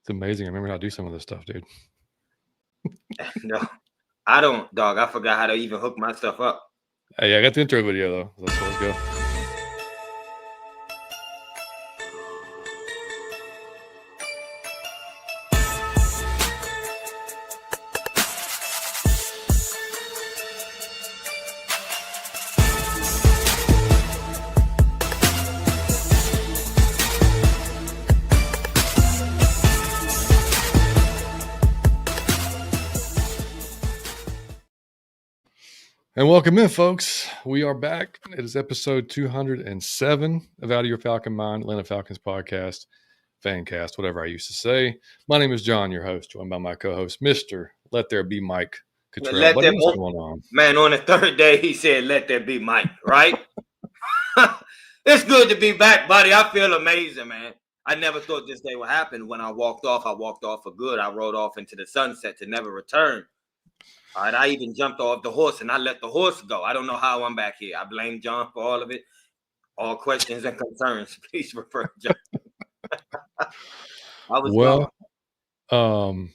It's amazing. I remember how to do some of this stuff, dude. No, I don't, dog. I forgot how to even hook my stuff up. Hey, I got the intro video though. Let's go. And welcome in, folks. We are back. It is episode 207 of Out of Your Falcon Mind, Atlanta Falcons podcast, Fancast, whatever I used to say. My name is John, your host, joined by my co-host, Mr. Let There Be Mike Cottrell. Buddy, what's going on? Man, on the third day, he said, "Let there be Mike," right? It's good to be back, buddy. I feel amazing, man. I never thought this day would happen. When I walked off for good. I rode off into the sunset to never return. All right, I even jumped off the horse and I let the horse go. I don't know how I'm back here. I blame John for all of it. All questions and concerns, please refer to John.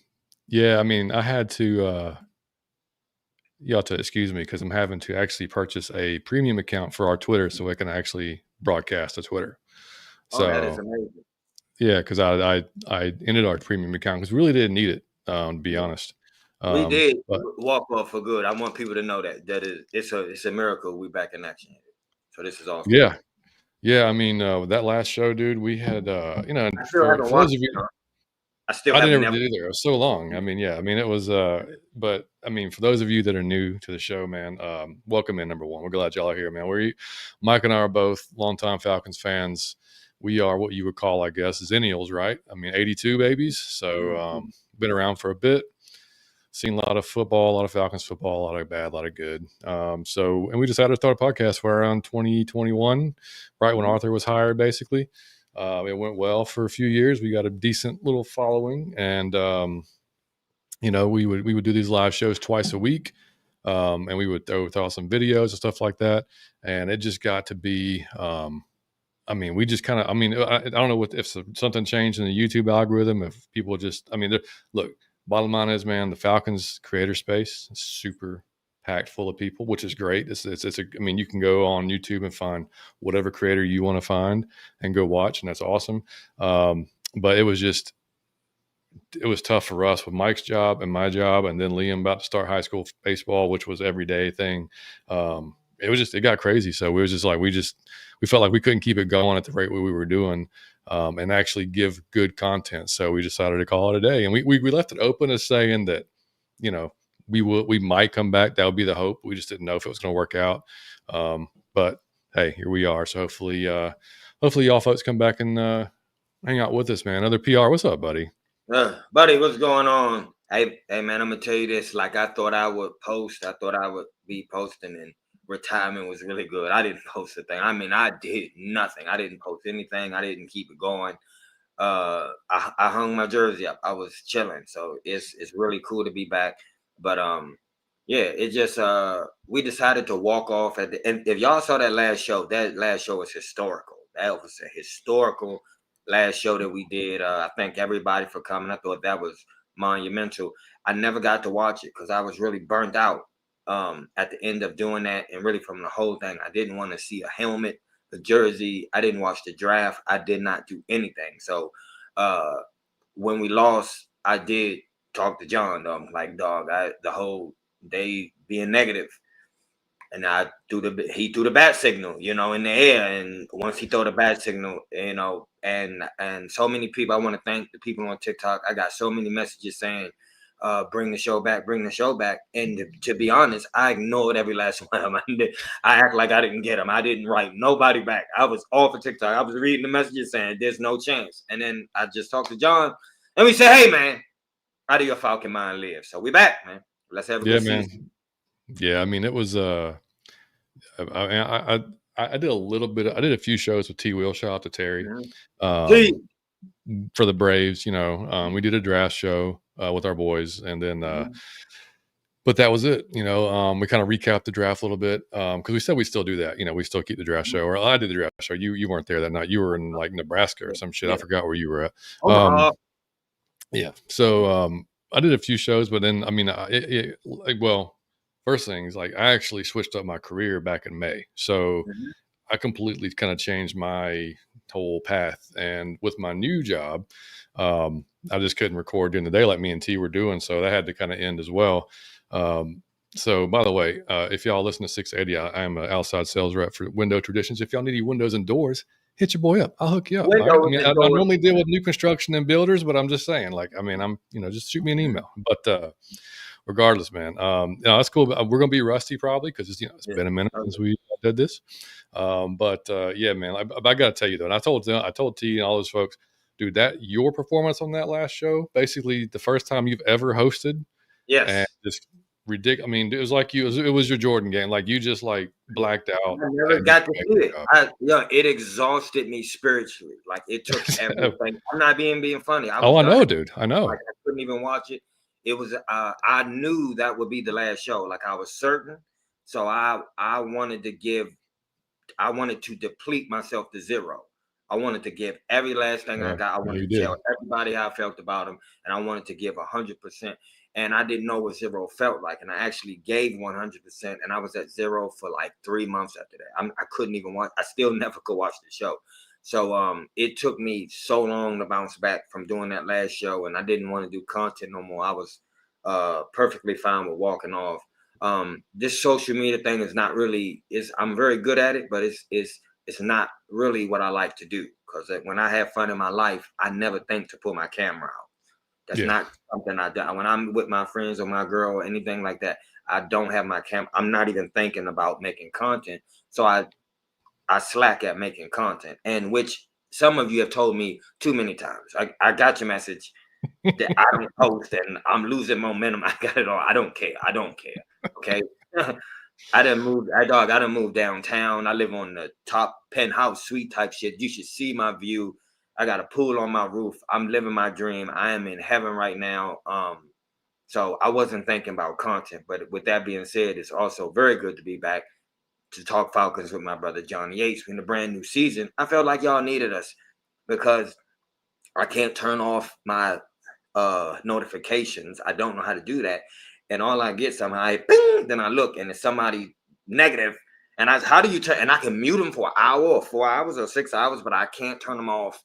Yeah, I mean, I had to, you have to excuse me because I'm having to actually purchase a premium account for our Twitter so I can actually broadcast to Twitter. So that is amazing. Yeah, because I ended our premium account because we really didn't need it, to be honest. We did walk off for good. I want people to know that it's a miracle we back in action. So this is awesome. Yeah. I mean, that last show, dude, we had I still haven't watched it. I didn't ever did either. It was so long. I mean, yeah. I mean, it was. But I mean, for those of you that are new to the show, man, welcome in. Number one, we're glad y'all are here, man. Mike and I are both longtime Falcons fans. We are what you would call, I guess, zennials, right? I mean, 82 babies. So been around for a bit. Seen a lot of football, a lot of Falcons football, a lot of bad, a lot of good. And we decided to start a podcast for around 2021, right when Arthur was hired, basically. It went well for a few years. We got a decent little following, and we would do these live shows twice a week, and we would throw some videos and stuff like that. And it just got to be, we just kind of, I don't know if something changed in the YouTube algorithm, if people just, look. Bottom line is, man, the Falcons creator space is super packed full of people, which is great. You can go on YouTube and find whatever creator you want to find and go watch, and that's awesome. But it was tough for us with Mike's job and my job, and then Liam about to start high school baseball, which was everyday thing. It got crazy. So we felt like we couldn't keep it going at the rate we were doing. And actually give good content. So we decided to call it a day. And we left it open as saying that, we might come back. That would be the hope. We just didn't know if it was going to work out. But hey, here we are. So hopefully y'all folks come back and hang out with us, man. Another PR. What's up, buddy? Buddy, what's going on? Hey, man, I'm going to tell you this. Like, I thought I would post. I thought I would be posting, and retirement was really good. I didn't post a thing. I did nothing. I didn't post anything. I didn't keep it going. I hung my jersey up. I was chilling. So it's really cool to be back. But it just we decided to walk off at the end. If y'all saw that last show was historical. That was a historical last show that we did. I thank everybody for coming. I thought that was monumental. I never got to watch it because I was really burnt out. At the end of doing that, and really from the whole thing, I didn't want to see a helmet, the jersey. I didn't watch the draft. I did not do anything. So when we lost, I did talk to John. Like, dog, the whole day being negative, and he threw the bat signal, in the air. And once he threw the bat signal, and so many people. I want to thank the people on TikTok. I got so many messages saying, bring the show back. And to be honest, I ignored every last one of them. I act like I didn't get them. I didn't write nobody back. I was off of TikTok. I was reading the messages saying there's no chance. And then I just talked to John, and we said, hey, man, how do your Falcon mind live? So we back, man. Let's have a good season. Yeah, it was I did a little bit. I did a few shows with T. Will. Shout out to Terry for the Braves. We did a draft show with our boys, and then but that was it. We kind of recapped the draft a little bit because we said we still do that. We still keep the draft show. Or I did the draft show. You weren't there that night. You were in like Nebraska or some shit. I forgot where you were at. Yeah. So I did a few shows, but then I mean, well, first thing is like I actually switched up my career back in May, so Mhm. I completely kind of changed my whole path. And with my new job, I just couldn't record during the day like me and T were doing, so that had to kind of end as well. Um, so, by the way, if y'all listen to 680, I am an outside sales rep for Window Traditions. If y'all need any windows and doors, hit your boy up. I'll hook you up. All right. I Windows mean, I and doors. normally deal with new construction and builders, but I'm just saying, like, I mean, just shoot me an email. But regardless, man, that's cool. We're gonna be rusty probably because it's Yeah. been a minute since Okay. we did this. But yeah, man, I got to tell you though, and I told T and all those folks, dude, that your performance on that last show, basically the first time you've ever hosted, and Yes. just ridiculous. I mean, it was like it was your Jordan game. Like you just like blacked out I never and did got to an see it. amazing It exhausted me spiritually. Like it took job. everything. I'm not being funny. I Oh, was I done. know, dude. I Like know. I couldn't even watch it. It was I knew that would be the last show. Like I was certain. So I wanted to deplete myself to zero. I wanted to give every last thing I Yeah, got. I yeah, wanted you to did. tell everybody how I felt about them, and I wanted to give 100%. And I didn't know what zero felt like, and I actually gave 100%, and I was at zero for like 3 months after that. I couldn't even watch. I still never could watch the show. So it took me so long to bounce back from doing that last show, and I didn't want to do content no more. I was perfectly fine with walking off. This social media thing is not really is I'm very good at it, but it's not really what I like to do because when I have fun in my life, I never think to pull my camera out. That's Yeah. not something I do. When I'm with my friends or my girl or anything like that, I don't have my camera. I'm not even thinking about making content. So I slack at making content, and which some of you have told me too many times. I got your message that I don't post and I'm losing momentum. I got it all. I don't care. I don't care. Okay. I done moved downtown. I live on the top penthouse suite type shit. You should see my view. I got a pool on my roof. I'm living my dream. I am in heaven right now. So I wasn't thinking about content, but with that being said, it's also very good to be back to talk Falcons with my brother Johnny Yates in the brand new season. I felt like y'all needed us because I can't turn off my notifications. I don't know how to do that. And all I get somehow, ping, then I look and it's somebody negative. And how do you turn? And I can mute them for an hour or 4 hours or 6 hours, but I can't turn them off.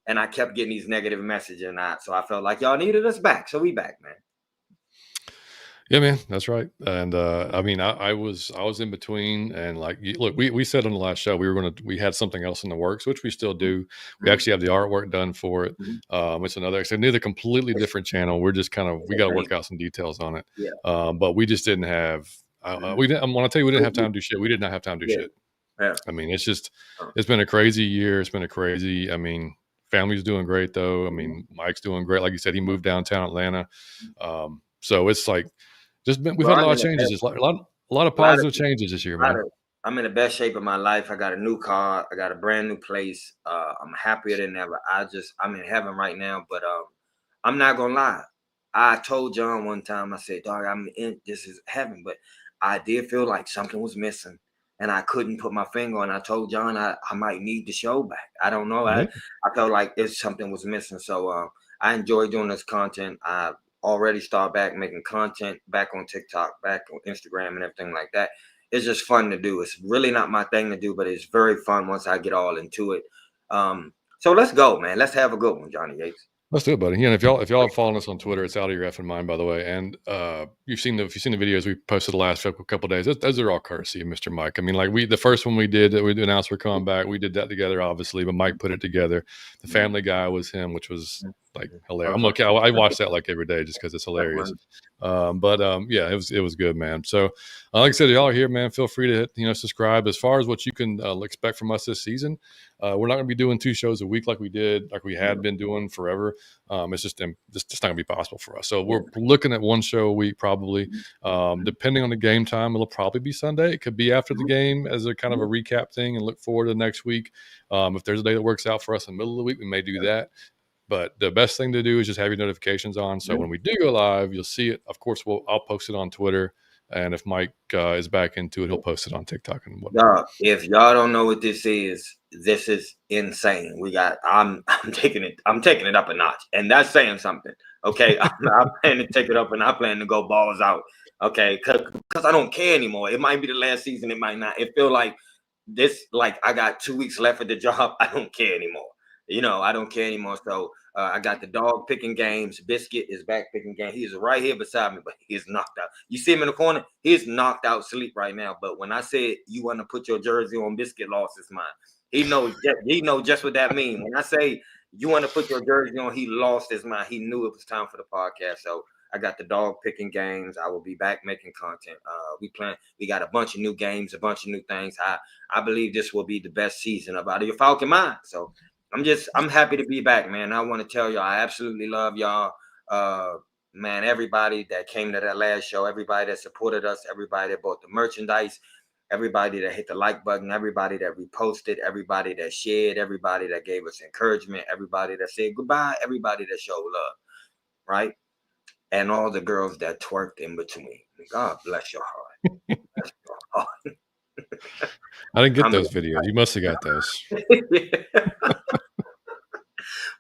And I kept getting these negative messages, so I felt like y'all needed us back. So we back, man. Yeah, man, that's right. And I mean, I was in between, and like, look, we said on the last show we had something else in the works, which we still do. We Mm-hmm. actually have the artwork done for it. Mm-hmm. It's another completely It's, different channel. We're just kind of we it's got to work amazing. out some details on it. Yeah. But we just didn't have. Mm-hmm. We didn't. I want to tell you, we didn't have time to do shit. We did not have time to do Yeah. shit. Yeah. I mean, Uh, it's been a crazy year. It's been a crazy. I mean, family's doing great though. I mhm. mean, Mike's doing great. Like you said, he moved downtown Atlanta. So it's like we've Bro, had a I'm lot in of the changes. best, Just like a lot of a lot of positive changes this year, lot man. of I'm in the best shape of my life. I got a new car. I got a brand new place. I'm happier than ever. I'm in heaven right now. But I'm not gonna lie. I told John one time. I said, "Dog, This is heaven." But I did feel like something was missing, and I couldn't put my finger on. I told John I might need the show back. I don't know. Yeah. I felt like there's something was missing. So I enjoy doing this content. I already start back making content back on TikTok, back on Instagram, and everything like that. It's just fun to do. It's really not my thing to do, but it's very fun once I get all into it. So let's go, man. Let's have a good one, Johnny Yates. Let's do it, buddy. Yeah, and if y'all have followed us on Twitter, it's out of your effing mind, by the way. And if you've seen the videos we posted the last couple of days, those are all courtesy of Mr. Mike. I mean, like the first one we did that we announced we're coming back, we did that together, obviously, but Mike put it together. The Family Guy was him, which was like hilarious. I'm okay. I watch that like every day just because it's hilarious. Yeah, it was good, man. So like I said, y'all are here, man. Feel free to subscribe. As far as what you can expect from us this season, we're not going to be doing 2 shows a week like we had been doing forever. It's just not going to be possible for us. So we're looking at 1 show a week probably. Depending on the game time, it'll probably be Sunday. It could be after the game as a kind of a recap thing and look forward to the next week. If there's a day that works out for us in the middle of the week, we may do that. But the best thing to do is just have your notifications on. So when we do go live, you'll see it. Of course, I'll post it on Twitter. And if Mike is back into it, he'll post it on TikTok and whatnot. If y'all don't know what this is, this is insane. I'm taking it up a notch, and that's saying something. Okay, I plan to take it up, and I plan to go balls out. Okay, because I don't care anymore. It might be the last season, it might not. It feel like this, like I got 2 weeks left at the job. I don't care anymore. I don't care anymore. So I got the dog picking games. Biscuit is back picking games. He is right here beside me, but he is knocked out. You see him in the corner? He's knocked out sleep right now. But when I said you want to put your jersey on, Biscuit lost his mind. He knows just what that means. When I say you want to put your jersey on, he lost his mind. He knew it was time for the podcast. So I got the dog picking games. I will be back making content. We got a bunch of new games, a bunch of new things. I believe this will be the best season of Out of Your Falcon Mind. So I'm happy to be back, man. I want to tell y'all, I absolutely love y'all. Man, everybody that came to that last show, everybody that supported us, everybody that bought the merchandise, everybody that hit the like button, everybody that reposted, everybody that shared, everybody that gave us encouragement, everybody that said goodbye, everybody that showed love, right? And all the girls that twerked in between. God bless your heart. Bless your heart. I didn't get those videos. You must have got those.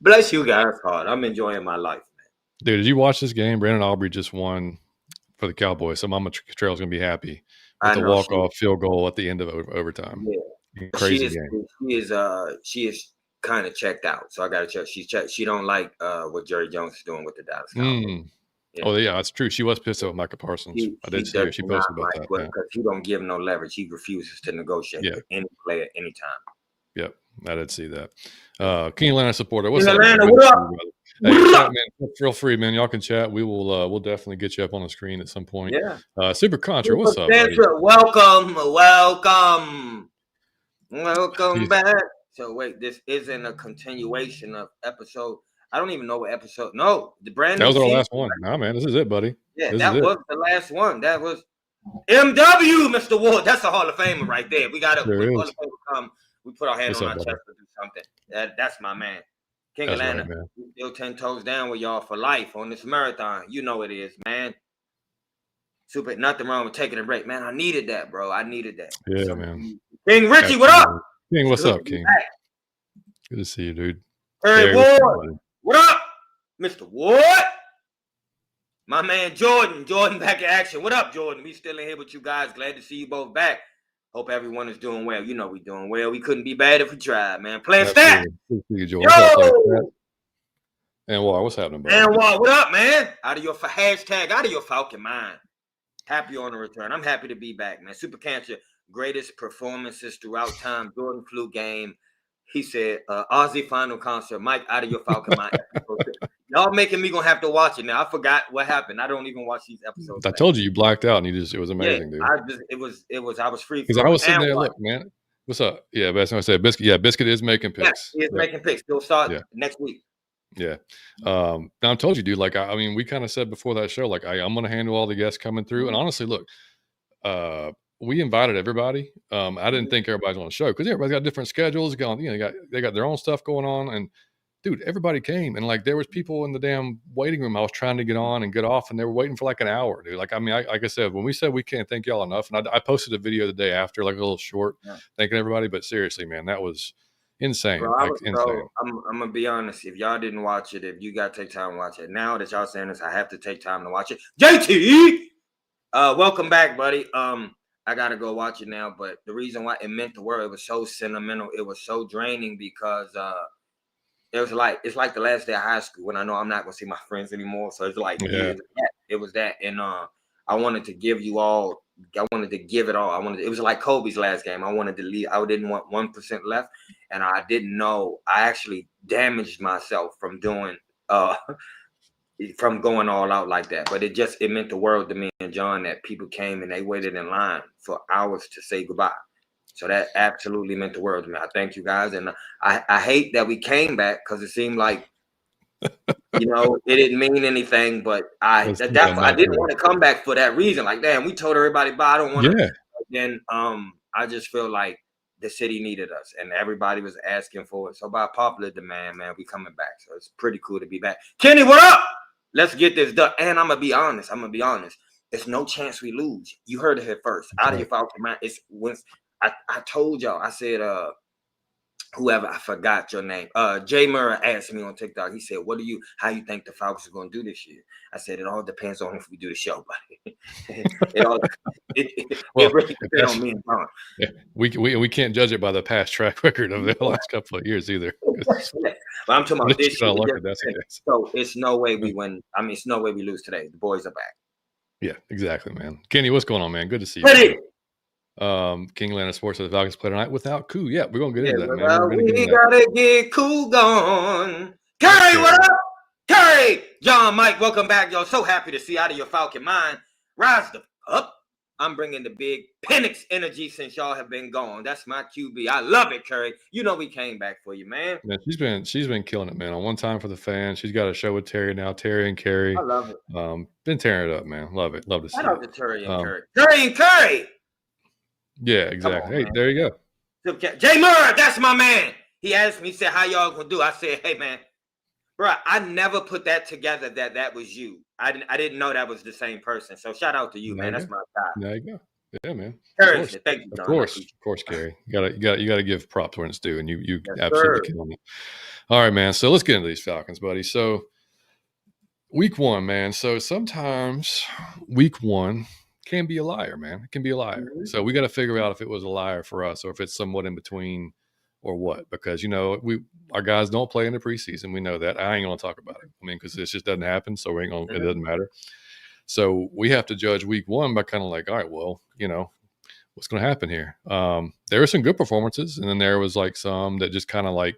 Bless you guys' heart. I'm enjoying my life, man. Dude, did you watch this game? Brandon Aubrey just won for the Cowboys. So Mama Trail's going to be happy with the walk-off field goal at the end of overtime. Yeah. Crazy game. She is kind of checked out. So I got to check. She's checked. She don't like what Jerry Jones is doing with the Dallas Cowboys. Yeah. Oh, yeah, that's true. She was pissed off with Micah Parsons. I did see her. She posted about that. Because he don't give no leverage. He refuses to negotiate with any player anytime. Yep, I did see that. King Atlanta supporter. What's King up, Atlanta, what up? Hey, chat, man, feel free, man. Y'all can chat. We'll definitely get you up on the screen at some point. Yeah. Super Contra, what's up, buddy? Welcome back. So wait, this isn't a continuation of episode. I don't even know what episode. No, the brand new. That was our last one. Nah, man, this is it, buddy. Yeah, that was the last one. That was MW, Mr. Ward. That's a Hall of Famer right there. We got to Hall of Famer come. We put our hand on our chest to do something. That's my man. King Atlanta. Right, we still 10 toes down with y'all for life on this marathon. You know it is, man. Super, nothing wrong with taking a break, man. I needed that, bro. I needed that. Yeah, man. King Richie, what up? King, what's up, King? Good to see you, dude. Hey, Ward. What up, Mr. Ward? My man Jordan. Jordan back in action. What up, Jordan? We still in here with you guys. Glad to see you both back. Hope everyone is doing well. You know we doing well. We couldn't be bad if we tried, man. Playing stat. Yo! And what's happening, buddy? And what up, man? Out of your Falcon mind. Happy on the return. I'm happy to be back, man. Super Cancer, greatest performances throughout time. Jordan flu game. He said, Aussie final concert. Mike, out of your Falcon mind. Y'all making me gonna have to watch it now. I forgot what happened. I don't even watch these episodes. I told you blacked out, and it was amazing, dude. I was free. Because I was sitting there, look, man. What's up? Yeah, that's what I said. Biscuit. Yeah, Biscuit is making picks. Yeah, he is making picks. He'll start next week. Yeah. Now I told you, dude, like, I mean, we kind of said before that show, like, I'm going to handle all the guests coming through. And honestly, look, we invited everybody. I didn't think everybody's on the show because everybody's got different schedules going. They got their own stuff going on. And dude, everybody came. And like, there was people in the damn waiting room. I was trying to get on and get off, and they were waiting for like an hour, dude. Like, I mean, like I said, when we said we can't thank y'all enough, and I posted a video the day after, like a little short, thanking everybody. But seriously, man, that was insane. Bro, I'm gonna be honest. If y'all didn't watch it, if you got to take time to watch it, now that y'all saying this, I have to take time to watch it. JT, welcome back, buddy. I gotta go watch it now. But the reason why it meant the world, it was so sentimental, it was so draining because it's like the last day of high school when I know I'm not gonna see my friends anymore. So it's like it was that, and I wanted to give you all. I wanted to give it all. It was like Kobe's last game. I wanted to leave. I didn't want 1% left, and I didn't know. I actually damaged myself from doing from going all out like that. But it meant the world to me and John that people came and they waited in line for hours to say goodbye. So that absolutely meant the world to me. I thank you guys, and I hate that we came back because it seemed like it didn't mean anything. But I didn't want to come back for that reason. Like, damn, we told everybody bye. I don't want to. Yeah. Then I just feel like the city needed us, and everybody was asking for it. So by popular demand, man, we coming back. So it's pretty cool to be back. Kenny, what up? Let's get this done. And I'm gonna be honest. There's no chance we lose. You heard it here first. Out of your Falcon mind. It's when I told y'all. I said whoever, I forgot your name. Jay Murray asked me on TikTok. He said, how you think the Falcons are going to do this year? I said, it all depends on if we do the show, buddy. it Well, really depends on me and Tom. Yeah, we can't judge it by the past track record of the last couple of years either. But I'm talking about this year. That's the case. So it's no way we win. I mean, it's no way we lose today. The boys are back. Yeah, exactly, man. Kenny, what's going on, man? Good to see you. King Atlanta Sports, the Falcons play tonight without Koo. Yeah, we're gonna get into that, man. We gotta get Koo gone. Curry, what up? Curry, John, Mike, welcome back, y'all. So happy to see out of your Falcon mind. Rise the up. I'm bringing the big Penix energy since y'all have been gone. That's my QB. I love it, Curry. You know we came back for you, man. Yeah, she's been killing it, man. On One Time for the Fans. She's got a show with Terry now. Terry and Carrie. I love it. Been tearing it up, man. Love it. Love to see it. Shout out to Terry and Curry. Terry and Curry. Yeah, exactly. Hey, there you go. Jay Murray, that's my man. He asked me, he said, how y'all gonna do? I said, hey, man, bro, I never put that together that was you. I didn't know that was the same person. So shout out to you, man. That's my guy. There you go. Yeah, man. Terry, thank you, John. Of course, Gary. You got to give props when it's due, and you yes, absolutely can. All right, man. So let's get into these Falcons, buddy. So week one, man. So sometimes week one can be a liar, man. It can be a liar. Mm-hmm. So we got to figure out if it was a liar for us or if it's somewhat in between or what, because, our guys don't play in the preseason. We know that. I ain't going to talk about it. I mean, because this just doesn't happen. So we ain't going to, it doesn't matter. So we have to judge week one by kind of like, all right, well, what's going to happen here? There were some good performances. And then there was like some that just kind of like,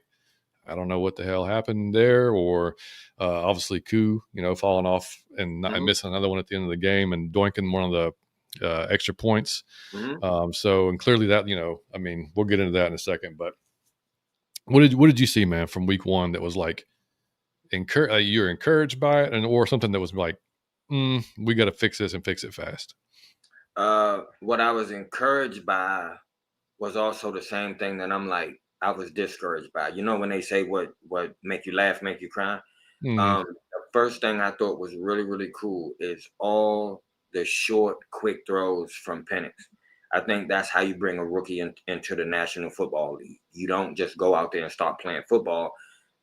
I don't know what the hell happened there, or obviously Koo, falling off and missing another one at the end of the game and doinking one of the extra points. Mm-hmm. And clearly that, we'll get into that in a second, but what did you see, man, from week one that was like, you're encouraged by it, or something that was like, we got to fix this and fix it fast? What I was encouraged by was also the same thing that I was discouraged by. When they say what make you laugh, make you cry. The first thing I thought was really, really cool is all the short, quick throws from Penix. I think that's how you bring a rookie into the National Football League. You don't just go out there and start playing football.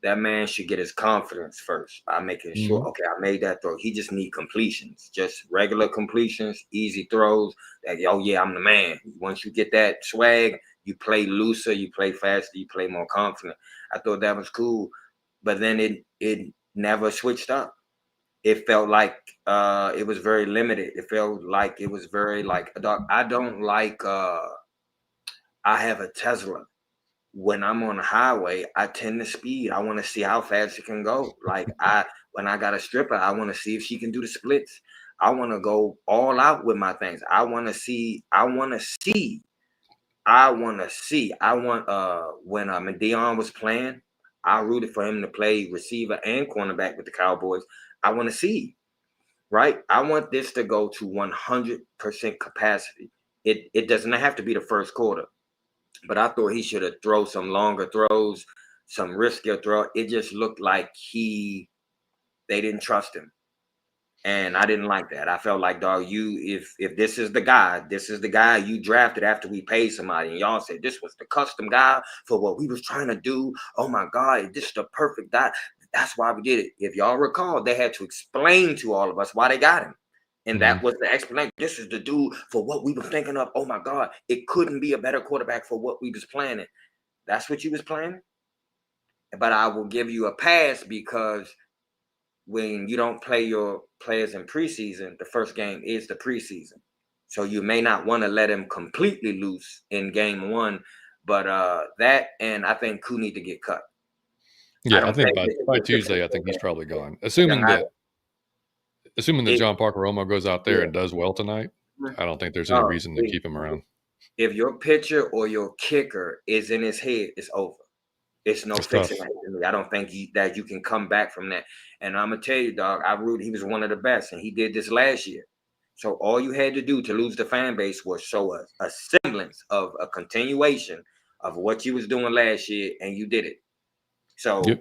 That man should get his confidence first by making sure, okay, I made that throw. He just need completions, just regular completions, easy throws. That, oh yeah, I'm the man. Once you get that swag, you play looser, you play faster, you play more confident. I thought that was cool, but then it never switched up. It felt like it was very limited. It felt like it was very like, I don't like, I have a Tesla. When I'm on the highway, I tend to speed. I want to see how fast it can go. Like when I got a stripper, I want to see if she can do the splits. I want to go all out with my things. I want when Dion was playing, I rooted for him to play receiver and cornerback with the Cowboys. I want to see, right? I want this to go to 100% capacity. It doesn't have to be the first quarter. But I thought he should have thrown some longer throws, some riskier throw. It just looked like they didn't trust him. And I didn't like that. I felt like, dog, if this is the guy you drafted after we paid somebody, and y'all said this was the custom guy for what we was trying to do. Oh my God, this is the perfect guy. That's why we did it. If y'all recall, they had to explain to all of us why they got him. And that was the explanation. This is the dude for what we were thinking of. Oh my God, it couldn't be a better quarterback for what we was planning. That's what you was planning. But I will give you a pass because when you don't play your players in preseason, the first game is the preseason. So you may not want to let him completely loose in game one. But that, and I think Koo need to get cut. Yeah, I think by Tuesday, I think he's probably gone. Assuming that John Parker Romo goes out there and does well tonight, I don't think there's any reason to keep him around. If your pitcher or your kicker is in his head, it's over. It's no fixing it. I don't think that you can come back from that. And I'm going to tell you, dog, he was one of the best, and he did this last year. So all you had to do to lose the fan base was show us a semblance of a continuation of what you was doing last year, and you did it. So you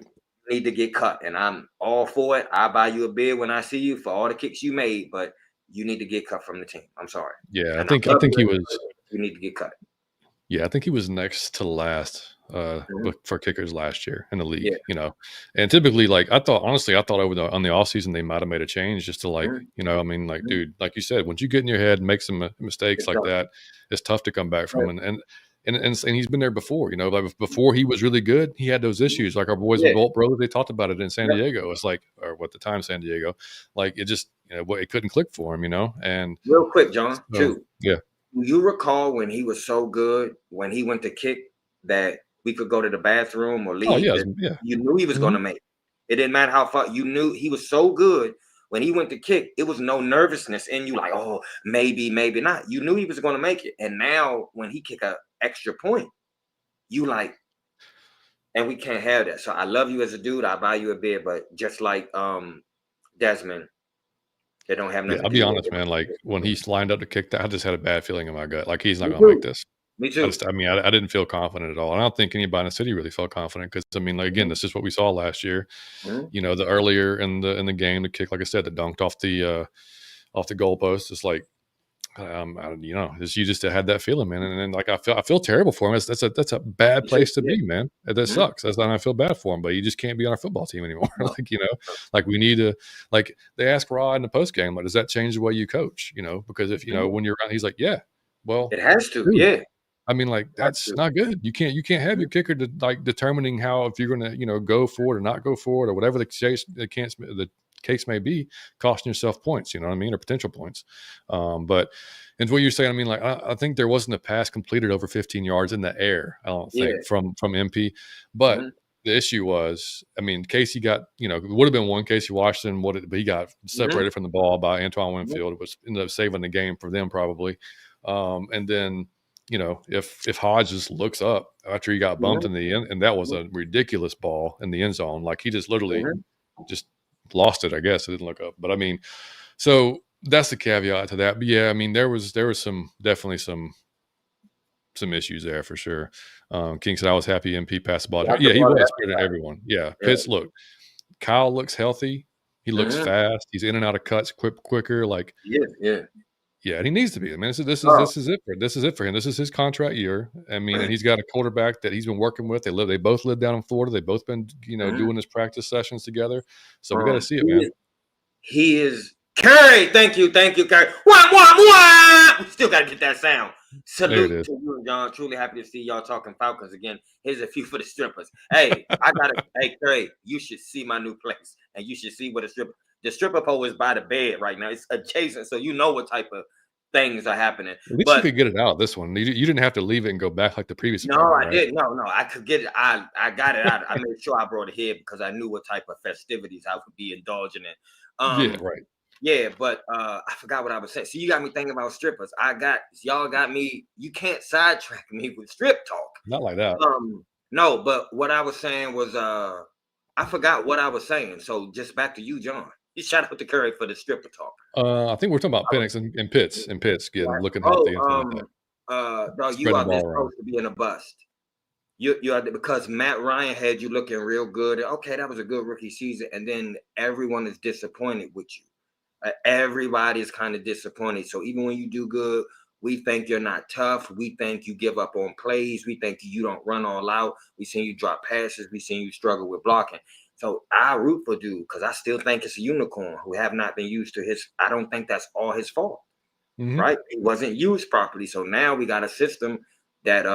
need to get cut, and I'm all for it. I'll buy you a beer when I see you for all the kicks you made, but you need to get cut from the team. I'm sorry. Yeah, I think he was. You need to get cut. Yeah, I think he was next to last for kickers last year in the league, Yeah. you know. And typically, like I thought on the offseason they might have made a change just to like, Mhm. you know, I mean, like, Mhm. dude, like you said, once you get in your head and make some mistakes It's like tough. that, it's tough to come back Right. from. And he's been there before, you know. Like before he was really good, he had those Mhm. issues. Like our boys with Yeah. Bolt Brothers, they talked about it in San Yep. Diego. It's like, or what the time San Diego, like it just, you know, it couldn't click for him, you know. And Real quick, John, so too. yeah, Do you recall when he was so good, when he went to kick, that we could go to the bathroom or oh leave, yeah, that yeah. you knew he was Mhm. gonna make it? It didn't matter how far, you knew he was so good. When he went to kick, it was no nervousness in you, like, oh, maybe, maybe not. You knew he was gonna make it. And now when he kick a extra point, you like, and we can't have that. So I love you as a dude. I buy you a beer, but just like Desmond, they don't have Yeah, nothing I'll to be do with honest, man, like, when it. he's lined up to kick that, I just had a bad feeling in my gut, like, he's not Me gonna make too. this. Me too. I mean, I didn't feel confident at all, and I don't think anybody in the city really felt confident because, I mean, like, again, Mhm. this is what we saw last year, Mhm. you know, the earlier in the game, the kick, like I said, that dunked off the goalpost, it's like, you know, you just had that feeling, man, and then, like, I feel terrible for him. That's a bad Me too. place to Yeah. be, man. That Mhm. sucks. That's and I feel bad for him, but you just can't be on our football team anymore. No, Like, you know, no. like we need to like they asked Raw in the post game, like, does that change the way you coach? You know, because if you know Mhm. when you're around, he's like, yeah, well, It has to. dude. Yeah. I mean, like, Has that's to. not good. You can't have Mhm. your kicker like determining how if you're gonna, you know, go for it or not go for it or whatever the case may be, costing yourself points, you know what I mean, or potential points. But and what you're saying, I mean, like I think there wasn't a pass completed over 15 yards in the air, I don't Yeah. think, from MP. But Mhm. the issue was, I mean, Casey got, you know, it would have been one Casey Washington, but he got Mhm. separated from the ball by Antoine Mhm. Winfield. It was ended up saving the game for them probably. And then you know, if Hodge just looks up after he got bumped Mhm. in the end, and that was Mhm. a ridiculous ball in the end zone, like he just literally Mhm. just lost it. I guess I didn't look up, but I mean, so that's the caveat to that. But yeah, I mean, there was some definitely some issues there for sure. King said I was happy MP passed the ball. Got the Yeah, he ball was better than everybody. everyone. Yeah, Pitts. Yeah. Look, Kyle looks healthy. He looks Mhm. fast. He's in and out of cuts quicker. Like Yeah. Yeah. yeah, and he needs to be. I mean, Oh. this is it for him. This is his contract year. I mean, and he's got a quarterback that he's been working with. They both live down in Florida. They've both been, you know, Mhm. doing his practice sessions together. So we got to see it, He man. is, he is Curry. Thank you, Curry. Wah, wah, wah. We still gotta get that sound. There it Salute is. to you, John. Truly happy to see y'all talking Falcons again. Here's a few for the strippers. Hey, I gotta. Hey, Curry, you should see my new place, and you should see what the stripper pole is by the bed right now. It's adjacent, so you know what type of things are happening. At least you But could get it out. This one, you didn't have to leave it and go back like the previous no, apartment, I right? didn't. No, I could get it. I got it out. I made sure I brought it here because I knew what type of festivities I would be indulging in. Yeah, right. Yeah, but I forgot what I was saying. So you got me thinking about strippers. Y'all got me. You can't sidetrack me with strip talk. Not like that. No, but what I was saying was I forgot what I was saying. So just back to you, John. You shout out to Curry for the stripper talk. I think we're talking about I was, Penix and Pitts getting right. looking Oh, healthy and stuff like that. no, you Spreading the are this ball around. close to being a bust. You are because Matt Ryan had you looking real good. Okay, that was a good rookie season, and then everyone is disappointed with you. Everybody is kind of disappointed. So even when you do good, we think you're not tough. We think you give up on plays. We think you don't run all out. We seen you drop passes. We seen you struggle with blocking. So I root for dude because I still think it's a unicorn who have not been used to his. I don't think that's all his fault, Hmm. right? He wasn't used properly. So now we got a system that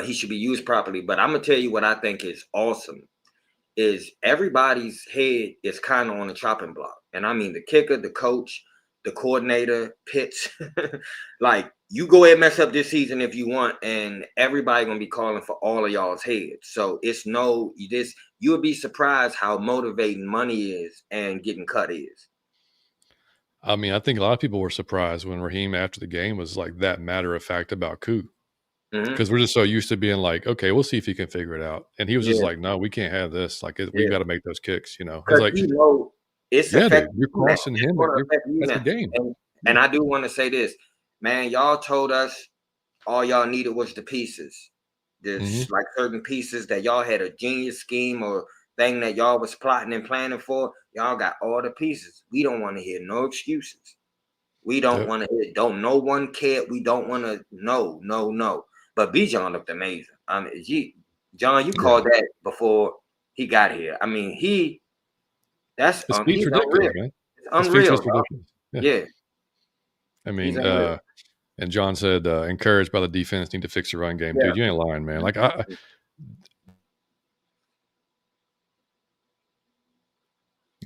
he should be used properly. But I'm gonna tell you what I think is awesome is everybody's head is kind of on the chopping block. And I mean the kicker, the coach, the coordinator, Pitts. Like you go ahead and mess up this season if you want, and everybody gonna be calling for all of y'all's heads. So it's no this you'll be surprised how motivating money is and getting cut is. I mean, I think a lot of people were surprised when Raheem after the game was like that matter of fact about Koo. Mm-hmm. Because we're just so used to being like, okay, we'll see if he can figure it out. And he was just Yeah, like, no, we can't have this. Like, we've yeah. got to make those kicks. You know, it's Because like, you know it's yeah, dude, affecting you're you now. costing It's him. going to affect you That's a now. game. And Yeah, I do want to say this, man. Y'all told us all y'all needed was the pieces. hmm There's like certain pieces that y'all had a genius scheme or thing that y'all was plotting and planning for. Y'all got all the pieces. We don't want to hear no excuses. We don't yep. want to hear. Don't no one care. We don't want to. No, no, no. But Bijan looked amazing. John, you called that before he got here. I mean, that's the speed's ridiculous, man. It's unreal. Ridiculous. Yeah. I mean, and John said, encouraged by the defense, need to fix the run game. Dude, you ain't lying, man. Like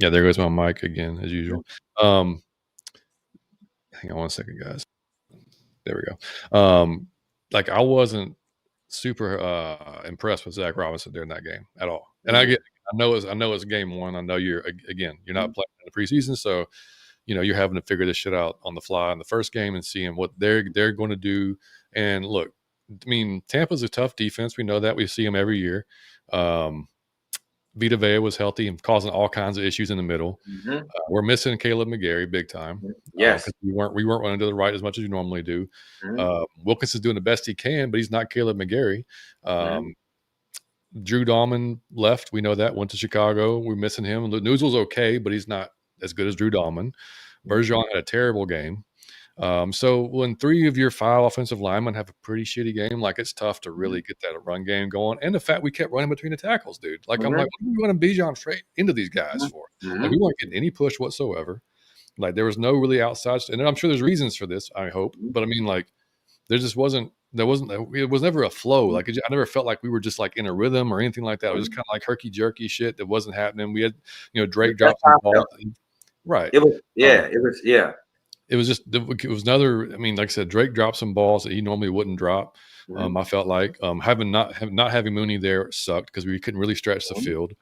yeah, there goes my mic again, as usual. Hang on 1 second, guys. There we go. Like I wasn't super impressed with Zach Robinson during that game at all. And I know it's game one. I know you're not playing in the preseason, so you're having to figure this shit out on the fly in the first game and seeing what they're going to do. And look, I mean, Tampa's a tough defense. We know that. We see them every year. Vita Vea was healthy and causing all kinds of issues in the middle. We're missing Caleb McGarry big time. Yes, we weren't running to the right as much as you normally do. Wilkins is doing the best he can, but he's not Caleb McGarry. Drew Dahlman left. We know that. Went to Chicago. We're missing him. Newsell's okay, but he's not as good as Drew Dahlman. Bergeron had a terrible game. So when 3 of your 5 offensive linemen have a pretty shitty game, like it's tough to really get that run game going. And the fact we kept running between the tackles, dude. Like I'm like, what are we running Bijan straight into these guys for? Like we weren't getting any push whatsoever. Like there was no really outside, and I'm sure there's reasons for this. I hope, but I mean, like there just wasn't. It was never a flow. Like I never felt like we were just like in a rhythm or anything like that. It was just kind of like herky jerky shit that wasn't happening. We had Drake dropped some ball. Right. It was another. I mean, like I said, Drake dropped some balls that he normally wouldn't drop. I felt like not having Mooney there sucked because we couldn't really stretch the field.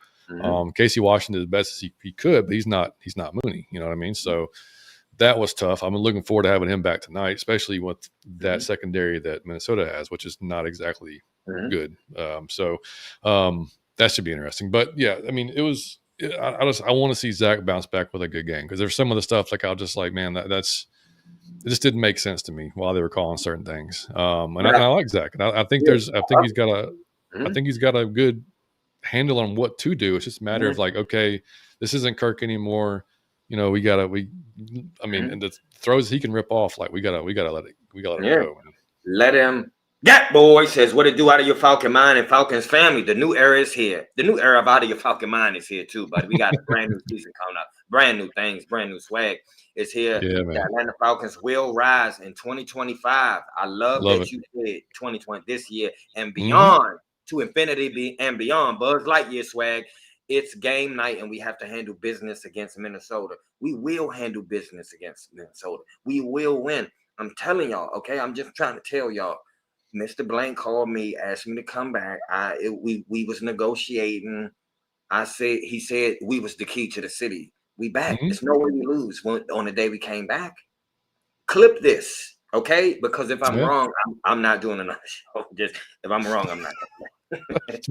Casey Washington did as best as he could, but he's not Mooney. You know what I mean? So that was tough. I'm looking forward to having him back tonight, especially with that secondary that Minnesota has, which is not exactly good. So that should be interesting. But yeah, I mean, it was. I want to see Zach bounce back with a good game because there's some of the stuff like I'll just like, man, it just didn't make sense to me while they were calling certain things. And I like Zach, and I think he's got a good handle on what to do. It's just a matter of like, okay, this isn't Kirk anymore. And the throws he can rip off, like we gotta let it go. Man. Let him. That boy says, what it do out of your Falcon mind and Falcons family? The new era is here. The new era of out of your Falcon mind is here too, buddy. We got a brand new season coming up. Brand new things, brand new swag is here. Yeah, the Atlanta Falcons will rise in 2025. I love that you said 2020 this year and beyond to infinity and beyond. Buzz Lightyear swag. It's game night and we have to handle business against Minnesota. We will handle business against Minnesota. We will win. I'm telling y'all, okay? I'm just trying to tell y'all. Mr. Blank called me, asked me to come back. We was negotiating. He said we was the key to the city. We back. There's no way we lose on the day we came back. Clip this, okay? Because if I'm wrong, I'm not doing another show. Just if I'm wrong, I'm not.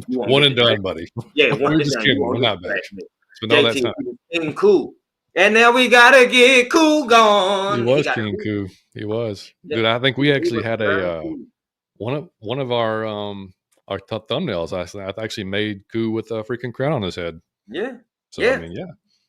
One and done, buddy. Yeah, one and just done. Kidding. We're not back. It's been all that time. Cool. And now we gotta get cool gone. He was King Koo. He was. Yeah. Dude, I think we actually had one of our thumbnails. I actually made Koo with a freaking crown on his head. Yeah. So I mean, yeah.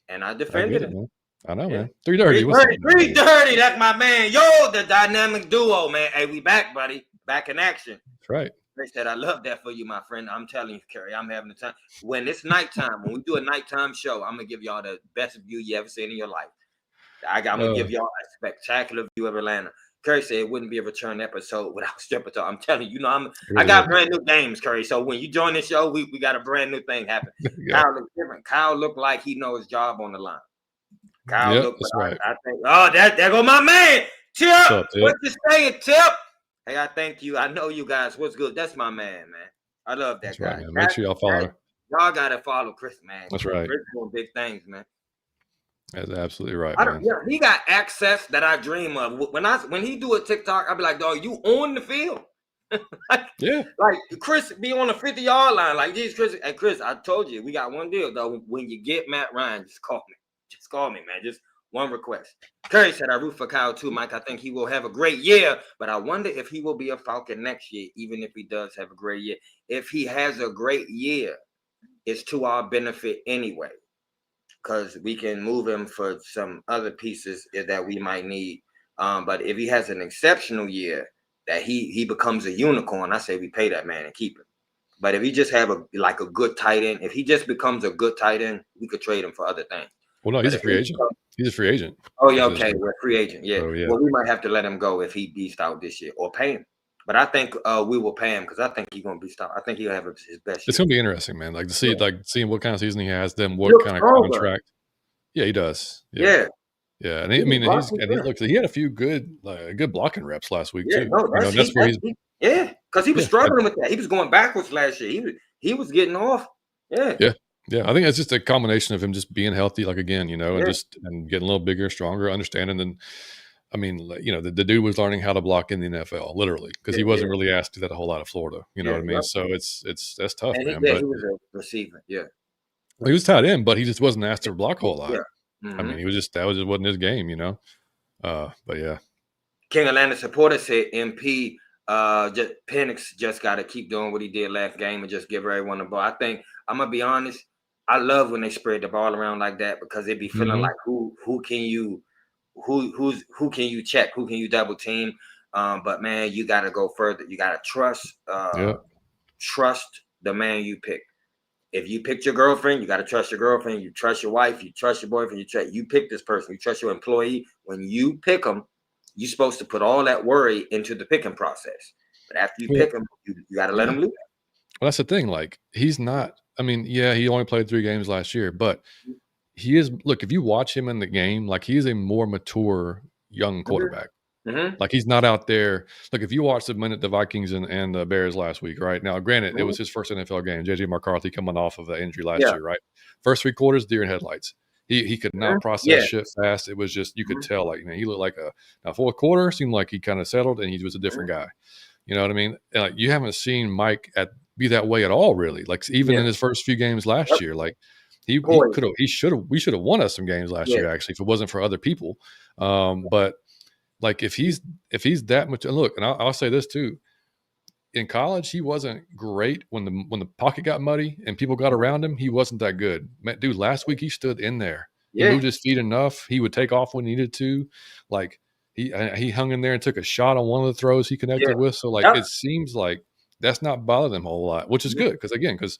And I defended it. Man. I know, man. 330. 330. That's my man. Yo, the dynamic duo, man. Hey, we back, buddy. Back in action. That's right. They said, I love that for you, my friend. I'm telling you, Kerry, I'm having the time. When it's nighttime, when we do a nighttime show, I'm going to give y'all the best view you ever seen in your life. I'm going to give y'all a spectacular view of Atlanta. Curry said it wouldn't be a return episode without stripper talk. I'm telling you, I got brand new games, Curry. So when you join the show, we got a brand new thing happen. Kyle looks different. Kyle looked like he knows his job on the line. Kyle looked like, I think, there go my man. Tip. What you saying, Tip? Hey, I thank you. I know you guys. What's good? That's my man. I love that guy. Right, man. Make sure y'all follow. Y'all got to follow Chris, man. That's right. Chris doing big things, man. That's absolutely right, man. He got access that I dream of. When he do a TikTok, I'll be like, dog, you on the field. Like Chris be on the 50-yard line. Like, geez, Chris. Hey, Chris, I told you, we got one deal, though. When you get Matt Ryan, just call me. Just call me, man. Just one request. Curry said, I root for Kyle too, Mike. I think he will have a great year, but I wonder if he will be a Falcon next year, even if he does have a great year. If he has a great year, it's to our benefit anyway, because we can move him for some other pieces that we might need. But if he has an exceptional year, that he becomes a unicorn, I say we pay that man and keep him. But if he just have a good tight end, if he just becomes a good tight end, we could trade him for other things. Well, no, he's a free agent. He's a free agent. Oh yeah, okay, we're free agent. Yeah. So, yeah. Well, we might have to let him go if he beats out this year, or pay him. But I think we will pay him because I think he's gonna be stopped. I think he'll have his best year. It's gonna be interesting, man. Like to see, seeing what kind of season he has, then what kind of contract. Yeah, he does. Yeah. And he had a few good blocking reps last week too. That's where he's. Because he was struggling with that. He was going backwards last year. He was getting off. Yeah. I think it's just a combination of him just being healthy, like again, and getting a little bigger, stronger, understanding. And I mean, the dude was learning how to block in the NFL, literally, because he wasn't really asked to do that a whole lot of Florida. You know what I mean? So that's tough, man. But he was a receiver. Yeah. Well, he was tight end, but he just wasn't asked to block a whole lot. Yeah. Mm-hmm. I mean, that was just wasn't his game, But yeah. King Atlanta supporter said MP Penix just got to keep doing what he did last game and just give everyone the ball. I think I'm gonna be honest. I love when they spread the ball around like that because it be feeling like who can you check, who can you double team. But man, you got to go further. You got to trust the man you pick. If you picked your girlfriend, you got to trust your girlfriend. You trust your wife. You trust your boyfriend. You pick this person. You trust your employee. When you pick them, you're supposed to put all that worry into the picking process. But after you pick them, you got to let them loose. Well, that's the thing. Like, he's not. I mean, he only played 3 games last year, but he is. Look, if you watch him in the game, like he's a more mature young quarterback. Mm-hmm. Like he's not out there. Look, if you watch the Vikings and the Bears last week, right? Now, granted, it was his first NFL game. JJ McCarthy coming off of the injury last year, right? First 3 quarters, deer in headlights. He could not process shit fast. It was just, you could tell, like, he looked like now 4th quarter seemed like he kind of settled and he was a different guy. You know what I mean? And like, you haven't seen Mike be that way at all, really. Like even in his first few games last year, like we should have won us some games last year, actually, if it wasn't for other people. But like if he's that much, look, and I'll say this too. In college, he wasn't great when the pocket got muddy and people got around him. He wasn't that good. Man, dude, last week he stood in there. He moved his feet enough. He would take off when he needed to. Like he hung in there and took a shot on one of the throws he connected with. So like it seems like that's not bothering them a whole lot, which is good because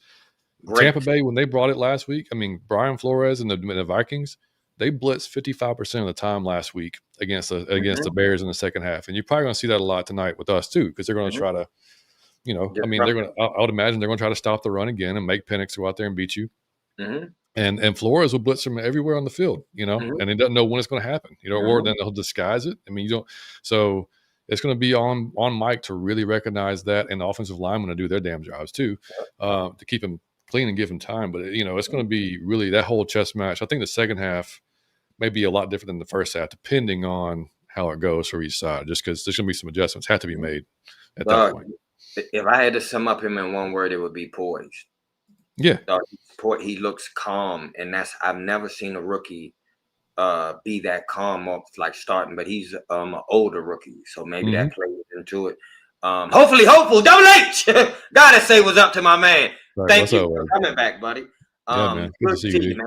Tampa Bay, when they brought it last week, I mean, Brian Flores and the Vikings, they blitzed 55% of the time last week against the Bears in the second half, and you're probably going to see that a lot tonight with us too because they're going to try to. I mean, I would imagine they're going to try to stop the run again and make Penix go out there and beat you. Mm-hmm. And Flores will blitz from everywhere on the field, and he doesn't know when it's going to happen, or then they'll disguise it. I mean, you don't. So it's going to be on Mike to really recognize that, and the offensive linemen to do their damn jobs too, to keep him clean and give him time. But it's going to be really that whole chess match. I think the second half may be a lot different than the first half, depending on how it goes for each side. Just because there's going to be some adjustments have to be made at that point. If I had to sum up him in one word, it would be poised. Yeah. He looks calm, and I've never seen a rookie be that calm off like starting, but he's an older rookie, so maybe that plays into it. Hopefully, hopeful, Double H. Gotta say what's up to my man. Right, Thank you for coming back, buddy. Man. Good to see you,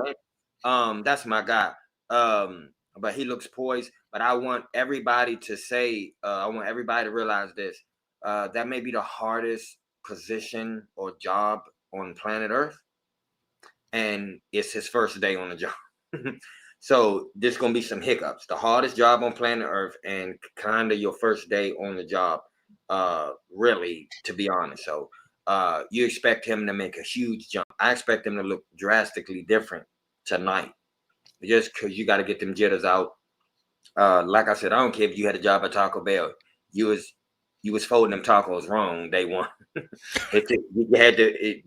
man. That's my guy. But he looks poised. But I want everybody to say, I want everybody to realize this. That may be the hardest position or job on planet Earth, and it's his first day on the job. So there's gonna be some hiccups. The hardest job on planet Earth, and kind of your first day on the job. Really, to be honest. So you expect him to make a huge jump. I expect him to look drastically different tonight, just because you got to get them jitters out. Like I said, I don't care if you had a job at Taco Bell. You was folding them tacos wrong day one. You had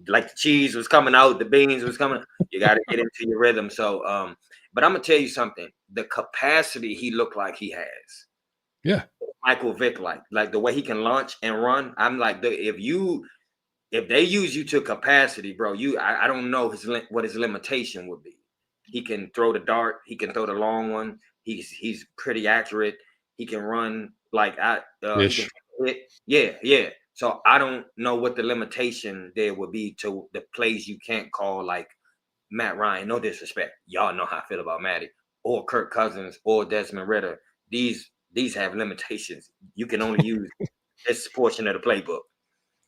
like the cheese was coming out, the beans was coming. You got to get into your rhythm. So, but I'm gonna tell you something. The capacity he looked like he has. Yeah. Michael Vick, like the way he can launch and run. I'm like, if they use you to capacity, bro, I don't know what his limitation would be. He can throw the dart. He can throw the long one. He's pretty accurate. He can run like yeah. So I don't know what the limitation there would be to the plays you can't call, like Matt Ryan. No disrespect, y'all know how I feel about Matty or Kirk Cousins or Desmond Ridder. These have limitations. You can only use this portion of the playbook.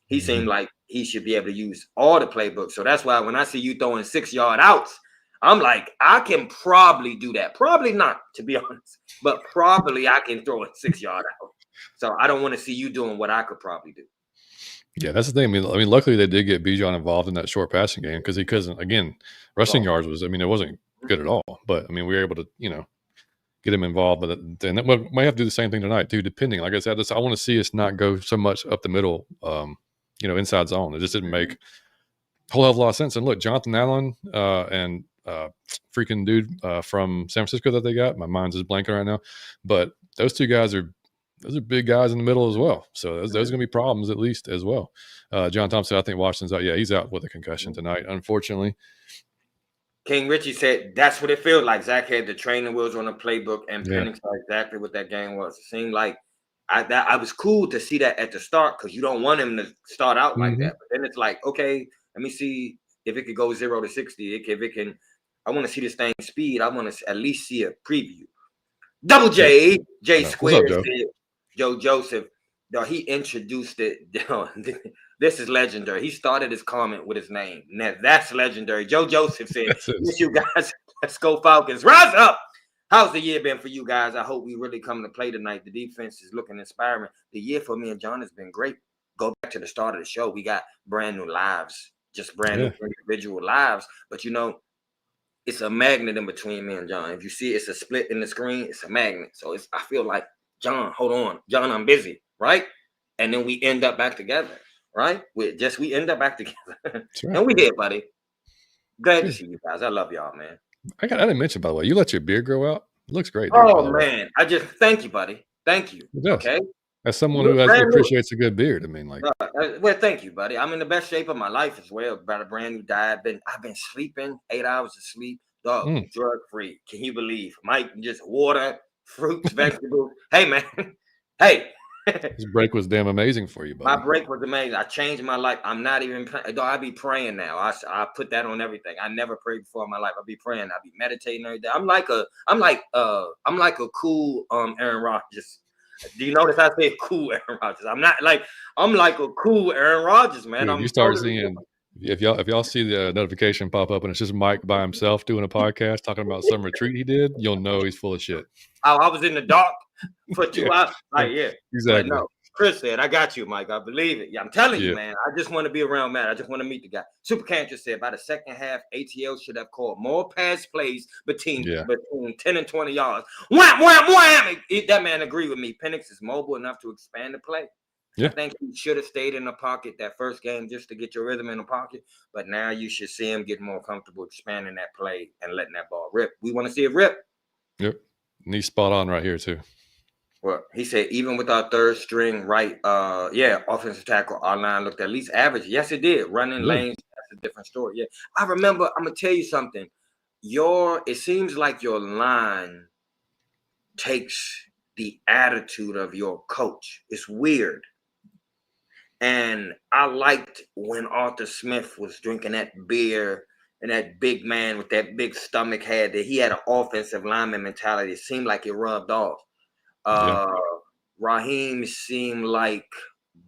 He seemed like he should be able to use all the playbook. So that's why when I see you throwing 6-yard outs, I'm like, I can probably do that. Probably not, to be honest, but probably I can throw a 6-yard out. So I don't want to see you doing what I could probably do. Yeah, that's the thing. I mean, luckily they did get Bijan involved in that short passing game because he couldn't. Again, rushing yards was. I mean, it wasn't good at all. But I mean, we were able to, get him involved. But then we might have to do the same thing tonight too. Depending, like I said, I want to see us not go so much up the middle. Inside zone. It just didn't make a whole hell of a lot of sense. And look, Jonathan Allen and freaking dude from San Francisco that they got. My mind's just blanking right now. But those two guys are big guys in the middle as well. So those are going to be problems at least as well. John Thompson, I think Washington's out. Yeah, he's out with a concussion tonight, unfortunately. King Richie said that's what it feels like. Zach had the training wheels on the playbook, and Penix saw exactly what that game was. It seemed like I was cool to see that at the start because you don't want him to start out like that. But then it's like, okay, let me see if it could go 0 to 60. If it can, I want to see this thing speed. I want to at least see a preview. Double J Square said, Joe Joseph, he introduced it. This is legendary. He started his comment with his name. Now, that's legendary. Joe Joseph said, yes, you guys, let's go Falcons. Rise up. How's the year been for you guys? I hope we really come to play tonight. The defense is looking inspiring. The year for me and John has been great. Go back to the start of the show. We got brand new lives, just brand new individual lives. But, it's a magnet in between me and John. If you see it's a split in the screen, it's a magnet. So I feel like, John, hold on. John, I'm busy, right? And then we end up back together, right? We end up back together. Right. And we here, buddy. Glad to see you guys. I love y'all, man. I didn't mention, by the way, you let your beard grow out. It looks great. Oh, man. Thank you, buddy. Thank you. Okay. As someone who appreciates a good beard, I mean, like. Well, thank you, buddy. I'm in the best shape of my life as well. About a brand new diet. I've been sleeping 8 hours of sleep. Dog, drug free. Can you believe? Mike, just water, fruits, vegetables. Hey, man. Hey. This break was damn amazing for you, buddy. My break was amazing. I changed my life. I'm not even praying. I be praying now. I put that on everything. I never prayed before in my life. I be praying. I be meditating every day. I'm like a cool Aaron Rodgers. Do you notice I say cool Aaron Rodgers? I'm like a cool Aaron Rodgers, man. Dude, you start seeing if y'all see the notification pop up and it's just Mike by himself doing a podcast talking about some retreat he did, you'll know he's full of shit. I was in the dark for 2 hours. Exactly. No, Chris said, I got you, Mike. I believe it. Yeah, I'm telling you, man. I just want to be around Matt. I just want to meet the guy. Super Cantor said by the second half, ATL should have called more pass plays between 10 and 20 yards. Wham, wham, wham. That man agreed with me. Penix is mobile enough to expand the play. Yeah. I think he should have stayed in the pocket that first game just to get your rhythm in the pocket. But now you should see him get more comfortable expanding that play and letting that ball rip. We want to see it rip. Yep. And he's spot on right here, too. Well, he said, even with our third string offensive tackle, our line looked at least average. Yes, it did. Running lanes, that's a different story. Yeah. I remember, I'm going to tell you something. It seems like your line takes the attitude of your coach. It's weird. And I liked when Arthur Smith was drinking that beer and that big man with that big stomach had he had an offensive lineman mentality. It seemed like it rubbed off. Raheem seemed like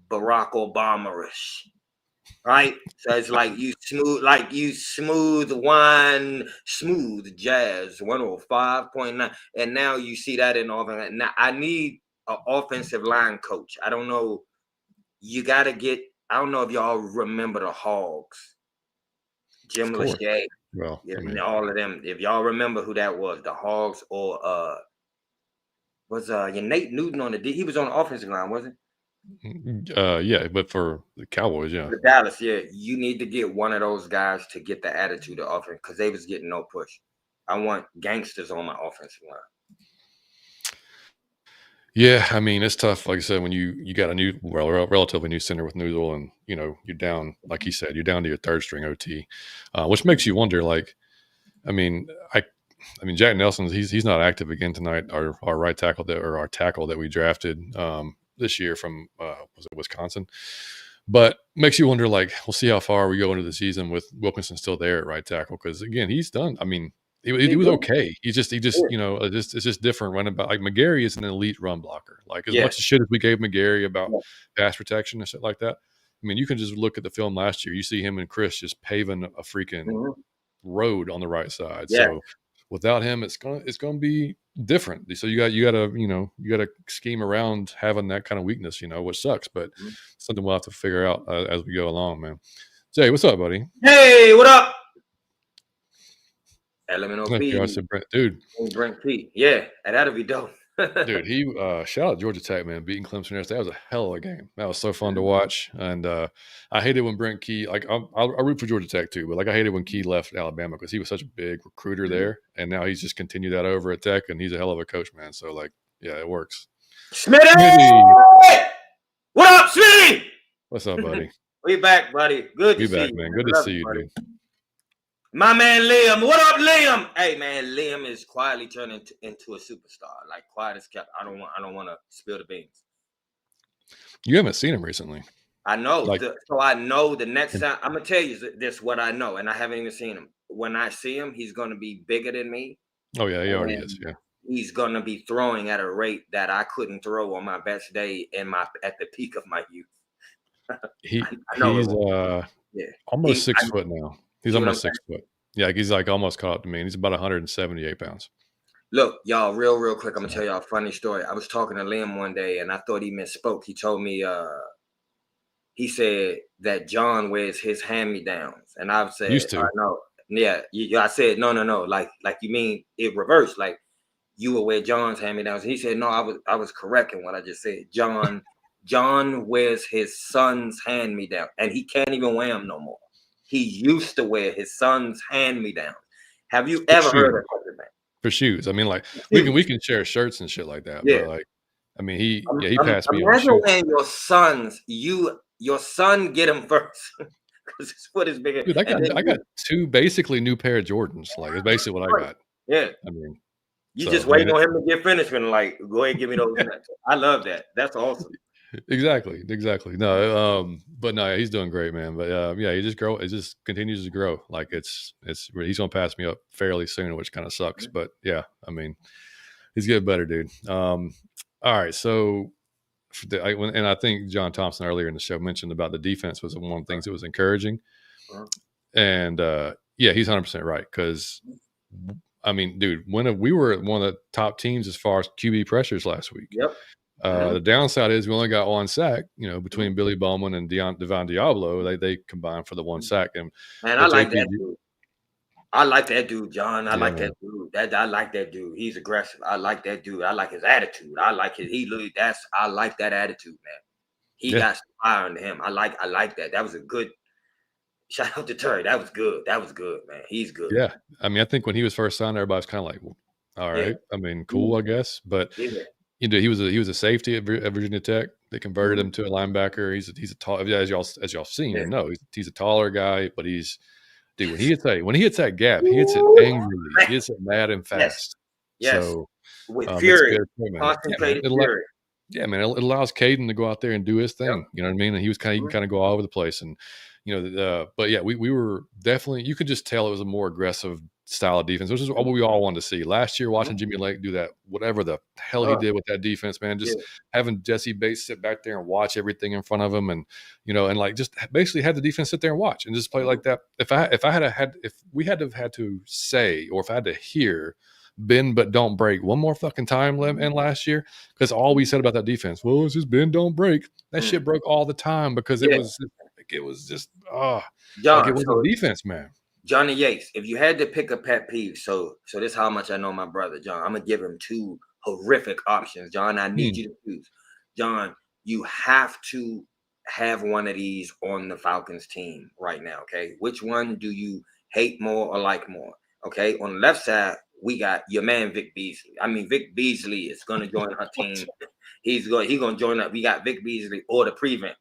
Barack Obama-ish, right? So it's like you smooth wine, smooth jazz, 105.9. And now you see that in offense. Now I need an offensive line coach. I don't know. I don't know if y'all remember the Hogs. Jim Lachey. Well, all of them. If y'all remember who that was, the Hogs or was Nate Newton on he was on the offensive line, wasn't he? Yeah, but for the Cowboys, yeah. For Dallas, yeah. You need to get one of those guys to get the attitude of offense because they was getting no push. I want gangsters on my offensive line. Yeah, I mean, it's tough. Like I said, when you got a relatively new center with Noodle and, you're down, like he said, you're down to your third string OT, which makes you wonder, like, Jack Nelson, he's not active again tonight, our right tackle our tackle that we drafted this year from, was it Wisconsin? But makes you wonder, like, we'll see how far we go into the season with Wilkinson still there at right tackle. Because, again, he's done. I mean, He was okay. He just you know, it's just different running back. Like McGarry is an elite run blocker. Like as much as shit as we gave McGarry about pass protection and shit like that. I mean, you can just look at the film last year. You see him and Chris just paving a freaking road on the right side. Yeah. So without him, it's gonna be different. So you gotta scheme around having that kind of weakness, which sucks, but something we'll have to figure out as we go along, man. Jay, what's up, buddy? Hey, what up? LMNOP. I said, dude. Brent P. Yeah, that'll be dope. Dude, he shout out Georgia Tech, man, beating Clemson yesterday. That was a hell of a game. That was so fun to watch. And I hated when Brent Key, like I'll root for Georgia Tech too, but like I hated when Key left Alabama because he was such a big recruiter there, and now he's just continued that over at Tech, and he's a hell of a coach, man. So like, yeah, it works. Smitty! What up, Smitty? What's up, buddy? We back, buddy. Good to see you, man. Good to see you, dude. My man Liam. What up, Liam? Hey, man, Liam is quietly turning into a superstar. Like quiet as kept. I don't want to spill the beans. You haven't seen him recently. I know. So I know the next time. I'm gonna tell you this. What I know, and I haven't even seen him. When I see him, he's gonna be bigger than me. Oh yeah, he already is. Yeah. He's gonna be throwing at a rate that I couldn't throw on my best day at the peak of my youth. He's almost 6 foot now. He's almost 6 foot. Yeah, he's like almost caught up to me. And he's about 178 pounds. Look, y'all, real quick, I'm gonna tell y'all a funny story. I was talking to Liam one day, and I thought he misspoke. He told me, he said that John wears his hand-me-downs, and I've said, used to. No, yeah, I said no, like you mean it reversed, like you will wear John's hand-me-downs. He said, no, I was correct in what I just said. John wears his son's hand-me-down, and he can't even wear them no more. He used to wear his son's hand-me-downs. Have you ever heard of that? For shoes. I mean, like we can share shirts and shit like that. Yeah. But like, I mean, he passed me. Imagine when your son get him first. Because his foot is bigger. Dude, I got two basically new pair of Jordans. Like it's basically what I got. Yeah. I mean, you just waiting on him to get finished and like go ahead and give me those. I love that. That's awesome. Exactly. No, but no, he's doing great, man. But yeah, it just continues to grow. Like he's gonna pass me up fairly soon, which kind of sucks. But yeah, I mean, he's getting better, dude. All right, so and I think John Thompson earlier in the show mentioned about the defense was one of the things that was encouraging. And yeah, he's 100% right because I mean, dude, we were one of the top teams as far as QB pressures last week. Yep. The downside is we only got one sack, between Billy Bowman and Devon Diablo. They combined for the one sack. And man, I like that dude. I like that dude, John. I like that dude. I like that dude. He's aggressive. I like that dude. I like his attitude. I like I like that attitude, man. He got some fire into him. I like that. That was a good shout out to Terry. That was good, man. He's good. Yeah. I mean, I think when he was first signed, everybody was kind of like, well, all right. I mean, cool, I guess. But he was a safety at Virginia Tech. They converted him to a linebacker. He's a tall, as y'all seen. Yeah. No, he's a taller guy, but dude, when he hits that gap, he hits it angrily. He hits it mad and fast. Yes. So with fury, concentrated fury. Yeah, man. It allows Caden to go out there and do his thing. Yep. You know what I mean? And he can kind of go all over the place. And but yeah, we were definitely. You could just tell it was a more aggressive style of defense, which is what we all wanted to see last year. Watching Jimmy Lake do that, whatever the hell he did with that defense, man. Just having Jesse Bates sit back there and watch everything in front of him, and and like just basically have the defense sit there and watch and just play like that. If we had to have had to say, or if I had to hear, bend but don't break one more fucking time in last year, because all we said about that defense, well, it's just bend don't break. That shit broke all the time because it was just John, it was a defense, man. Johnny Yates, if you had to pick a pet peeve, so this is how much I know my brother, John. I'm going to give him two horrific options. John, I need you to choose. John, you have to have one of these on the Falcons team right now, okay? Which one do you hate more or like more? Okay, on the left side, we got your man Vic Beasley. I mean, Vic Beasley is going to join our team. He's going to join up. We got Vic Beasley or the prevent.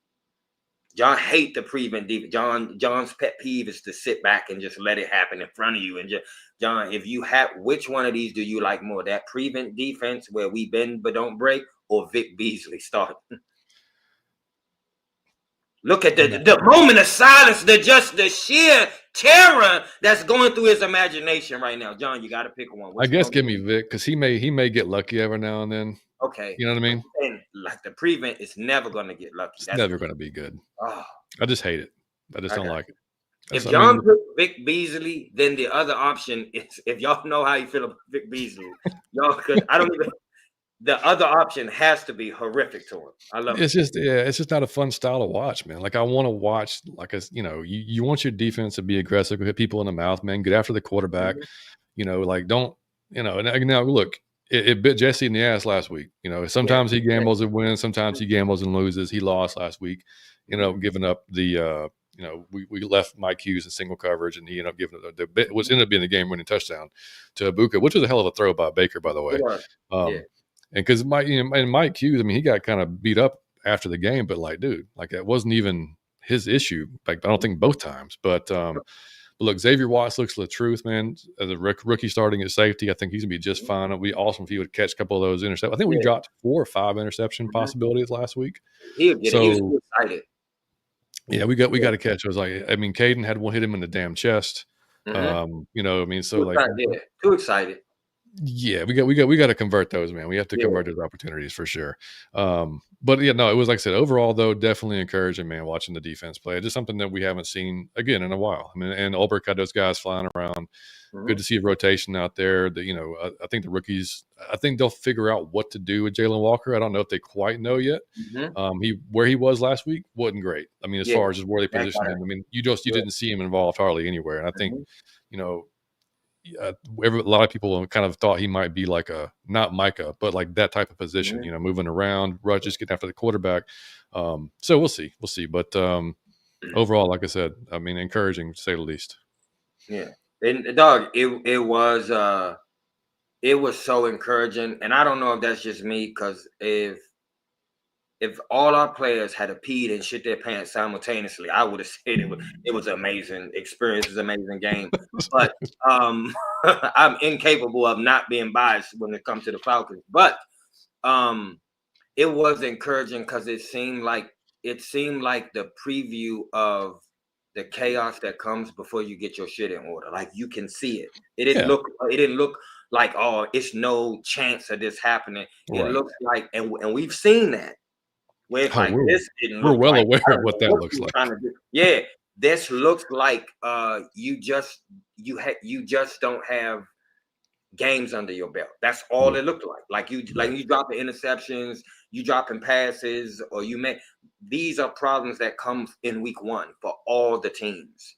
John hate the prevent defense. John's pet peeve is to sit back and just let it happen in front of you. And just John, if you have, which one of these do you like more? That prevent defense where we bend but don't break, or Vic Beasley start? Look at the moment of silence. The sheer terror that's going through his imagination right now. John, you got to pick one. I guess give me Vic because he may get lucky every now and then. Okay. You know what I mean? And like the prevent is never going to get lucky. It's never going to be good. Oh, I just hate it. I just don't like it. If John picked Vic Beasley, then the other option is, if y'all know how you feel about Vic Beasley, y'all could. I don't even. The other option has to be horrific to him. I love it's just it's just not a fun style to watch, man. Like I want to watch you want your defense to be aggressive, hit people in the mouth, man. Get after the quarterback. Like don't now look, it bit Jesse in the ass last week. Sometimes he gambles and wins, sometimes he gambles and loses. He lost last week, giving up the we left Mike Hughes in single coverage, and he ended up giving which ended up being the game-winning touchdown to Ibuka, which was a hell of a throw by Baker, by the way. And because Mike Hughes, I mean, he got kind of beat up after the game, but like, dude, like that wasn't even his issue. Like, I don't think both times. But look, Xavier Watts looks the truth, man. As a rookie starting at safety, I think he's gonna be just fine. It'd be awesome if he would catch a couple of those interceptions. I think we dropped 4 or 5 interception possibilities last week. He was too excited. Yeah, we got to catch those. Like, I mean, Caden had one hit him in the damn chest. So too excited. Yeah, we got to convert those, man. We have to convert those opportunities for sure. But yeah, no, it was like I said, overall though, definitely encouraging, man, watching the defense play. Just something that we haven't seen again in a while. I mean, and Ulbrich had those guys flying around. Good to see a rotation out there. I think the rookies, I think they'll figure out what to do with Jalen Walker. I don't know if they quite know yet. Where he was last week wasn't great. I mean, as far as just where they positioned him, I mean, you didn't see him involved hardly anywhere. And I think, a lot of people kind of thought he might be like not Micah, but like that type of position, moving around, just getting after the quarterback. So we'll see. But overall, like I said, I mean, encouraging to say the least. Yeah. And dog, it was so encouraging. And I don't know if that's just me, because if all our players had peed and shit their pants simultaneously, I would have said it was an amazing experience, it was an amazing game. But I'm incapable of not being biased when it comes to the Falcons. But it was encouraging because it seemed like the preview of the chaos that comes before you get your shit in order. Like, you can see it. It didn't look like, oh, it's no chance of this happening. It looks like, and we've seen that. Where this didn't we're well aware of what that looks like. Yeah, this looks like you just don't have games under your belt. That's all it looked like. Like you drop the interceptions, you dropping passes, or these are problems that come in week 1 for all the teams.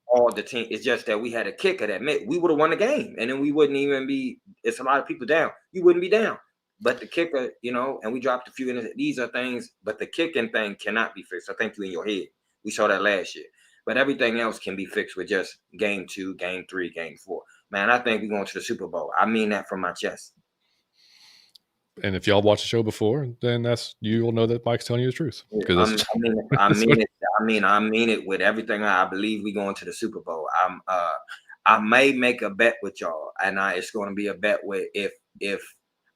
All the teams. It's just that we had a kicker that meant we would have won the game, and then we wouldn't even be. It's a lot of people down. You wouldn't be down. But the kicker, and we dropped a few. These are things, but the kicking thing cannot be fixed. I think you in your head. We saw that last year. But everything else can be fixed with just game 2, game 3, game 4. Man, I think we're going to the Super Bowl. I mean that from my chest. And if y'all watched the show before, then you'll know that Mike's telling you the truth. I mean it with everything. I believe we're going to the Super Bowl. I may make a bet with y'all, and it's going to be a bet where if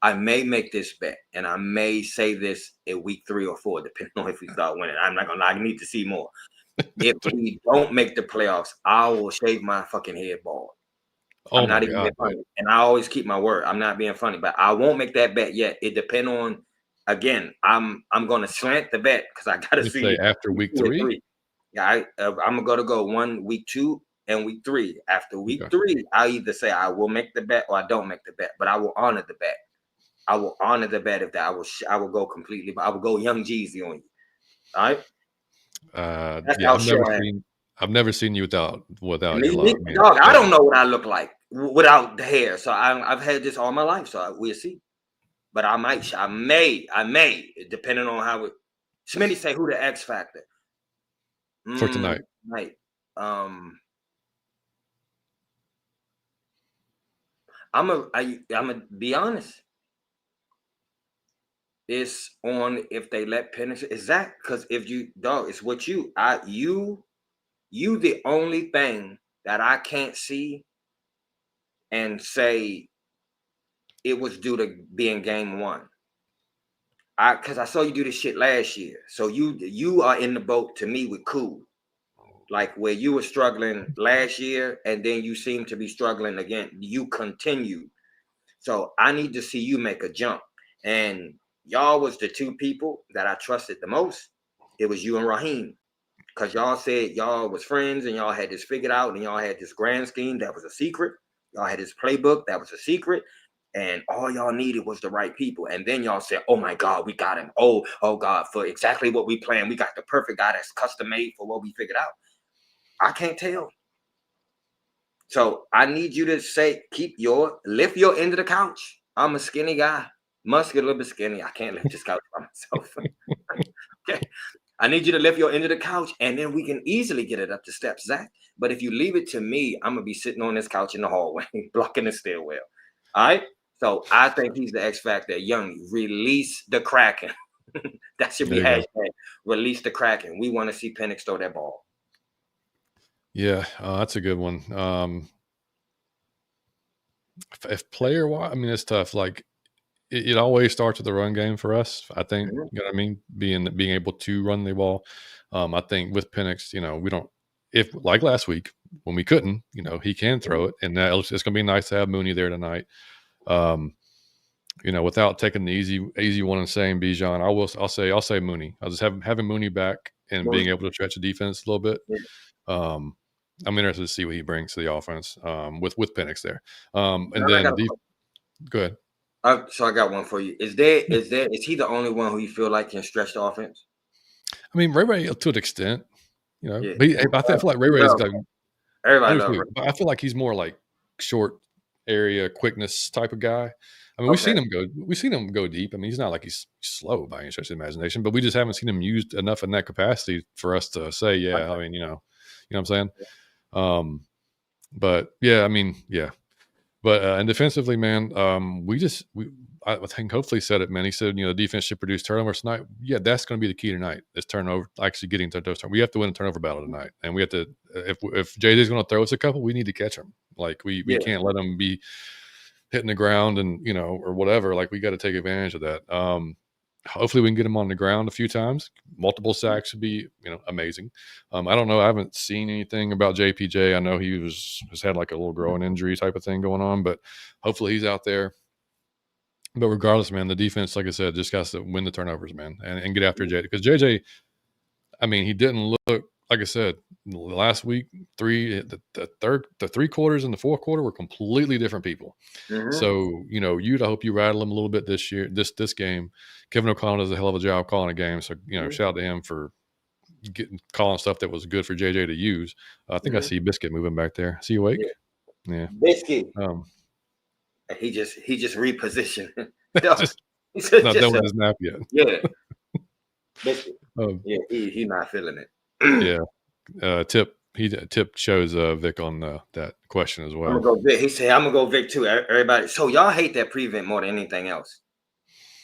I may make this bet, and I may say this in week 3 or 4, depending on if we start winning. I'm not gonna lie, I need to see more. If we don't make the playoffs, I will shave my fucking head bald. I'm not even being funny. And I always keep my word. I'm not being funny, but I won't make that bet yet. It depends on, again, I'm gonna slant the bet because I gotta see after week 3. Yeah, I'm gonna go week 2 and week 3. After week 3, I'll either say I will make the bet or I don't make the bet, but I will honor the bet. I will honor the bet if that I will go completely, but I will go Young Jeezy on you. All right. I've never seen you without dog. I don't know what I look like without the hair. So I've had this all my life. So we'll see. But I may, depending on how it. Smitty say who the X factor for tonight. I'm gonna be honest. It's on if they let Penix. Is that because if you it's what you the only thing that I can't see and say it was due to being game 1. Because I saw you do this shit last year. So you are in the boat to me with cool. like where you were struggling last year and then you seem to be struggling again. You continue. So I need to see you make a jump. And y'all was the two people that I trusted the most. It was you and Raheem. Because y'all said y'all was friends and y'all had this figured out and y'all had this grand scheme that was a secret. Y'all had this playbook that was a secret. And all y'all needed was the right people. And then y'all said, oh my God, we got him. Oh God, for exactly what we planned. We got the perfect guy that's custom made for what we figured out. I can't tell. So I need you to say, lift your end of the couch. I'm a skinny guy, muscular but skinny. I can't lift this couch by myself. Okay. I need you to lift your end of the couch, and then we can easily get it up the steps, Zach. But if you leave it to me, I'm gonna be sitting on this couch in the hallway, blocking the stairwell. All right. So I think he's the X factor. Young, release the Kraken. That should be hashtag. Release the Kraken. We want to see Penix throw that ball. Yeah, that's a good one. If player wise, I mean, it's tough. Like it always starts with the run game for us. I think, you know what I mean, being able to run the ball. I think with Penix, we don't. If like last week when we couldn't, he can throw it, and it's going to be nice to have Mooney there tonight. Without taking the easy one and saying Bijan, I'll say Mooney. I'll just having Mooney back and being able to stretch the defense a little bit. I'm interested to see what he brings to the offense with Penix there. And then go ahead. So I got one for you. Is he the only one who you feel like can stretch the offense? I mean, Ray to an extent, but I feel like Ray is like everybody loves Ray. But I feel like he's more like short area quickness type of guy. I mean, we've seen him go deep. I mean, he's not like he's slow by any stretch of the imagination, but we just haven't seen him used enough in that capacity for us to say, yeah. I mean, you know what I'm saying? But yeah, I mean, yeah. But and defensively, man, I think hopefully said it, man. He said, the defense should produce turnovers tonight. Yeah, that's going to be the key tonight. Is turnover, actually getting to those turnovers. We have to win a turnover battle tonight, and we have to. If JJ's going to throw us a couple, we need to catch them. Like we can't let them be hitting the ground and or whatever. Like we got to take advantage of that. Hopefully we can get him on the ground a few times. Multiple sacks would be, amazing. I don't know. I haven't seen anything about JPJ. I know he has had like a little growing injury type of thing going on, but hopefully he's out there. But regardless, man, the defense, like I said, just got to win the turnovers, man, and get after JJ. Because JJ, I mean, he didn't look, like I said, last week, the three quarters and the fourth quarter were completely different people. Mm-hmm. So, I hope you rattle him a little bit this year, this game. Kevin O'Connell does a hell of a job calling a game. So, shout out to him for calling stuff that was good for JJ to use. I think I see Biscuit moving back there. See you awake? Yeah. Biscuit. He just repositioned. He's not done with his nap yet. Yeah. Biscuit. He's not feeling it. Yeah. Tip shows Vic on that question as well. I'm gonna go Vic. He said, I'm gonna go Vic too. Everybody. So y'all hate that prevent more than anything else.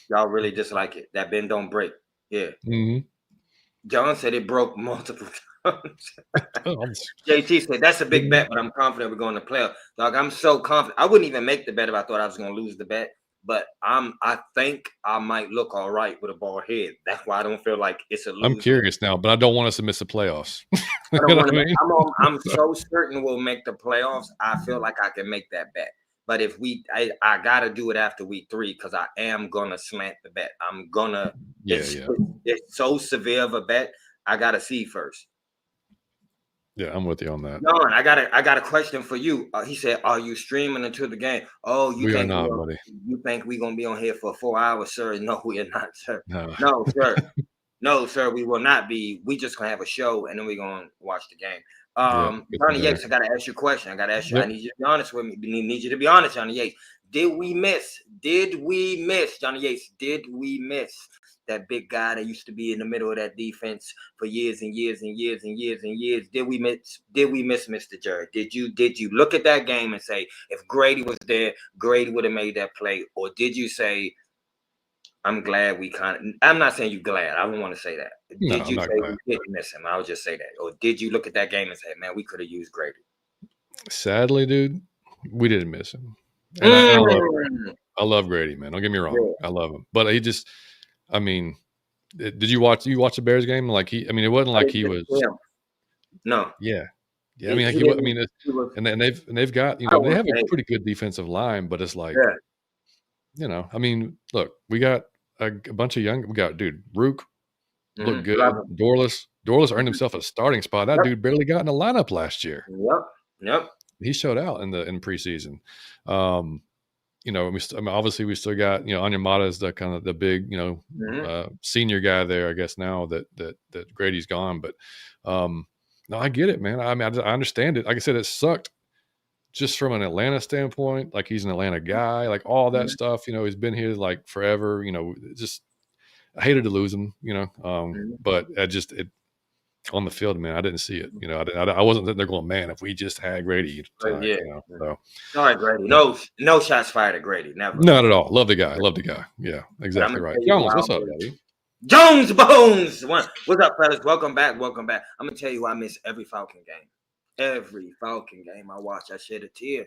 Y'all really dislike it. That bend don't break. Yeah. Mm-hmm. John said it broke multiple times. JT said that's a big bet, but I'm confident we're going to playoff. Dog, I'm so confident. I wouldn't even make the bet if I thought I was going to lose the bet. But I think I might look all right with a bald head. That's why I don't feel like it's a lose. I'm curious now, but I don't want us to miss the playoffs. I'm so certain we'll make the playoffs. I feel like I can make that bet. But if I got to do it after week 3 because I am going to slant the bet. I'm going to – it's so severe of a bet. I got to see first. Yeah, I'm with you on that. John, I got a question for you. He said, "Are you streaming into the game?" Oh, you think we're gonna be on here for 4 hours, sir? No, we are not, sir. No, sir. No, sir. We will not be. We just gonna have a show and then we're gonna watch the game. Johnny Yates, I gotta ask you a question. I gotta ask you. Yep. I need you to be honest with me. Need you to be honest, Johnny Yates. Did we miss, Johnny Yates? Did we miss that big guy that used to be in the middle of that defense for years and years and years and years and years? Did we miss Mr. Jerry? Did you look at that game and say, if Grady was there, Grady would have made that play? Or did you say, I'm glad I'm not saying you glad. I don't want to say that. Did you say we didn't miss him? I would just say that. Or did you look at that game and say, man, we could have used Grady? Sadly, dude, we didn't miss him. And I love Grady, man. Don't get me wrong. Yeah. I love him. But he just, I mean, did you watch the Bears game? Like it wasn't like he was. No. Yeah. Yeah, I He mean, like, he I didn't. mean, He was. and they've got, I they want have to a say, pretty good defensive line, but it's like, yeah. I mean, look, we got a bunch of we got, dude, Rook looked Love good. him. Dorless earned Mhm. himself a starting spot. That Yep. dude barely got in the lineup last year. Yep. Yep. He showed out in preseason. Um, I mean, obviously we still got, Anyamata is the kind of the big, Mhm. senior guy there, I guess now that Grady's gone. But no, I get it, man. I mean, I understand it. Like I said, it sucked just from an Atlanta standpoint. Like he's an Atlanta guy, like all that Mhm. stuff. He's been here like forever. Just I hated to lose him. Mhm. But it on the field, man, I didn't see it. I wasn't sitting there going, man, if we just had Grady But tonight. yeah. So All right, Grady. No shots fired at Grady. Never. not at all. Love the guy. Love the guy. Yeah, But I'm exactly gonna right. tell you who Jones, I what's up, always buddy? Jones Bones. What's up, fellas? Welcome back. Welcome back. I'm gonna tell you who I miss every Falcon game. Every Falcon game I watch, I shed a tear.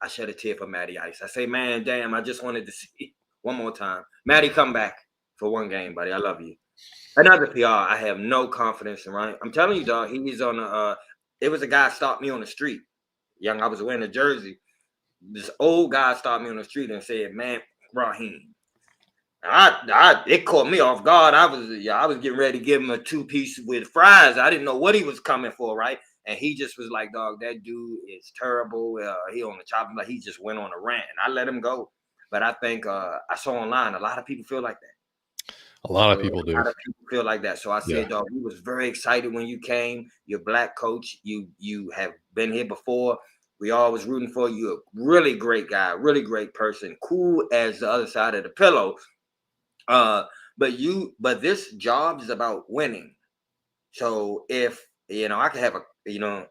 I shed a tear for Matty Ice. I say, man, damn, I just wanted to see one more time. Matty, come back for one game, buddy. I love you. Another PR, I have no confidence in, right? I'm telling you, dog, he's on it was a guy stopped me on the street. Young, I was wearing a jersey. This old guy stopped me on the street and said, man, Raheem. It caught me off guard. I was getting ready to give him a 2-piece with fries. I didn't know what he was coming for, right? And he just was like, dog, that dude is terrible. He on the chopping block. He just went on a rant, and I let him go. But I think I saw online a lot of people feel like that. A lot A of people do. lot of people feel like that. So I Yeah. said, dog, he was very excited when you came. You're black coach. You have been here before. We all was rooting for you. A really great guy, really great person, cool as the other side of the pillow. Uh, but this job is about winning. So if I could have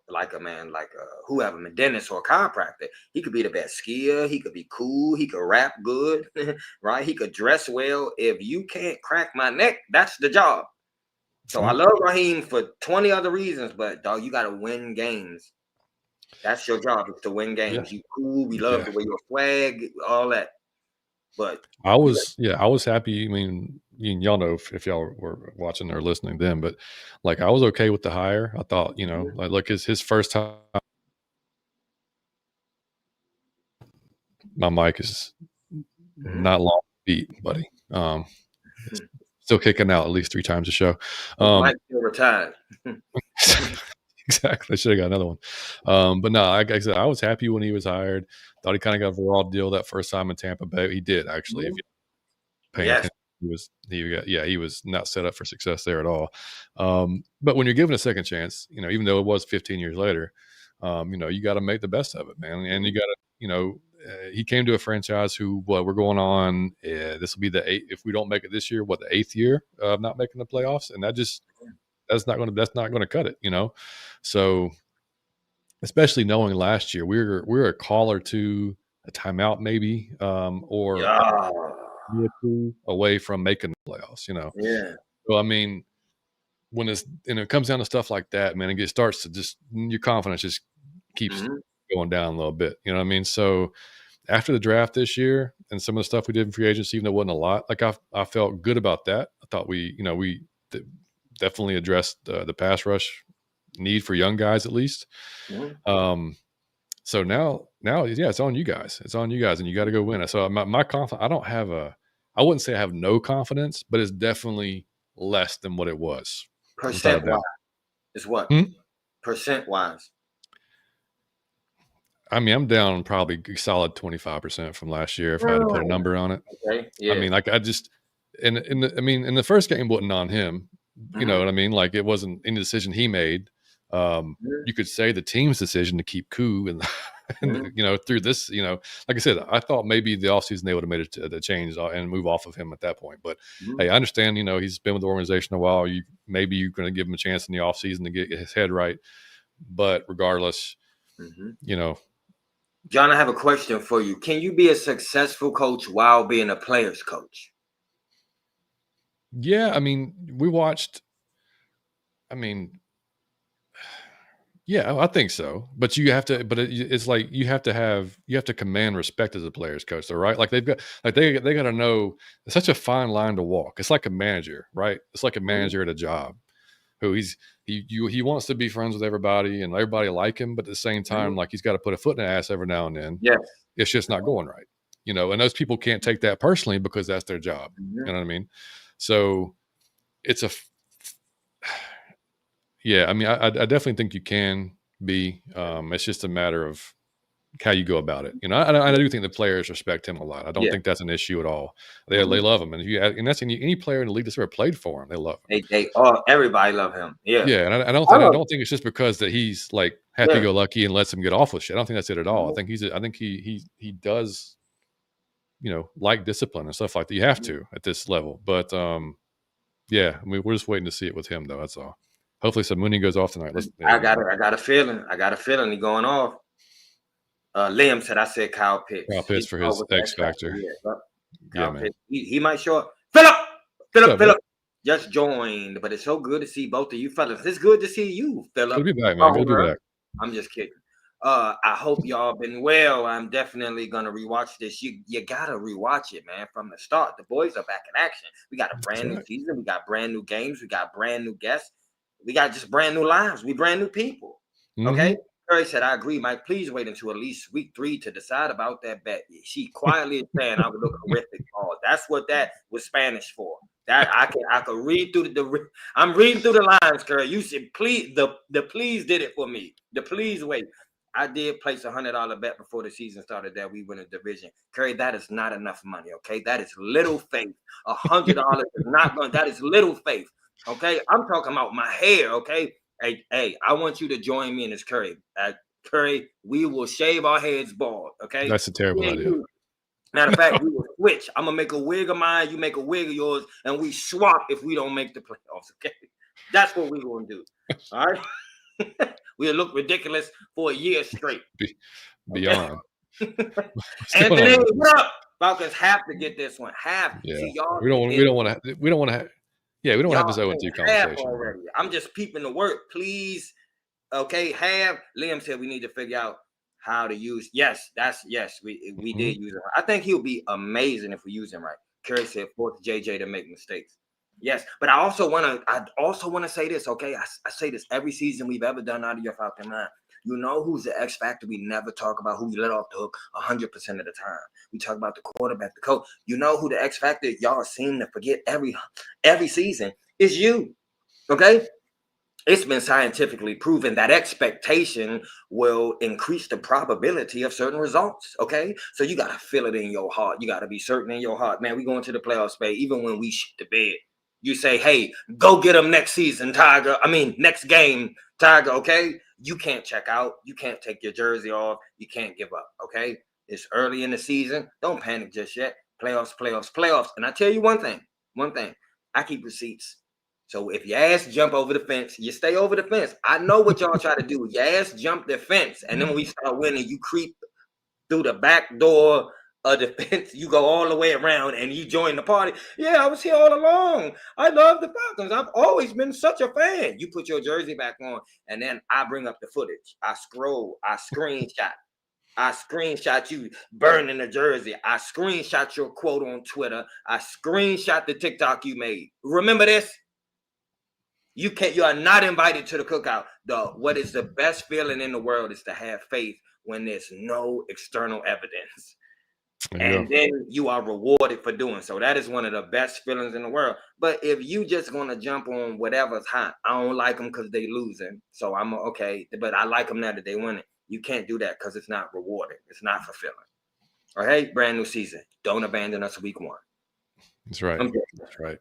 like a man, like whoever, a dentist or a chiropractor, he could be the best skier, he could be cool, he could rap good, right? He could dress well. If you can't crack my neck, that's the job. So I Yeah. love Raheem for 20 other reasons, but dog, you gotta win games. That's your job, is to win Yeah. games. You cool, we love Yeah. the way your flag, all that. But I was happy. I mean, y'all know if y'all were watching or listening then, but like I was okay with the hire. I thought, like look, his first time. My mic is Mhm. not long beat, buddy. Still kicking out at least 3 times a show. His mic still retired. Exactly. I should have got another one. But no, like I said, I was happy when he was hired. Thought he kind of got a raw deal that first time in Tampa Bay. He did actually. If Mhm. you paying Yes. attention, he was not set up for success there at all. But when you're given a second chance, even though it was 15 years later, you got to make the best of it, man. And you got to, he came to a franchise who, we're going on. This will be the 8th. If we don't make it this year, the 8th year of not making the playoffs, and that's not going to cut it, So, especially knowing last year, we're a call or two, a timeout maybe, or Yeah. year or two away from making the playoffs. Yeah. So I mean, when it comes down to stuff like that, man, it starts to just your confidence just keeps Mhm. going down a little bit. You know what I mean? So after the draft this year and some of the stuff we did in free agency, even though it wasn't a lot, like I felt good about that. I thought we definitely addressed the pass rush need for young guys at least. Mhm. So now, yeah, it's on you guys. It's on you guys, and you got to go win it. So my confidence, I wouldn't say I have no confidence, but it's definitely less than what it was, without a Percent wise doubt. is what? Hmm? Percent wise. I mean, I'm down probably a solid 25% from last year if I had to put a Oh, number on it. okay. I Yeah. mean, like I just, in the first game wasn't on him. You know Mhm. what I mean? Like it wasn't any decision he made. Mhm. You could say the team's decision to keep Koo and, Mhm. through this, like I said, I thought maybe the offseason they would have made the change and move off of him at that point. But Mhm. hey, I understand, he's been with the organization a while. Maybe you're going to give him a chance in the offseason to get his head right. But regardless, Mhm. you know, John, I have a question for you. Can you be a successful coach while being a player's coach? yeah, I mean, we watched, I mean, yeah, I think so. But you have to, it's like you have to command respect as a player's coach, though, right? Like they got to know it's such a fine line to walk. It's like a manager, right? It's like a Mhm. manager at a job. who he wants to be friends with everybody and everybody like him, but at the same time, like he's got to put a foot in the ass every now and then. Yes. It's just not going right, and those people can't take that personally because that's their job. Mm-hmm. You know what I mean? So it's yeah, I mean, I definitely think you can be. It's just a matter of how you go about it. I do think the players respect him a lot. I don't think that's an issue at all. They love him, and that's any player in the league that's ever played for him. They love him. Everybody love him. Yeah, yeah, and I don't think it's just because that he's like happy go lucky and lets him get off with shit. I don't think that's it at all. I think he does, like discipline and stuff like that. You have to at this level, but yeah, I mean, we're just waiting to see it with him though. That's all. Hopefully, Mooney goes off tonight. I got a feeling. He's going off. Liam said, I said Kyle Pitts. Kyle Pitts for his X factor. Yeah, man. He might show up. Philip. Just joined, but it's so good to see both of you fellas. It's good to see you, Philip. Good to be back, man. Good to be back. I'm just kidding. I hope y'all been well. I'm definitely gonna rewatch this. You gotta rewatch it, man, from the start. The boys are back in action. We got a brand new season. We got brand new games. We got brand new guests. We got just brand new lives. We brand new people. Okay. Curry said, I agree, Mike. Please wait until at least week 3 to decide about that bet. She quietly is saying I would look horrific. That's what that was Spanish for. That I could read through I'm reading through the lines, Curry. You said please, the please did it for me. The please wait. I did place a $100 bet before the season started that we win a division. Curry, that is not enough money. Okay, that is little faith. $100 is not going. That is little faith. Okay, I'm talking about my hair. Okay. Hey, I want you to join me in this, Curry. Curry, we will shave our heads bald, okay? That's a terrible idea. Matter of fact, we will switch. I'm going to make a wig of mine, you make a wig of yours, and we swap if we don't make the playoffs, okay? That's what we're going to do, all right? We'll look ridiculous for a year straight. Beyond. Anthony, what up? Falcons have to get this one. Yeah. See, y'all we don't want to Yeah, we don't have this 0-2 conversation. Already. I'm just peeping the work. Please, okay, Liam said we need to figure out how to use. Yes, we did use him. I think he'll be amazing if we use him right. Curry said force JJ to make mistakes. Yes, but I also want to say this, okay? I say this every season we've ever done out of your Falcon Mind. You know who's the X factor we never talk about, who we let off the hook 100% of the time. We talk about the quarterback, the coach. You know who the X factor y'all seem to forget every season is you, okay? It's been scientifically proven that expectation will increase the probability of certain results, okay? So you got to feel it in your heart. You got to be certain in your heart. Man, we going to the playoffs, babe, even when we shit the bed. You say, hey, go get them next season, Tiger. Next game, Tiger, okay? You can't check out. You can't take your jersey off. You can't give up, okay? It's early in the season. Don't panic just yet. Playoffs. And I tell you one thing. I keep receipts. So if your ass jump over the fence, you stay over the fence. I know what y'all try to do. Your ass jump the fence. And then when we start winning, you creep through the back door of the fence. You go all the way around and you join the party. Yeah, I was here all along. I love the Falcons. I've always been such a fan. You put your jersey back on, and then I bring up the footage. I scroll. I screenshot you burning the jersey. I screenshot your quote on Twitter. I screenshot the TikTok you made. Remember this? You are not invited to the cookout. What is the best feeling in the world is to have faith when there's no external evidence. And then you are rewarded for doing so. That is one of the best feelings in the world. But if you just gonna jump on whatever's hot, I don't like them because they losing. So I'm okay, but I like them now that they winning. You can't do that because it's not rewarding. It's not fulfilling. All right, brand new season. Don't abandon us week 1. That's right. That's right.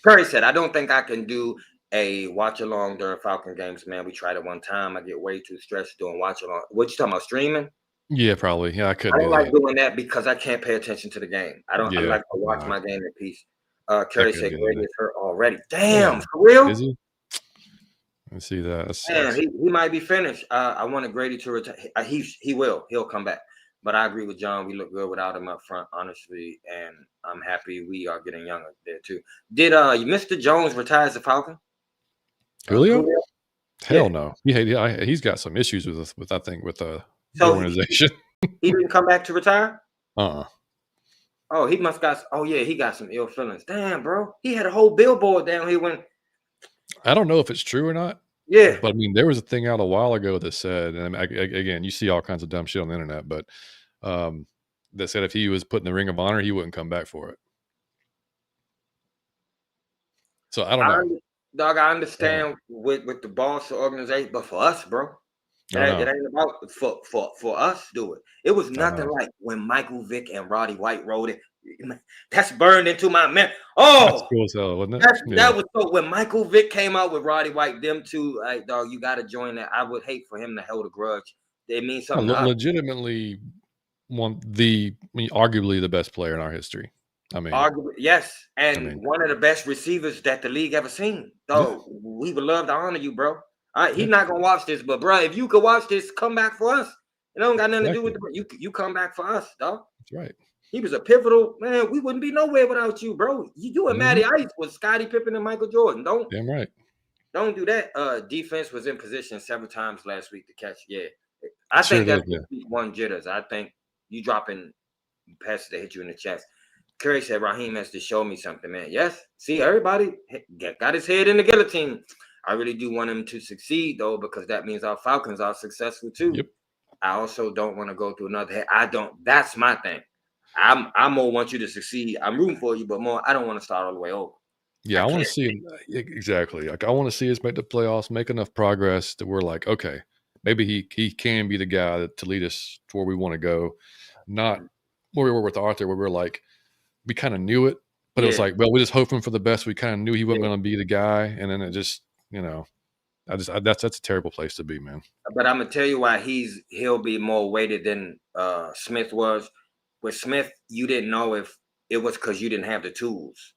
Curry said, I don't think I can do a watch along during Falcon games, man. We tried it one time. I get way too stressed doing watch along. What you talking about, streaming? Yeah, probably. Yeah, I couldn't. I don't like doing that because I can't pay attention to the game. I like to watch my game in peace. Curry said Grady is hurt already. Damn, for real? Is he? I see that. Man, he might be finished. I wanted Grady to retire. He will. He'll come back. But I agree with John. We look good without him up front, honestly, and I'm happy we are getting younger there too. Did Mr. Jones retire as a Falcon? Julio? Hell no. Yeah, he's got some issues with the organization. He didn't come back to retire? Oh, he must got. Oh yeah, he got some ill feelings. Damn, bro. He had a whole billboard down here when. I don't know if it's true or not. Yeah. But I mean, there was a thing out a while ago that said, and again, you see all kinds of dumb shit on the internet, but um, that said if he was put in the Ring of Honor, he wouldn't come back for it. So I don't know. Dog, I understand with the boss organization, but for us, bro, it ain't about for us do it. It was nothing like when Michael Vick and Roddy White wrote it. That's burned into my memory. That's Oh, cool as hell, wasn't it? that was so when Michael Vick came out with Roddy White, them two, like, dog, you got to join that. I would hate for him to hold a grudge. It means something to us. Legitimately arguably the best player in our history. I mean, arguably, yes, and one of the best receivers that the league ever seen. So we would love to honor you, bro. He's not gonna watch this, but bro, if you could watch this, come back for us. It don't got nothing to do with you come back for us, dog. That's right. He was a pivotal man. We wouldn't be nowhere without you, bro. You and Matty Ice was Scottie Pippen and Michael Jordan. Damn right. Don't do that. Defense was in position several times last week to catch. Yeah, I think that's one jitters. I think you dropping passes that hit you in the chest. Curry said Raheem has to show me something, man. Yes. See, everybody got his head in the guillotine. I really do want him to succeed, though, because that means our Falcons are successful, too. Yep. I also don't want to go through another head. I don't. That's my thing. I more want you to succeed. I'm rooting for you, but more, I don't want to start all the way over. Yeah, I want to see him. Exactly. Like, I want to see us make the playoffs, make enough progress that we're like, okay, maybe he can be the guy to lead us to where we want to go. Not where we were with Arthur, where we're like, we kind of knew it, but it was like, well, we're just hoping for the best. We kind of knew he wasn't going to be the guy, and then it just, that's a terrible place to be, man. But I'm gonna tell you why he'll be more weighted than Smith was. With Smith, you didn't know if it was because you didn't have the tools.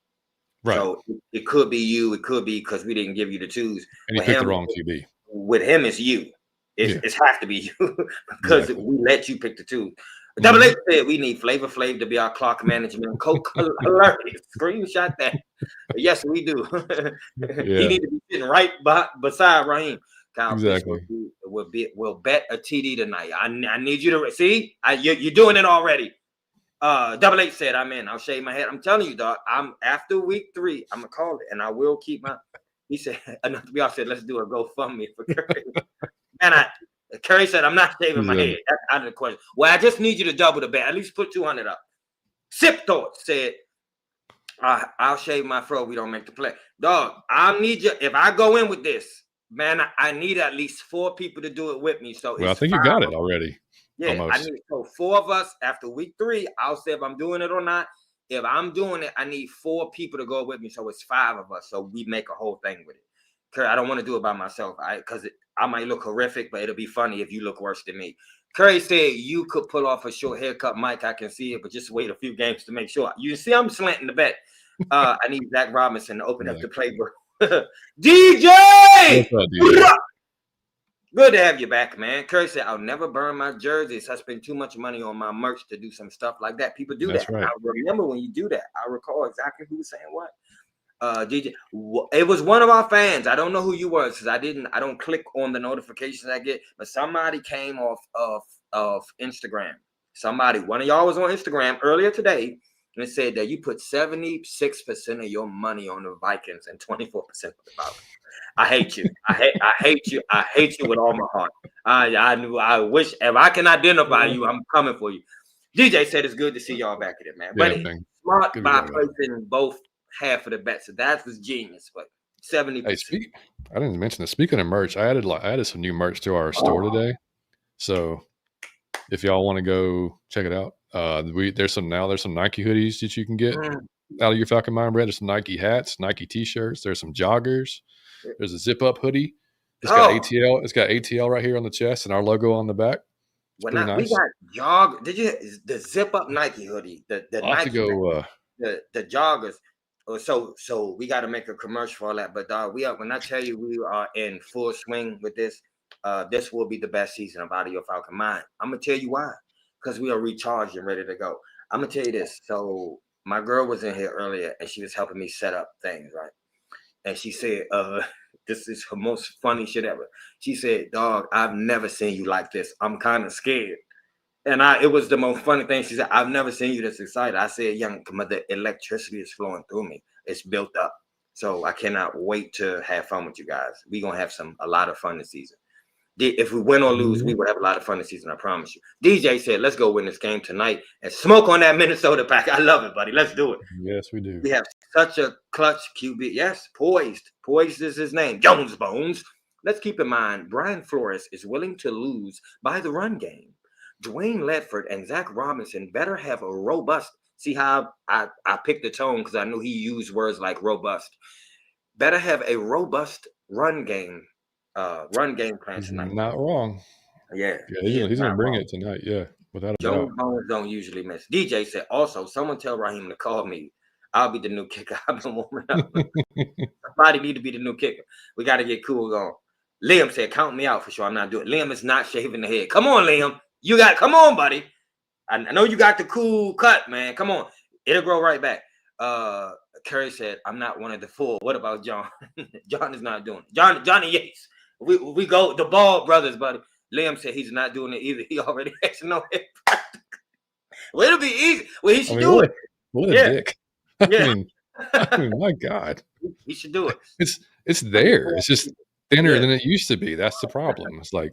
Right. So it could be you. It could be because we didn't give you the tools. And you picked the wrong QB. With him, it's you. It's have to be you because we let you pick the tools. Double H said we need Flavor Flav to be our clock management coach. Hilarious. Screenshot that. Yes, we do. He need to be sitting right beside Raheem. Kyle will bet a TD tonight. I need you to see. You're doing it already. Double H said, I'm in. I'll shave my head. I'm telling you, dog. I'm after week 3. I'm gonna call it, and I will keep my. He said, enough to be off. Said, let's do a GoFundMe for Curry. And Curry said, I'm not shaving my head. That's out of the question. Well, I just need you to double the bet. At least put 200 up. Sip Thought said, I'll shave my fro. We don't make the play. Dog, I need you. If I go in with this, man, I need at least 4 people to do it with me. So I think you got it already. Yeah, almost. I need 4 of us after week 3. I'll say if I'm doing it or not. If I'm doing it, I need 4 people to go with me. So it's 5 of us. So we make a whole thing with it. Curry, I don't want to do it by myself. Because I might look horrific, but it'll be funny if you look worse than me. Curry said you could pull off a short haircut, Mike. I can see it, but just wait a few games to make sure. You see, I'm slanting the bet. I need Zach Robinson to open up the playbook. DJ! What's up, DJ? Good to have you back, man. Curry said, I'll never burn my jerseys. I spend too much money on my merch to do some stuff like that. People do that. Right. I remember when you do that. I recall exactly who was saying what. DJ, it was one of our fans. I don't know who you were because I don't click on the notifications I get, but somebody came off of Instagram. One of y'all was on Instagram earlier today and it said that you put 76% of your money on the Vikings and 24% of the Falcons. I hate you. I hate you. I hate you with all my heart. I wish if I can identify you, I'm coming for you. DJ said it's good to see y'all back at it, man. But smart by placing both half of the bets. So that was genius. But 70%. Hey, I didn't mention this. Speaking of merch, I added some new merch to our store today. So if y'all want to go check it out, there's some Nike hoodies that you can get out of your Falcon Mind Bread. There's some Nike hats, Nike t-shirts. There's some joggers. There's a zip up hoodie. It's got ATL. It's got ATL right here on the chest and our logo on the back. It's pretty nice. We got the zip up Nike hoodie, the Nike the joggers. So we got to make a commercial for all that. But when I tell you we are in full swing with this, this will be the best season of Out of Your Falcon Mind. I'm gonna tell you why. Because we are recharged and ready to go. I'm gonna tell you this. So my girl was in here earlier and she was helping me set up things, right? And she said, this is her most funny shit ever. She said, dog, I've never seen you like this. I'm kind of scared. And it was the most funny thing. She said, I've never seen you this excited. I said, young, the electricity is flowing through me. It's built up. So I cannot wait to have fun with you guys. We're gonna have a lot of fun this season. If we win or lose, we will have a lot of fun this season. I promise you. DJ said, "Let's go win this game tonight and smoke on that Minnesota pack." I love it, buddy. Let's do it. Yes, we do. We have such a clutch QB. Yes, poised. Poised is his name. Jones Bones. Let's keep in mind, Brian Flores is willing to lose by the run game. Dwayne Ledford and Zach Robinson better have a robust. See how I picked the tone because I knew he used words like robust. Better have a robust run game plan tonight. Not wrong. Yeah, he's gonna bring it tonight. Yeah, without a doubt. Jones Bones don't usually miss. DJ said, also, someone tell Raheem to call me. I'll be the new kicker. I've been warming up. Somebody need to be the new kicker. We got to get cool going. Liam said, count me out for sure. I'm not doing it. Liam is not shaving the head. Come on, Liam. Come on, buddy. I know you got the cool cut, man. Come on. It'll grow right back. Curry said, I'm not one of the four. What about John? John is not doing it. Johnny Yates. We go the Ball brothers, buddy. Liam said he's not doing it either. He already has no head. Well, it'll be easy. Well, he should do it. What a dick. I mean, my God. He should do it. It's there. It's just thinner than it used to be. That's the problem. It's like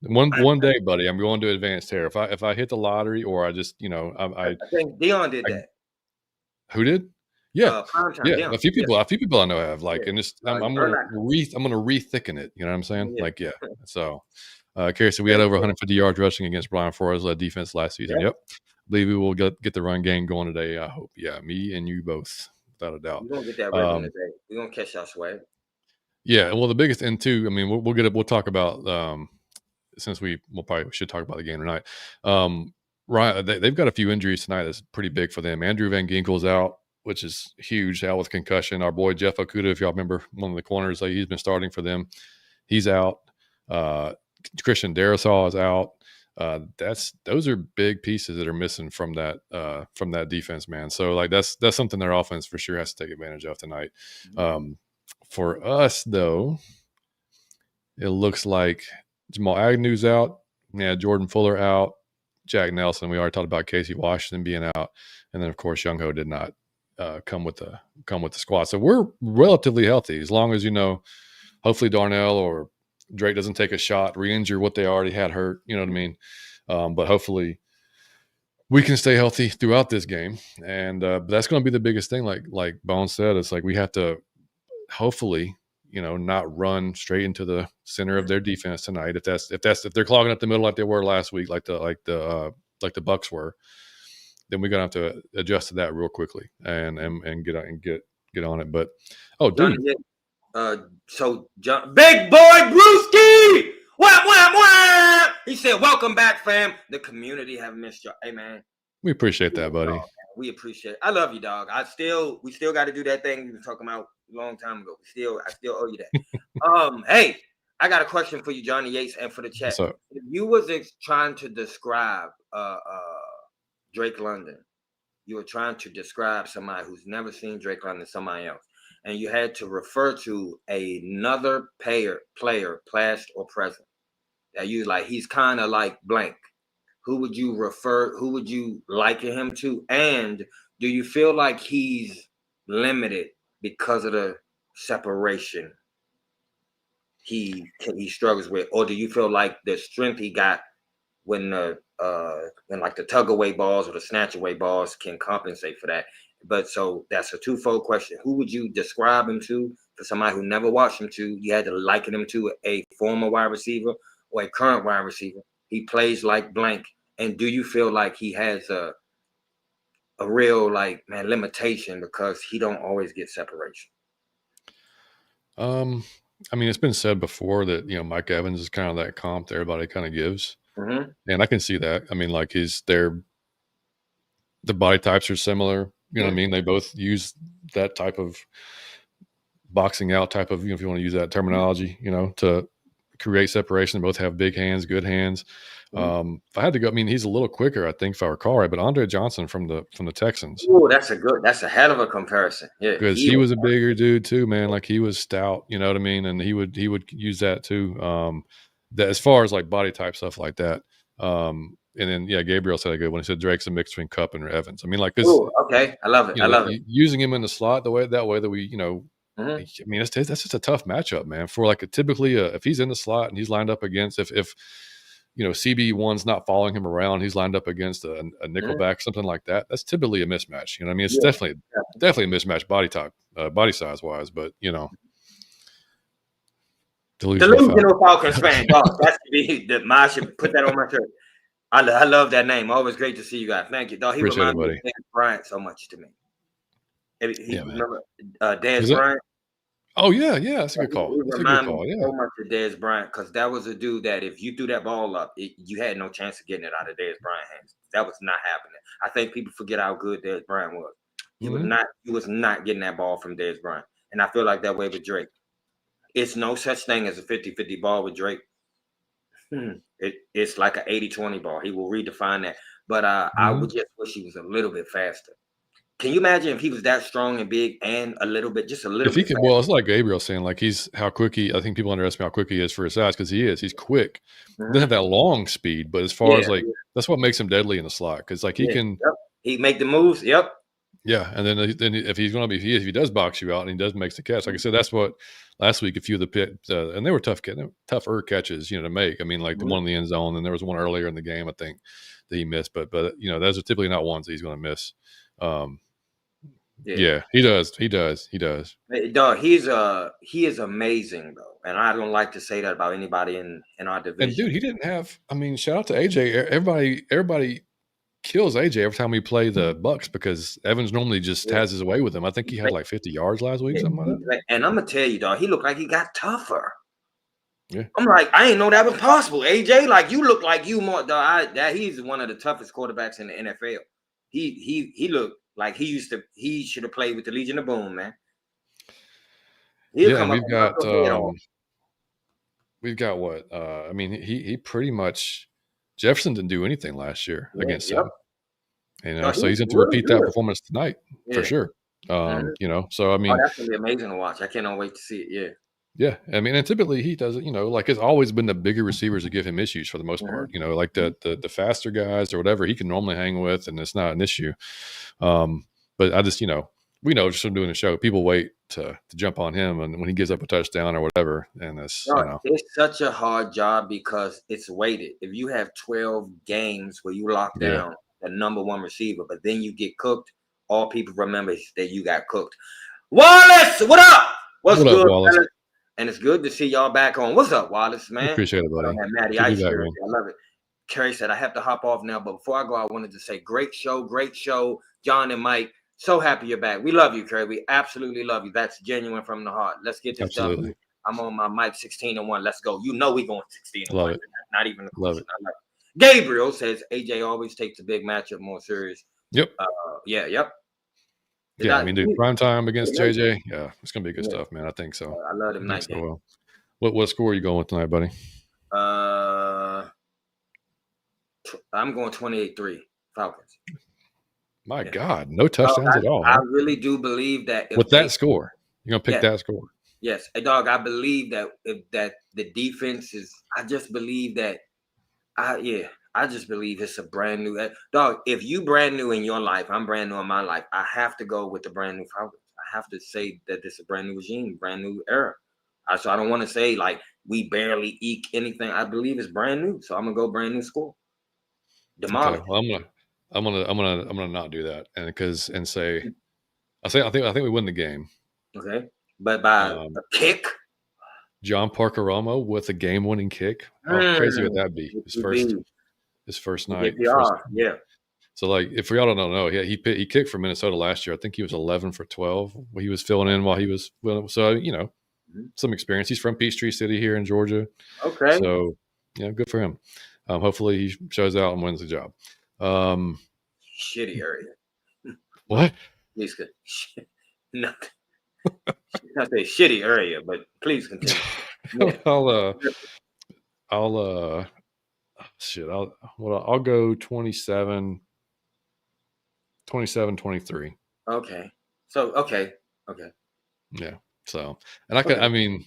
one day, buddy, I'm going to advanced hair. If I hit the lottery or I just, I think Dion did that. Who did? Yeah, Dion. A few people I know have and just I'm gonna re-thicken it. You know what I'm saying? Yeah. So, Kerry said we had over 150 yards rushing against Brian Flores led defense last season. Yep. Believe we will get the run game going today. I hope. Yeah, me and you both, without a doubt. We're gonna get that rhythm today. We're gonna catch our swag. Yeah, well, the biggest and too. I mean, we'll talk about since we should talk about the game tonight. Ryan, they've got a few injuries tonight that's pretty big for them. Andrew Van Ginkel's out, which is huge, out with concussion. Our boy Jeff Okudah, if y'all remember, one of the corners, he's been starting for them. He's out. Christian Darrisaw is out. Those are big pieces that are missing from that defense, man. So that's something their offense for sure has to take advantage of tonight. For us though, it looks like Jamal Agnew's out. Yeah, Jordan Fuller out. Jack Nelson. We already talked about Casey Washington being out, and then of course Young Ho did not come with the squad. So we're relatively healthy as long as hopefully Darnell or Drake doesn't take a shot, re-injure what they already had hurt. You know what I mean? But hopefully we can stay healthy throughout this game, and that's going to be the biggest thing. Like Bones said, it's like we have to hopefully not run straight into the center of their defense tonight. If they're clogging up the middle like they were last week, like the Bucks were, then we're gonna have to adjust to that real quickly and get on it. But dude. So John, big boy Brewski, wham wham wham. He said, "Welcome back, fam. The community have missed you." Hey, man, we appreciate that, buddy. Dog, we appreciate it. I love you, dog. We still got to do that thing we were talking about a long time ago. I still owe you that. Hey, I got a question for you, Johnny Yates, and for the chat. If you was trying to describe Drake London, you were trying to describe somebody who's never seen Drake London, somebody else, and you had to refer to another player, past or present, that you like, he's kind of like blank. Who would you liken him to? And do you feel like he's limited because of the separation he struggles with? Or do you feel like the strength he got when like the tug away balls or the snatch away balls can compensate for that? But so that's a twofold question. Who would you describe him to for somebody who never watched him to? You had to liken him to a former wide receiver or a current wide receiver. He plays like blank. And do you feel like he has a real limitation because he don't always get separation? I mean, it's been said before that Mike Evans is kind of that comp that everybody kind of gives, and I can see that. I mean, like the body types are similar. You know what I mean? They both use that type of boxing out type of, if you want to use that terminology, to create separation. They both have big hands, good hands. If I had to go, I mean, he's a little quicker, I think, if I recall right, but Andre Johnson from the Texans. Oh, that's a hell of a comparison. Yeah, because he was a bigger dude too, man. Like he was stout, you know what I mean? And he would use that too. That as far as like body type stuff like that. And then Gabriel said a good one. He said Drake's a mix between Kupp and Evans. I mean, like this. Okay, I love it. I love it. Using him in the slot that way that we Mm-hmm. I mean, that's just a tough matchup, man. For like typically, if he's in the slot and he's lined up against, if CB1's not following him around, he's lined up against a Mm-hmm. nickelback, something like that. That's typically a mismatch. I mean, it's Yeah. definitely a mismatch body type, body size wise, but delusional Delusional Falcons. Falcons fan, dog. That's the I should put that on my shirt. I love that name. Always great to see you guys. Thank you, dog. He Appreciate it, reminds me of buddy. Dez Bryant so much to me. Yeah, man. Remember Dez Was it? Bryant? Oh yeah, that's a good He call. That's a good reminded me call. Yeah. so much of Dez Bryant because that was a dude that if you threw that ball up, you had no chance of getting it out of Dez Bryant's hands. That was not happening. I think people forget how good Dez Bryant was. He was Mm-hmm. not. He was not getting that ball from Dez Bryant, and I feel like that way with Drake. It's no such thing as a 50-50 ball with Drake. It's like an 80-20 ball. He will redefine that. But I Mm-hmm. would just wish he was a little bit faster. Can you imagine if he was that strong and big and just a little If he bit could, faster? well, it's like Gabriel saying, like how quick I think people underestimate how quick he is for his size because he's quick. He doesn't Mhm. have that long speed, but as far as Yeah, like that's what makes him deadly in the slot because like he yeah, can, yep. He make the moves. Yep. yeah. And then if he's going to be if he does box you out and he does makes the catch, like I said, that's what last week a few of the pit and they were tougher catches to make. I mean, like the Mhm. one in the end zone, and there was one earlier in the game I think that he missed, but those are typically not ones that he's going to miss. Yeah. Yeah, he does. He does. Hey, dog, he is amazing though, and I don't like to say that about anybody in our And division. dude, he didn't have. I mean, shout out to AJ. Everybody kills AJ every time we play the Bucks because Evans normally just Yeah. has his way with him. I think he had like 50 yards last week, Yeah, something like that. and I'm gonna tell you, dog, he looked like he got tougher. Yeah, I'm like, I ain't know that was possible. AJ, like you look like you more, dog. He's one of the toughest quarterbacks in the NFL. He looked like he should have played with the Legion of Boom, man. He'll yeah. And come up and knock your head off. we've got what? I mean, he pretty much Jefferson didn't do anything last year Yeah, against yep. him. No, So he's he's going to really repeat that good. performance tonight for Yeah. sure. Mhm. So I Oh, mean, that's gonna be amazing to watch. I cannot wait to see it. Yeah. yeah, I mean, and typically he does it. Like it's always been the bigger receivers that give him issues for the most Mhm. part. Like the faster guys or whatever he can normally hang with, and it's not an issue. But I just we know just from doing the show, people wait to jump on him, and when he gives up a touchdown or whatever, and it's No, it's such a hard job because it's weighted. If you have 12 games where you lock yeah. down the number one receiver, but then you get cooked, all people remember is that you got cooked. Wallace, what up? What's What up, good, Wallace? fellas? And it's good to see y'all back on. What's up, Wallace, man? Appreciate it, Got on buddy. that Matty Good to be Ice back, jersey. man. I love it. Kerry said, I have to hop off now, but before I go, I wanted to say great show. John and Mike, so happy you're back. We love you, Kerry. We absolutely love you. That's genuine from the heart. Let's get this done. Absolutely, I'm on my mic 16-1. Let's go. We going 16-1. love it. Not even a Love question. it. I love it. Gabriel says AJ always takes a big matchup more serious. Yep. Yep. Yeah, I mean, dude, prime time against Yeah, JJ. Yeah, it's gonna be good stuff, man. I think so. I love them I think night so. games. Well, what score are you going with tonight, buddy? I'm going 28-3 Falcons. My God, no touchdowns at all, I huh? really do believe that With that score, you're gonna pick that score. Yes, hey, dog. I believe that that the defense is. I just believe that. I just believe it's a brand new dog. If you brand new in your life, I'm brand new in my life. I have to go with the brand new Falcons. I have to say that this is a brand new regime, brand new era. So I don't want to say like we barely eke anything. I believe it's brand new, so I'm gonna go brand new score. Okay, Demolish. well, I'm gonna not do that, and say I think we win the game. Okay, but by a kick. John Parker-Ramo with a game-winning kick. Oh, crazy would that be? His first night. Yeah. So, like, if we all don't know, he kicked for Minnesota last year. I think he was 11 for 12. He was filling in while he was so some experience. He's from Peachtree City here in Georgia. Okay. So good for him. Hopefully he shows out and wins the job. Shitty area. What? Please nothing. Not a shitty area, but please continue. Yeah. I'll go 27 23. Okay. So okay. Yeah. So, and I mean,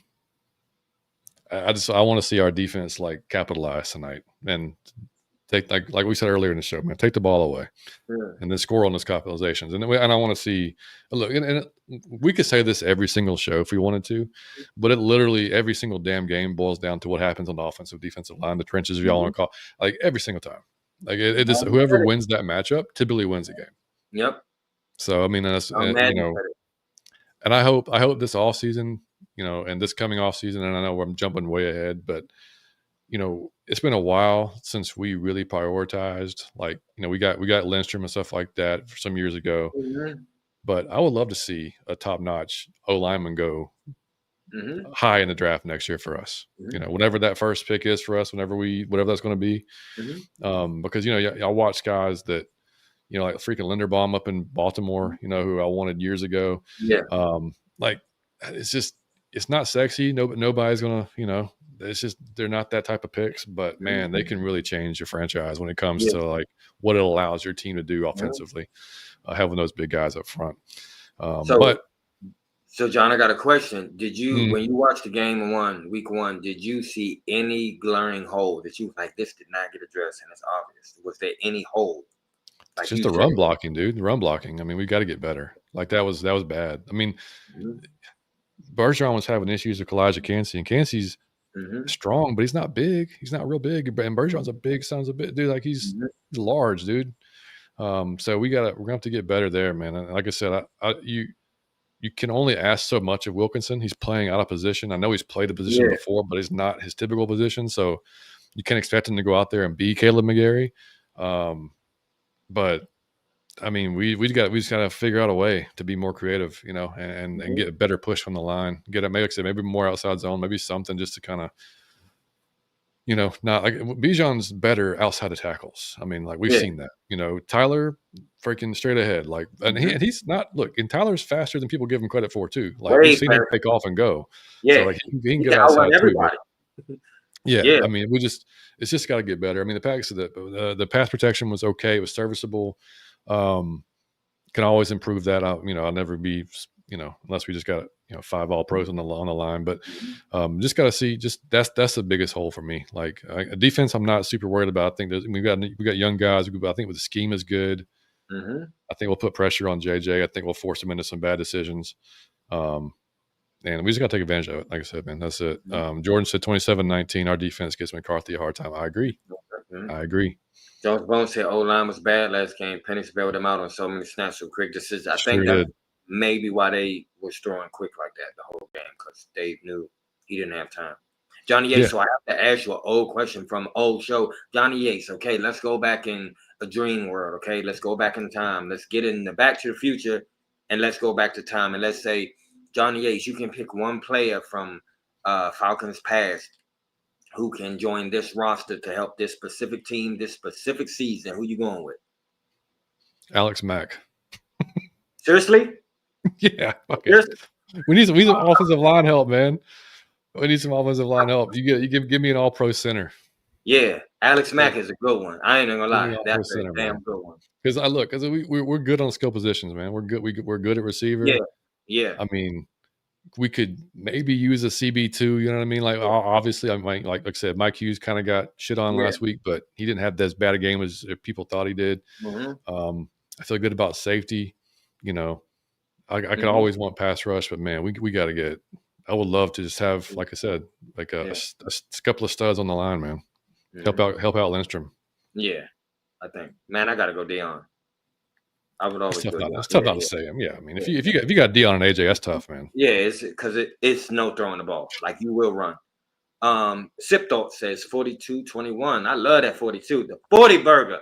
I want to see our defense like capitalize tonight and Take like we said earlier in the show, man. Take the ball away. Yeah. And then score on those capitalizations. And I want to see look. And we could say this every single show if we wanted to, but it literally every single damn game boils down to what happens on the offensive, defensive line, the trenches. If y'all want to call, like every single time, like it just whoever wins that matchup typically wins the game. Yep. So I mean, that's you know, and I hope this off season, you know, and this coming off season, and I know I'm jumping way ahead, but you know, it's been a while since we really prioritized, like, you know, we got Lindstrom and stuff like that for some years ago. Mm-hmm. But I would love to see a top-notch O-lineman go high in the draft next year for us. You know, whenever that first pick is for us, whatever that's going to be. Because, you know, I watch guys that, you know, like freaking Linderbaum up in Baltimore, you know, who I wanted years ago. Yeah. Like, it's not sexy. Nobody's going to, you know, it's just they're not that type of picks, but man, they can really change your franchise when it comes to like what it allows your team to do offensively, having those big guys up front. So John, I got a question. Did you, when you watched the game week one, did you see any glaring hole that you like this did not get addressed and it's obvious? Was there any hole? Like it's just the run blocking, dude. The run blocking. I mean, we got to get better. Like that was bad. I mean, Bergeron was having issues with Elijah Cansey, and Cansey's strong, but he's not big. He's not real big. And Bergeron's a big son of a bit, dude. Like he's large, dude. So we're gonna have to get better there, man. And like I said, you can only ask so much of Wilkinson. He's playing out of position. I know he's played a position before, but it's not his typical position. So you can't expect him to go out there and be Caleb McGarry. But I mean, we just got to figure out a way to be more creative, you know, and get a better push from the line. Get it, maybe more outside zone, maybe something just to kind of, you know, not like Bijan's better outside of tackles. I mean, like we've seen that, you know, Tyler freaking straight ahead, like, and he's not. Look, and Tyler's faster than people give him credit for too. Like we've seen him take off and go. Yeah, so like he can get outside too. But, yeah, I mean, it's just got to get better. I mean, the pass protection was okay. It was serviceable. Can always improve that. You know, I'll never be, you know, unless we just got, you know, 5 all pros on the line, but just got to see, that's the biggest hole for me. Like a defense, I'm not super worried about. I think we got young guys. I think with the scheme is good. I think we'll put pressure on JJ. I think we'll force him into some bad decisions. And we just got to take advantage of it. Like I said, man, that's it. Jordan said 27-19. Our defense gives McCarthy a hard time. I agree. Jones Bones said O-line was bad last game. Penix bailed them out on so many snaps with quick decisions. I think that's maybe why they was throwing quick like that the whole game, because they knew he didn't have time. Johnny Yates, so I have to ask you an old question from old show. Johnny Yates, okay, let's go back in a dream world, okay? Let's go back in time. Let's get in the Back to the Future, and let's go back to time. And let's say, Johnny Yates, you can pick one player from Falcons past who can join this roster to help this specific team, this specific season. Who you going with? Alex Mack. Seriously? Yeah. Okay. Seriously? We need some offensive line help, man. We need some offensive line help. You give me an all-pro center. Yeah, Alex Mack is a good one. I ain't gonna lie. That's a damn good one. Because we're good on skill positions, man. We're good. We're good at receiver. Yeah. I mean, we could maybe use a CB2, you know what I mean? Like, obviously, I might, like I said, Mike Hughes kind of got shit on last week, but he didn't have as bad a game as people thought he did. I feel good about safety. You know, I could always want pass rush, but man, we got to get. I would love to just have, like I said, like a couple of studs on the line, man. Help out Lindstrom. Yeah, I think, man, I got to go Deion. I would always. It's tough not to say him. Yeah, I mean, if you got Deion and AJ, that's tough, man. Yeah, it's because it's no throwing the ball. Like you will run. Sip Thought says 42-21. I love that 42. The 40 burger.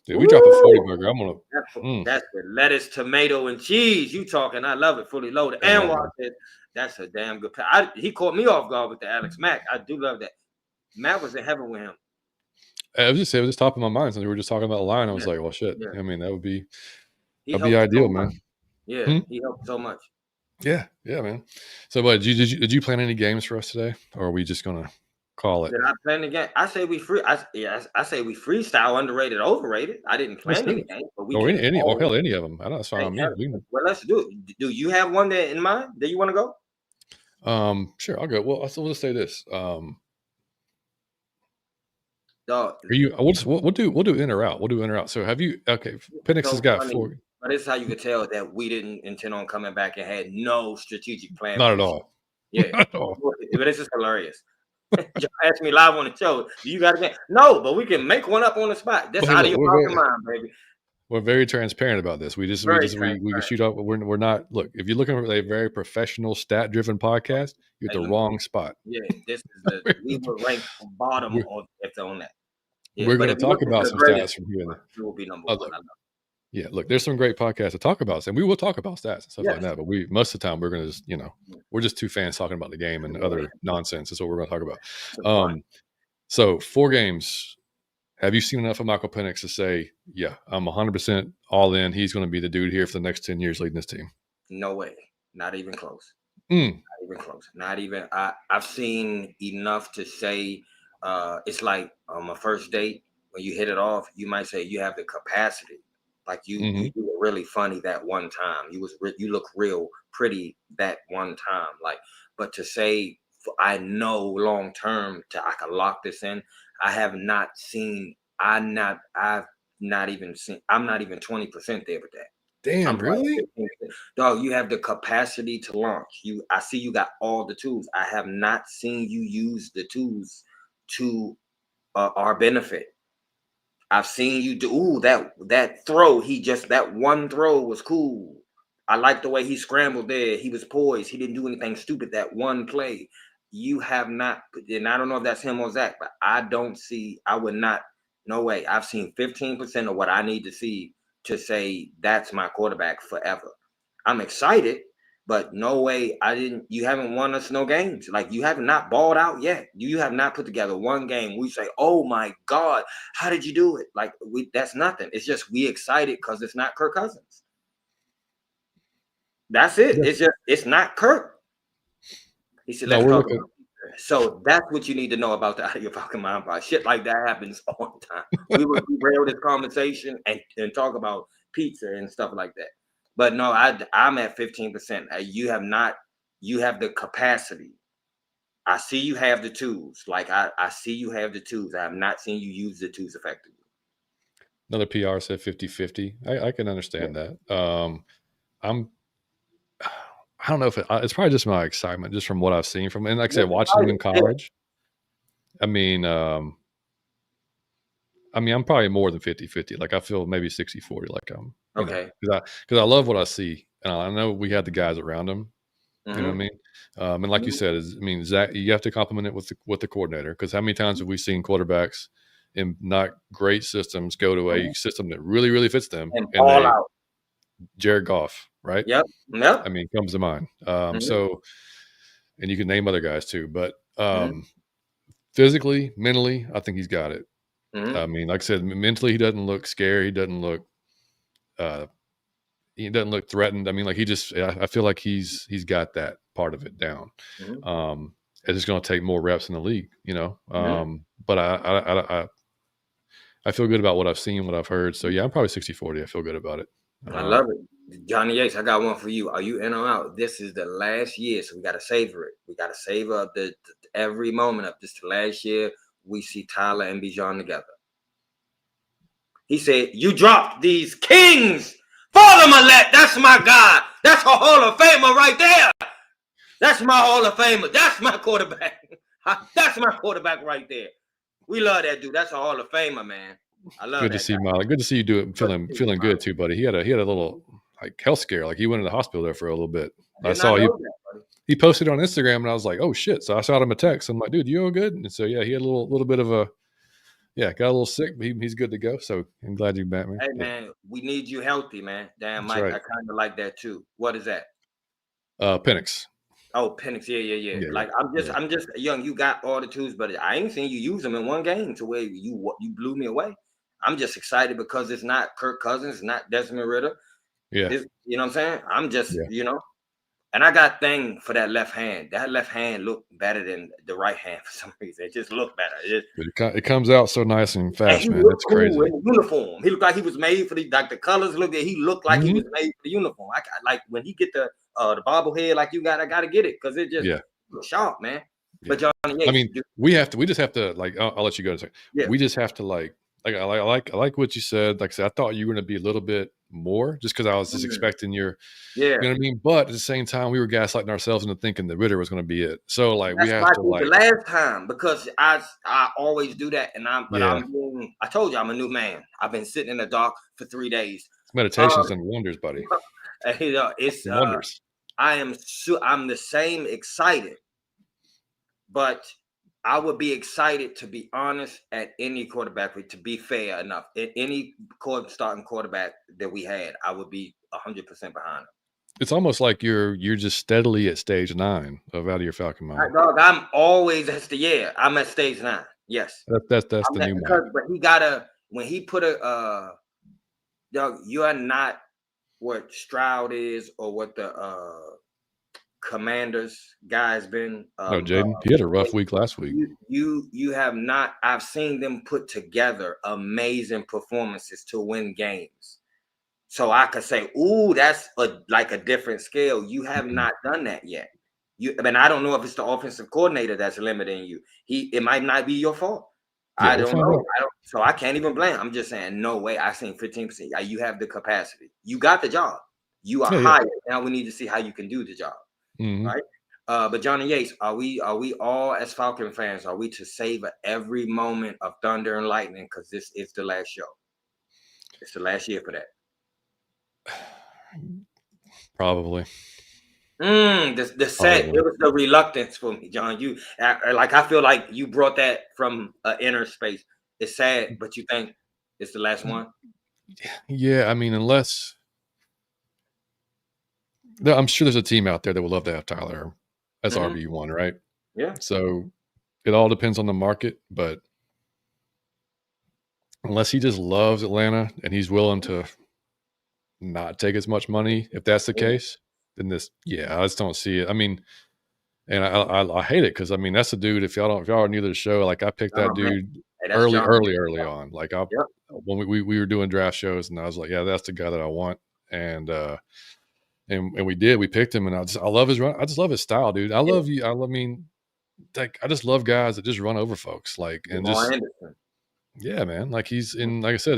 Dude, we dropped a 40 burger. I'm gonna. That's the lettuce, tomato, and cheese. You talking? I love it. Fully loaded. And Anwar said that's a damn good. He caught me off guard with the Alex Mack. I do love that. Matt was in heaven with him. It was just top of my mind since we were just talking about the line. I was like, well, shit. Yeah. I mean, that'd be ideal, so man. Yeah, he helped so much. Yeah, man. So, what did you plan any games for us today, or are we just gonna call it? Did I plan the game? I say we freestyle, underrated, overrated. I didn't plan any game, but we any of them. I don't. So well, let's do it. Do you have one that in mind that you want to go? Sure, I'll go. Well, we'll just say this. Dog. Are you? We'll do in or out. We'll do in or out. So have you? Okay, Penix So has got funny, 4. but this is how you could tell that we didn't intend on coming back and had no strategic plan Not for at this. all. Yeah, Not at all. but this is hilarious. You asked me live on the show. Do you got a game? No, but we can make one up on the spot. That's But hey, out of look, your fucking mind, baby. we're very transparent about this. We Very can transparent. shoot up. We're not. Look, if you're looking for a very professional, stat driven podcast, you're at the wrong spot. Yeah, this is we were ranked bottom on that. Yeah, we're but going if to you talk look at about the some greatest, stats from here. it will be number Oh, one. look, yeah, look, there's some great podcasts to talk about, and we will talk about stats and stuff like Yes. that. But most of the time, we're going to just, we're just two fans talking about the game and other nonsense. That's what we're going to talk about. So 4 games. Have you seen enough of Michael Penix to say, yeah, I'm 100% all in. He's going to be the dude here for the next 10 years leading this team? No way. Not even close. Not even close. Not even. I've seen enough to say it's like a first date. When you hit it off, you might say you have the capacity. Like you were really funny that one time. You look real pretty that one time. Like, but to say I know long term I can lock this in. I have not seen. I've not even seen. I'm not even 20% there with that. Damn, really? Dog, you have the capacity to launch. I see you got all the tools. I have not seen you use the tools to our benefit. I've seen you do that throw. That one throw was cool. I like the way he scrambled there. He was poised. He didn't do anything stupid that one play. You have not, and I don't know if that's him or Zach, but I would not, no way. I've seen 15% of what I need to see to say that's my quarterback forever. I'm excited, but no way. You haven't won us no games. Like, you have not balled out yet. You have not put together one game. We say, oh my God, how did you do it? Like, that's nothing. It's just we excited because it's not Kirk Cousins. That's it. Yeah. It's not Kirk. He said, let's talk about it. So that's what you need to know about the Out of Your Fucking Mind part. Shit like that happens all the time. We would derail this conversation and talk about pizza and stuff like that. But no, I'm at 15%. You have the capacity. I see you have the tools. Like, I see you have the tools. I have not seen you use the tools effectively. Another PR said 50-50. I can understand that. I don't know if it's probably just my excitement, just from what I've seen from, and like I said, watching him in college. I mean, I'm probably more than 50-50. Like, I feel maybe 60-40. Like, because I love what I see, and I know we had the guys around him. You know what I mean? And like you said, Zach, you have to compliment it with the coordinator, because how many times have we seen quarterbacks in not great systems go to a system that really, really fits them and all out? Jared Goff, right? Yep. I mean, comes to mind. So, and you can name other guys too, but physically, mentally, I think he's got it. I mean, like I said, mentally, he doesn't look scared. He doesn't look threatened. I mean, like, I feel like he's got that part of it down. It's just going to take more reps in the league, but I feel good about what I've seen, what I've heard. So yeah, I'm probably 60-40. I feel good about it. I love it. Johnny Yates, I got one for you. Are you in or out? This is the last year, so we got to savor it. We got to savor the every moment of this. The last year we see Tyler and Bijan together. He said, you dropped these kings for the Millette. That's my guy. That's a Hall of Famer right there. That's my Hall of Famer. That's my quarterback. That's my quarterback right there. We love that dude. That's a Hall of Famer, man. I love good to see Molly. Good to see you do it. Feeling good too, buddy. He had a little health scare. Like, he went to the hospital there for a little bit. I saw he posted on Instagram, and I was like, oh shit. So I shot him a text. I'm like, dude, you all good? And so yeah, he had a little bit of got a little sick, but he's good to go. So I'm glad you're back, man. Hey man, we need you healthy, man. Damn, Mike, right. I kind of like that too. What is that? Penix. Oh, Penix, yeah. Like, I'm just young. You got all the tools, but I ain't seen you use them in one game to where you blew me away. I'm just excited because it's not Kirk Cousins, it's not Desmond Ridder. Yeah, you know what I'm saying? I'm just, and I got thing for that left hand. That left hand looked better than the right hand for some reason. It just looked better. It comes out so nice and fast, man. That's crazy. In the uniform, he looked like he was made for the colors. He looked like he was made for the uniform. I like when he get the bobblehead like you got. I got to get it because it just looks sharp, man. Yeah. But Johnny I Yates, mean, we just have to like. I'll let you go in a second. yeah. We just have to I like what you said. Like I said, I thought you were going to be a little bit more, just because I was just Mm, expecting your, yeah. you know what I mean. But at the same time, we were gaslighting ourselves into thinking that Ritter was going to be it. So like, we That's what have I to did the like last time because I always do that, and yeah. I told you I'm a new man. I've been sitting in the dark for 3 days. Meditation's Um, done wonders, buddy. it's Wonders. I'm the same excited, but I would be excited, to be honest, at any quarterback. To be fair enough, at any starting quarterback that we had, I would be 100% behind him. It's almost like you're just steadily at stage 9 of Out of Your Falcon Mind. Dog, I'm always I'm at stage 9. Yes, That's the new Mike. but he gotta when he put a dog. You are not what Stroud is or what the Commanders guy's been. No, Jaden, he had a rough week last week. You have not. I've seen them put together amazing performances to win games. So I could say, ooh, that's like a different scale. You have not done that yet. I mean, I don't know if it's the offensive coordinator that's limiting you. It might not be your fault. Yeah, I we'll don't find know. out. So I can't even blame. I'm just saying, no way. I seen 15%. You have the capacity. You got the job. You are Yeah. hired. Now we need to see how you can do the job, Mhm. right? But Johnny Yates, are we all, as Falcon fans, are we to savor every moment of thunder and lightning because this is the last show? It's the last year for that. Probably. The set, it was the reluctance for me, John. You like, I feel like you brought that from inner space. It's sad, but you think it's the last one? Yeah, I mean, unless I'm sure there's a team out there that would love to have Tyler as RB1, right? Yeah. So it all depends on the market, but unless he just loves Atlanta and he's willing to not take as much money, if that's the case, then I just don't see it. I mean, and I hate it because I mean that's the dude. If y'all are new to the show, like I picked that Oh, man. dude Hey, that's John. early on. Like Yep. when we were doing draft shows, and I was like, yeah, that's the guy that I want. And we did. We picked him, and I love his run. I just love his style, dude. I love you. I mean, like I just love guys that just run over folks, like and Jamal just Anderson. yeah, man. Like he's in. Like I said,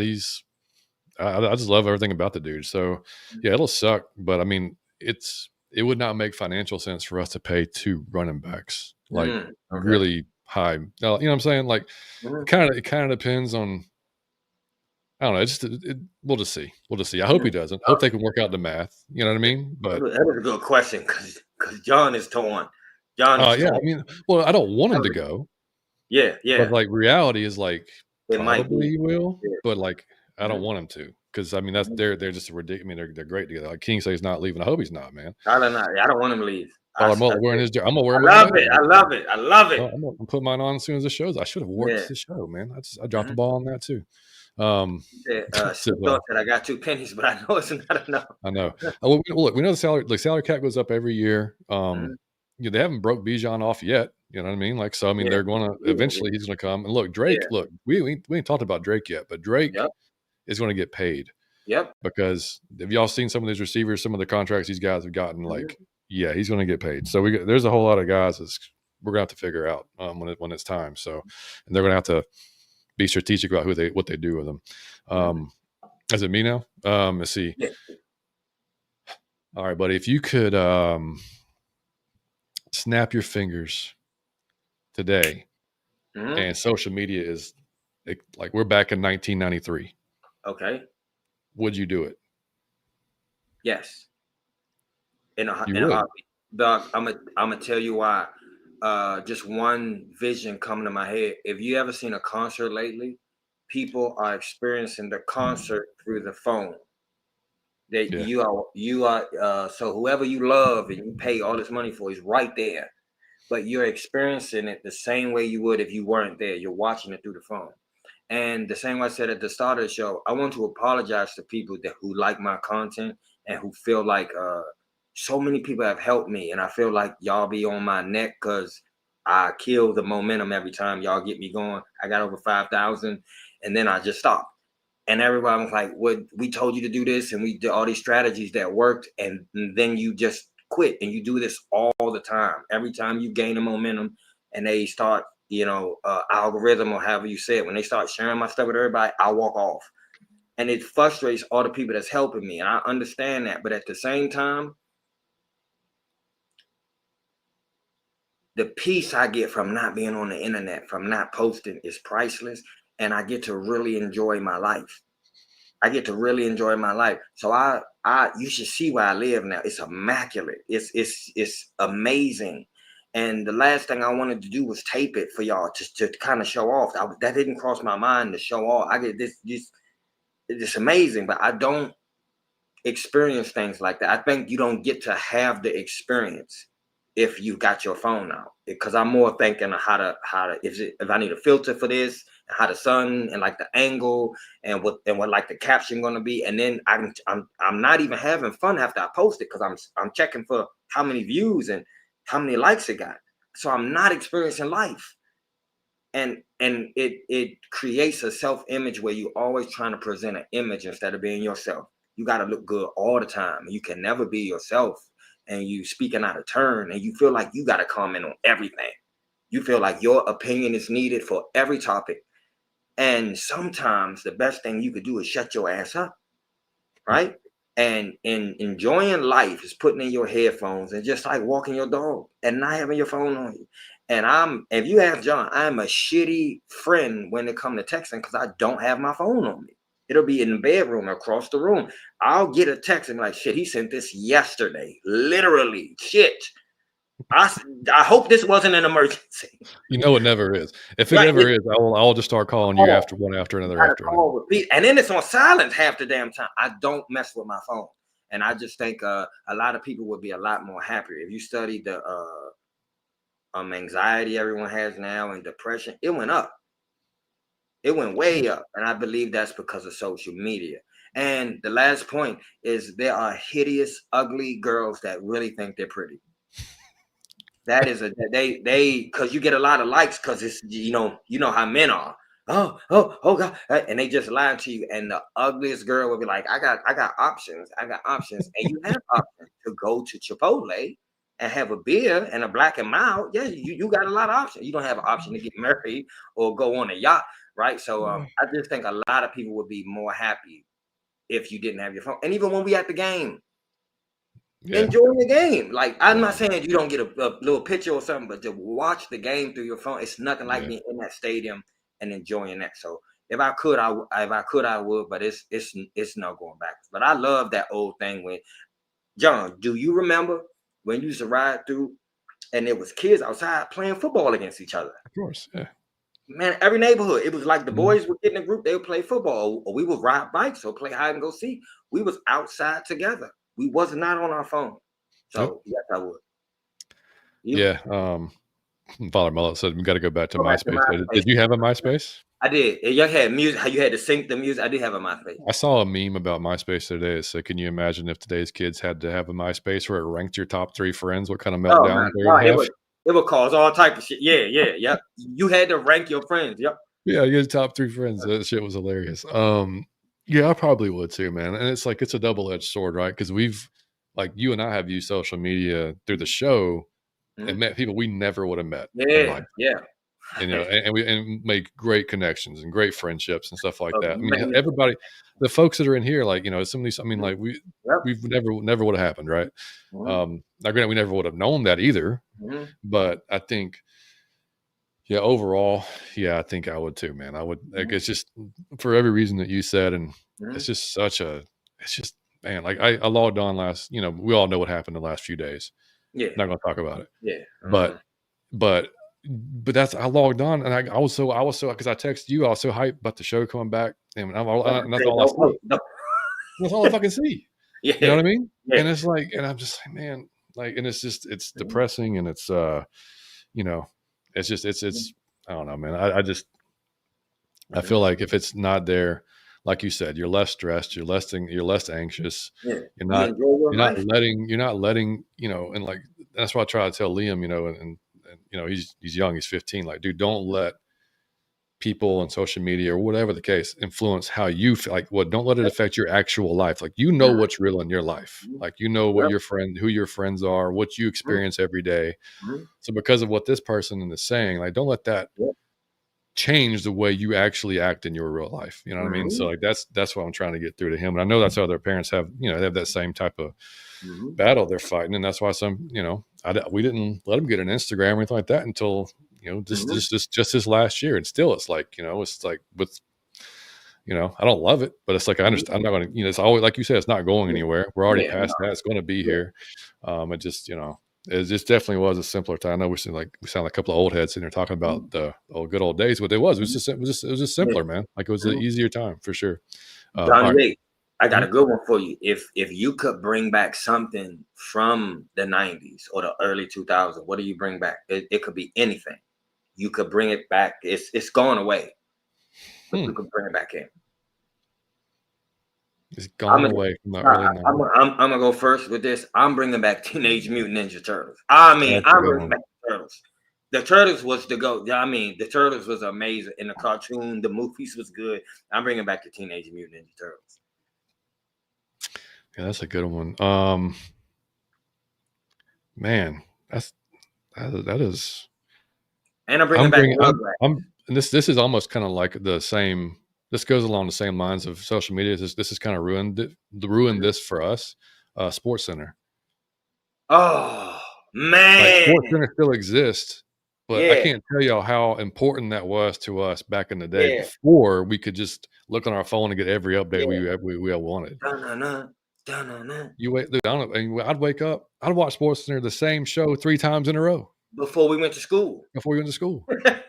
I just love everything about the dude. So yeah, it'll suck, but I mean, it would not make financial sense for us to pay 2 running backs like Okay. really high. You know what I'm saying? Like it kind of depends on. I don't know. We'll just see. We'll just see. I hope he doesn't. I hope they can work out the math. You know what I mean? But that was a good question because John is torn. John is yeah, torn. I mean, well, I don't want him to go. Yeah, But like reality is like it might probably be. he will, Yeah. but like I don't want him to because I mean that's they're just ridiculous. I mean they're great together. Like King says he's not leaving. I hope he's not, man. I don't know. I don't want him to leave. I'm wearing his. I'm gonna wear I mine love later. it. I love it. I love it. I'm gonna put mine on as soon as the show's. I should have worked Yeah. this show, man. I dropped the ball on that too. She thought that I got 2 pennies, but I know it's not enough. I know. Well, look, we know the salary cap goes up every year. They haven't broke Bijan off yet. You know what I mean? Like, so I mean, they're going to eventually. He's going to come and look. Drake. Yeah. Look, we ain't talked about Drake yet, but Drake is going to get paid. Yep. Because have y'all seen some of these receivers? Some of the contracts these guys have gotten. Like, yeah, he's going to get paid. So there's a whole lot of guys that we're going to have to figure out when it's time. So, and they're going to have to be strategic about what they do with them. Is it me now? Let's see. Yeah. All right, buddy. If you could snap your fingers today, and social media is like we're back in 1993. Okay. Would you do it? Yes. In a would. heartbeat. Doc, I'm gonna tell you why. Just one vision coming to my head. If you ever seen a concert lately, people are experiencing the concert through the phone. You are so whoever you love and you pay all this money for is right there, but you're experiencing it the same way you would if you weren't there. You're watching it through the phone. And the same way I said at the start of the show, I want to apologize to people who like my content and who feel like so many people have helped me, and I feel like y'all be on my neck because I kill the momentum every time y'all get me going. I got over 5,000, and then I just stopped. And everybody was like, "What? We told you to do this, and we did all these strategies that worked, and then you just quit, and you do this all the time. Every time you gain a momentum, and they start, algorithm or however you say it, when they start sharing my stuff with everybody, I walk off. And it frustrates all the people that's helping me. And I understand that. But at the same time, the peace I get from not being on the internet, from not posting, is priceless. And I get to really enjoy my life. So you should see where I live now. It's immaculate. It's amazing. And the last thing I wanted to do was tape it for y'all to kind of show off. That didn't cross my mind to show off. I get this it's amazing, but I don't experience things like that. I think you don't get to have the experience if you got your phone out, because I'm more thinking of how to if I need a filter for this, and how the sun and like the angle and what like the caption going to be, and then I'm not even having fun after I post it, because I'm checking for how many views and how many likes it got. So I'm not experiencing life. And it creates a self-image where you're always trying to present an image instead of being yourself. You got to look good all the time. You can never be yourself, and you speaking out of turn, and you feel like you got to comment on everything. You feel like your opinion is needed for every topic. And sometimes the best thing you could do is shut your ass up, right? And enjoying life is putting in your headphones and just like walking your dog and not having your phone on you. And if you ask John, I'm a shitty friend when it comes to texting, because I don't have my phone on me. It'll be in the bedroom across the room. I'll get a text and like, shit, he sent this yesterday. Literally, shit. I hope this wasn't an emergency. You know, it never is. If it ever is, I'll just start calling you after one after another after another. And then it's on silent half the damn time. I don't mess with my phone. And I just think a lot of people would be a lot more happier if you studied the anxiety everyone has now and depression. It went up. It went way up. And I believe that's because of social media. And the last point is, there are hideous, ugly girls that really think they're pretty. That is because you get a lot of likes, because it's, you know how men are. Oh God. And they just lie to you. And the ugliest girl will be like, I got options. And you have options to go to Chipotle and have a beer and a Black and Mild. Yeah, you got a lot of options. You don't have an option to get married or go on a yacht, right? So I just think a lot of people would be more happy if you didn't have your phone. And even when we at the game, enjoying the game. Like, I'm not saying you don't get a little picture or something, but to watch the game through your phone, it's nothing like being in that stadium and enjoying that. So if I could, I would, but it's no going back. But I love that old thing when, John, do you remember when you used to ride through and there was kids outside playing football against each other? Of course, yeah. Man, every neighborhood, it was like the boys would get in a group, they would play football, or we would ride bikes or play hide and go seek. We was outside together. We was not on our phone. So yes, I would. Yeah. Father Mullet said we got to go back to MySpace. Did you have a MySpace? I did. You had music. How you had to sync the music. I did have a MySpace. I saw a meme about MySpace today. So can you imagine if today's kids had to have a MySpace where it ranked your top 3 friends? What kind of meltdown they would have? It would cause all type of shit. Yeah. You had to rank your friends. Yep. Yeah, you had top 3 friends. That shit was hilarious. Yeah, I probably would too, man. And it's like, it's a double-edged sword, right? Because we've, like, you and I have used social media through the show and met people we never would have met. Yeah. You know, and make great connections and great friendships and stuff like that. I mean, everybody, the folks that are in here, like, you know, some of these, I mean, like we've never would have happened, right? Now, granted, we never would have known that either, but I think, overall, I think I would too, man. I would, like, it's just for every reason that you said, and it's just man, like I logged on last, we all know what happened the last few days. Yeah, not gonna talk about it. Yeah, but that's, I logged on and I was so because I texted you, I was so hyped about the show coming back, and that's all I see. That's all I fucking see. Yeah. You know what I mean? Yeah. And it's like, and I'm just like, man, like, and it's just, it's depressing, and it's it's just, it's I don't know, man. I feel like if it's not there, like you said, you're less stressed, you're less anxious. Yeah. You're not letting, and like, that's why I try to tell Liam, and he's young, he's 15. Like, dude, don't let people and social media or whatever the case influence how you feel. Like, what? Don't let it affect your actual life. Like, you know what's real in your life. Like, you know what who your friends are, what you experience every day. So because of what this person is saying, like, don't let that change the way you actually act in your real life. You know what I mean? So like that's what I'm trying to get through to him. And I know that's how other parents have, they have that same type of battle they're fighting. And that's why we didn't let him get an Instagram or anything like that until, just this last year. And still it's like, it's like I don't love it, but it's like, I understand. I'm not going to, it's always, like you said, it's not going anywhere. We're already past that. It's going to be here. It just definitely was a simpler time. I know we sound like a couple of old heads sitting there talking about the good old days, but it was just simpler, man. Like, it was an easier time for sure. Don Lee, I got a good one for you. If you could bring back something from the 90s or the early 2000s, what do you bring back? It could be anything. You could bring it back. It's gone away, but you could bring it back in. It's gone away from the early 90s. I'm gonna go first with this. I'm bringing back Teenage Mutant Ninja Turtles. I'm bringing back the Turtles. The Turtles was the go. The Turtles was amazing in the cartoon. The movies was good. I'm bringing back the Teenage Mutant Ninja Turtles. Yeah, that's a good one. Man, that is. And I'm bringing back. This is almost kind of like the same. This goes along the same lines of social media. This has kind of ruined this for us. Sports Center. Oh man, like, Sports Center still exists, but I can't tell y'all how important that was to us back in the day. Before we could just look on our phone and get every update we wanted. Dude, I'd wake up, I'd watch Sports Center, the same show 3 times in a row before we went to school.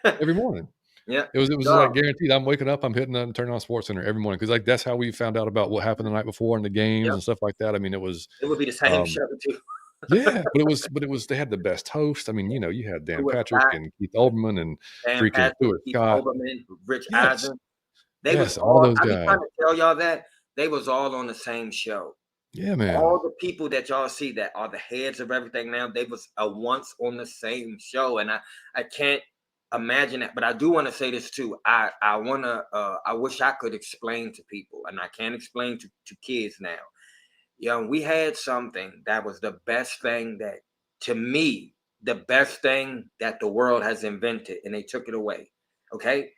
Every morning. Yeah, it was like guaranteed. I'm waking up, I'm hitting and turning on Sports Center every morning, because like that's how we found out about what happened the night before in the games and stuff like that. I mean, it would be the same show too. Yeah, but it was they had the best host. I mean, you had Dan Patrick and Keith Olbermann and freaking Stuart Scott, Rich Eisen. They was all those guys. I'm trying to tell y'all that they was all on the same show. Yeah, man. All the people that y'all see that are the heads of everything now, they was once on the same show, and I can't imagine that. But I do want to say this too. I wish I could explain to people, and I can't explain to kids now. We had something that was the best thing that, to me, the best thing that the world has invented, and they took it away. Okay.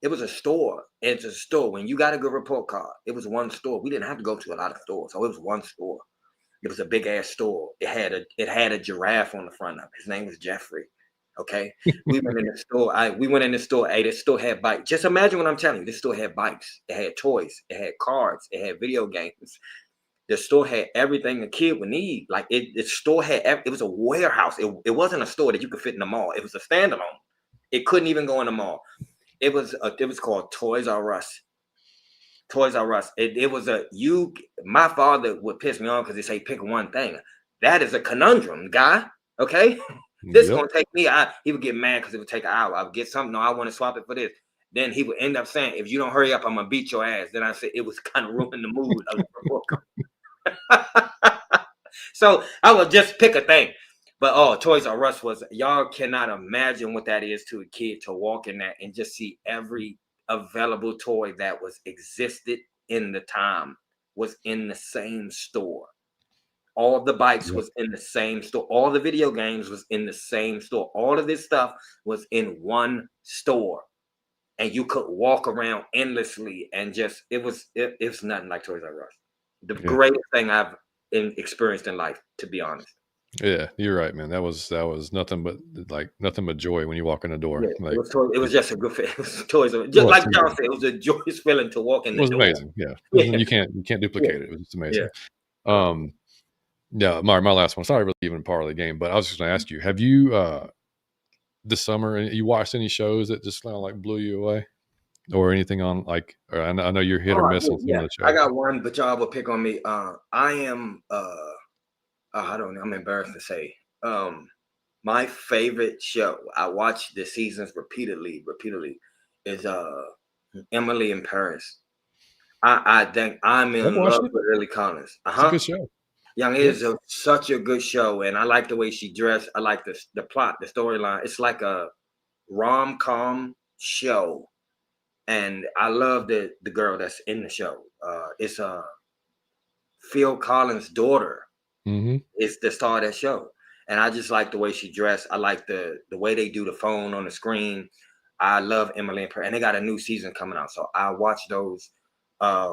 It was a store. It's a store. When you got a good report card, it was one store. We didn't have to go to a lot of stores. So it was one store. It was a big ass store. It had a giraffe on the front of it. His name was Jeffrey. Okay. We went in the store. We went in the store. Hey, this store had bikes. Just imagine what I'm telling you. This store had bikes. It had toys. It had cards. It had video games. The store had everything a kid would need. Like the store had, it was a warehouse. It wasn't a store that you could fit in the mall. It was a standalone. It couldn't even go in the mall. It was called Toys R Us. Toys R Us. My father would piss me off because he say pick one thing. That is a conundrum, guy. Okay, this is gonna take me. He would get mad because it would take an hour. I would get something. No, I want to swap it for this. Then he would end up saying, "If you don't hurry up, I'm gonna beat your ass." Then I said it was kind of ruining the mood of the book. So I would just pick a thing. But Toys R Us y'all cannot imagine what that is to a kid to walk in that and just see every available toy that existed in the time was in the same store. All the bikes was in the same store. All the video games was in the same store. All of this stuff was in one store. And you could walk around endlessly and just, it was nothing like Toys R Us. The greatest thing I've experienced in life, to be honest. Yeah, you're right, man. That was nothing but joy when you walk in the door. Yeah, like, it was just a good fit. It was Toys. Just like John said, it was a joyous feeling to walk in the door. It was amazing. Yeah. You can't duplicate it. It was just amazing. My last one. It's not really even part of the game, but I was just going to ask you: have you this summer you watched any shows that just kind of like blew you away, or anything on like? Or I know you're hit or miss on some of the shows. I got one, but y'all will pick on me. I am. I don't know. I'm embarrassed to say. My favorite show, I watch the seasons repeatedly, is Emily in Paris. I think I'm in love with Lily Collins. It's a good show. Young is such a good show, and I like the way she dressed. I like the plot, the storyline. It's like a rom-com show and I love the girl that's in the show. It's Phil Collins' daughter. Mm-hmm. Is the star of that show, and I just like the way she dressed. I like the way they do the phone on the screen. I love Emily and they got a new season coming out, so I watch those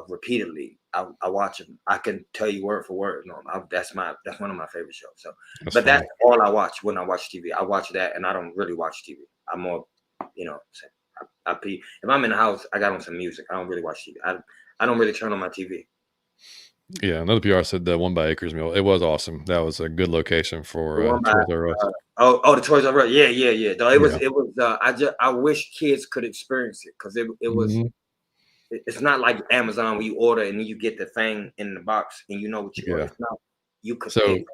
repeatedly. I watch them. I can tell you word for word. No, that's one of my favorite shows. So, but Funny. that's all I watch when I watch TV. I watch that, and I don't really watch TV. I'm more, I pee. If I'm in the house, I got on some music. I don't really watch TV. I don't really turn on my TV. Yeah, another PR said the one by Acres Mill. It was awesome. That was a good location for The one by Toys R Us. the Toys R Us. Yeah. Though it was. Yeah. I wish kids could experience it because it was. Mm-hmm. It's not like Amazon where you order and you get the thing in the box and you know what you order. Yeah. It's not. You could So pick.